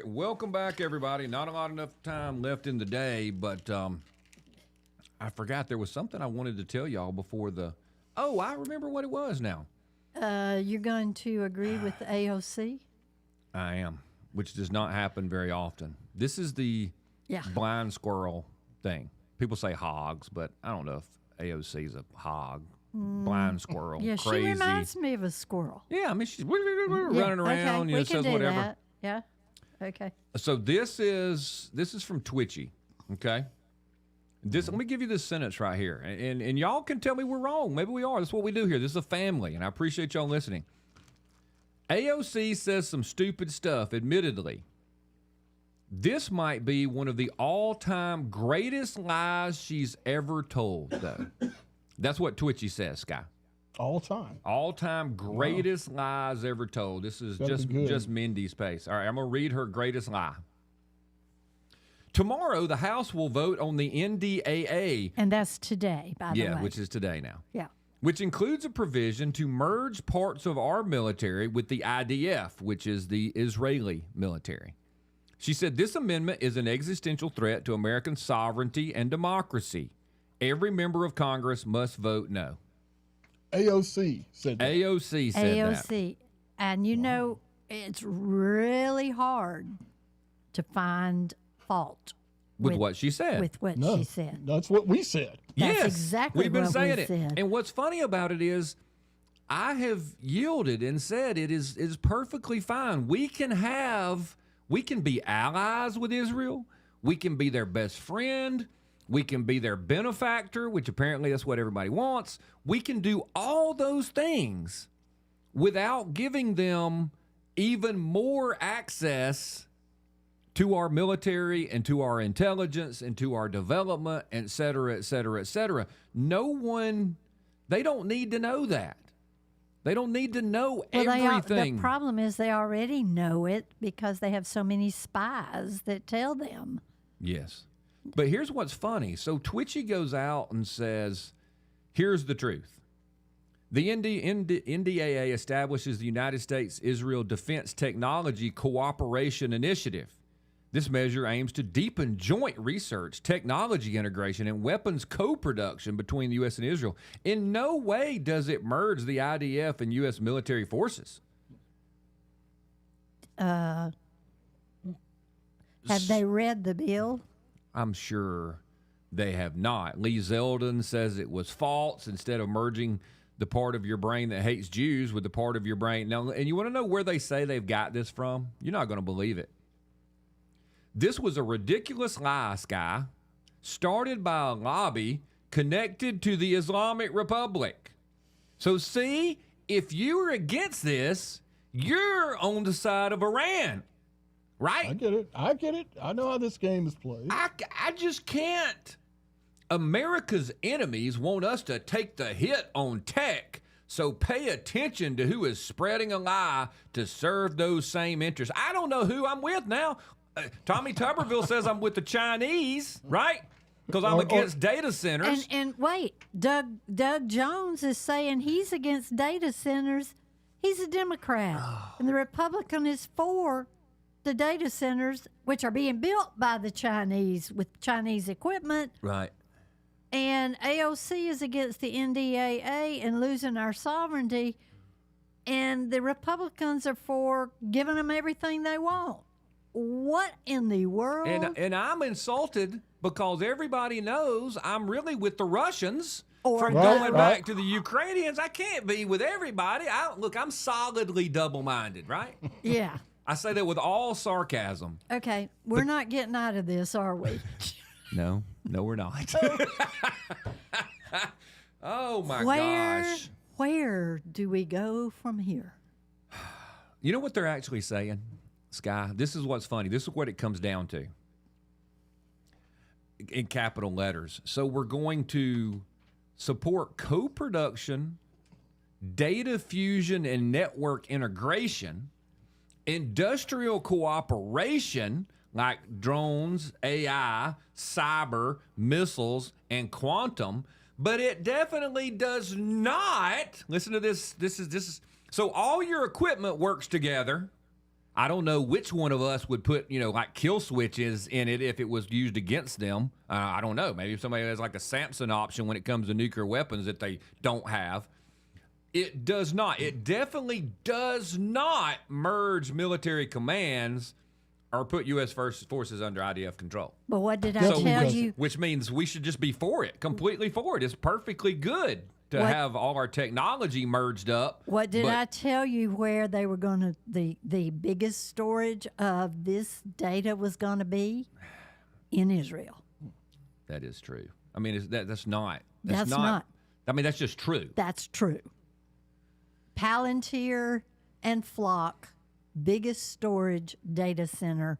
Welcome back, everybody. Not a lot enough time left in the day, but I forgot there was something I wanted to tell y'all before the... Oh, I remember what it was now. You're going to agree with the AOC? I am, which does not happen very often. This is the blind squirrel thing. People say hogs, but I don't know if AOC is a hog. blind squirrel, Yeah, crazy. she reminds me of a squirrel. Yeah, I mean, she's running around, Okay, we can says do whatever. that. Yeah. Okay. So this is from Twitchy, okay? Let me give you this sentence right here, and y'all can tell me we're wrong. Maybe we are. That's what we do here. This is a family, and I appreciate y'all listening. AOC says some stupid stuff, admittedly. This might be one of the all-time greatest lies she's ever told, though. That's what Twitchy says, Sky. All-time greatest lies ever told. This is just Mindy's pace. All right, I'm going to read her greatest lie. Tomorrow, the House will vote on the NDAA. And that's today, by the way. Yeah, which is today now. Yeah. Which includes a provision to merge parts of our military with the IDF, which is the Israeli military. She said this amendment is an existential threat to American sovereignty and democracy. Every member of Congress must vote no. AOC said that. AOC said that. AOC. And you know, it's really hard to find fault with what she said. With what she said. That's what we said. That's yes, exactly we've been what saying we it. said. And what's funny about it is I have yielded and said it is perfectly fine. We can be allies with Israel. We can be their best friend. We can be their benefactor, which apparently that's what everybody wants. We can do all those things without giving them even more access to our military and to our intelligence and to our development, et cetera, et cetera, et cetera. They don't need to know that. They don't need to know everything. The problem is they already know it because they have so many spies that tell them. Yes. But here's what's funny. So Twitchy goes out and says, here's the truth. The NDAA establishes the United States-Israel Defense Technology Cooperation Initiative. This measure aims to deepen joint research, technology integration, and weapons co-production between the U.S. and Israel. In no way does it merge the IDF and U.S. military forces. Have they read the bill? I'm sure they have not. Lee Zeldin says it was false instead of merging the part of your brain that hates Jews with the part of your brain. Now, and you want to know where they say they've got this from? You're not going to believe it. This was a ridiculous lie, Sky, started by a lobby connected to the Islamic Republic. So see, if you are against this, you're on the side of Iran, right? I get it. I know how this game is played. I just can't. America's enemies want us to take the hit on tech, so pay attention to who is spreading a lie to serve those same interests. I don't know who I'm with now. Tommy Tuberville says I'm with the Chinese, right? Because I'm against data centers. And wait, Doug Jones is saying he's against data centers. He's a Democrat. And the Republican is for the data centers, which are being built by the Chinese with Chinese equipment. Right. And AOC is against the NDAA and losing our sovereignty. And the Republicans are for giving them everything they want. What in the world? And I'm insulted because everybody knows I'm really with the Russians. From Right, going right. back to the Ukrainians, I can't be with everybody. I'm solidly double-minded, right? Yeah. I say that with all sarcasm. Okay, we're not getting out of this, are we? No, we're not. Oh, my Where gosh. Where do we go from here? You know what they're actually saying, Sky? This is what's funny. This is what it comes down to in capital letters. So we're going to support co-production, data fusion and network integration, industrial cooperation like drones, AI, cyber, missiles, and quantum, but it definitely does not, listen to this, this is, so all your equipment works together. I don't know which one of us would put, like kill switches in it if it was used against them. I don't know. Maybe if somebody has like a Samson option when it comes to nuclear weapons that they don't have. It does not. It definitely does not merge military commands or put U.S. forces under IDF control. But what did I tell you? Which means we should just be for it, completely for it. It's perfectly good. to have all our technology merged up. What did I tell you where they were going to, the biggest storage of this data was going to be? In Israel. That is true. I mean, that's not. That's not. I mean, that's just true. That's true. Palantir and Flock, biggest storage data center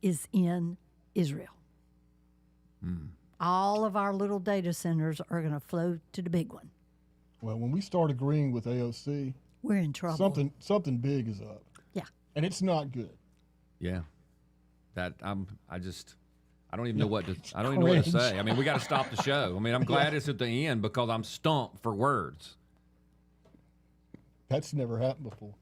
is in Israel. All of our little data centers are going to flow to the big one. Well, when we start agreeing with AOC, we're in trouble. Something big is up. Yeah. And it's not good. Yeah. I don't even know what to say. I mean, we got to stop the show. I mean, I'm glad it's at the end because I'm stumped for words. That's never happened before.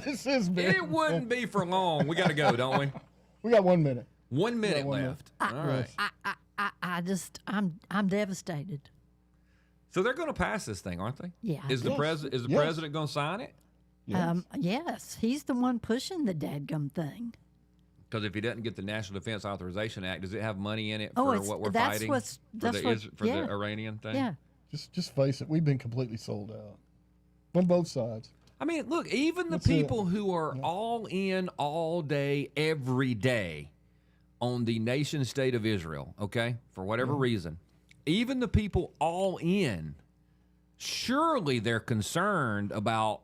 This is big. It wouldn't be for long. We got to go, don't we? We got 1 minute. 1 minute left. All right. I'm devastated. So they're going to pass this thing, aren't they? Yeah. Is the president going to sign it? Yes. He's the one pushing the dadgum thing. Because if he doesn't get the National Defense Authorization Act, does it have money in it for what we're fighting? For the Iranian thing? Yeah. Just face it. We've been completely sold out on both sides. I mean, look, even the people who are all in all day, every day on the nation state of Israel, okay, for whatever reason, even the people all in, surely they're concerned about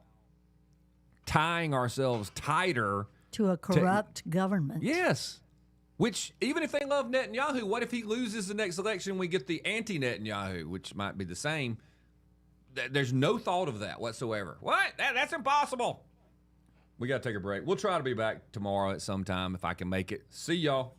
tying ourselves tighter to a corrupt government. Yes. Which, even if they love Netanyahu, what if he loses the next election and we get the anti-Netanyahu, which might be the same? There's no thought of that whatsoever. What? That's impossible. We got to take a break. We'll try to be back tomorrow at some time if I can make it. See y'all.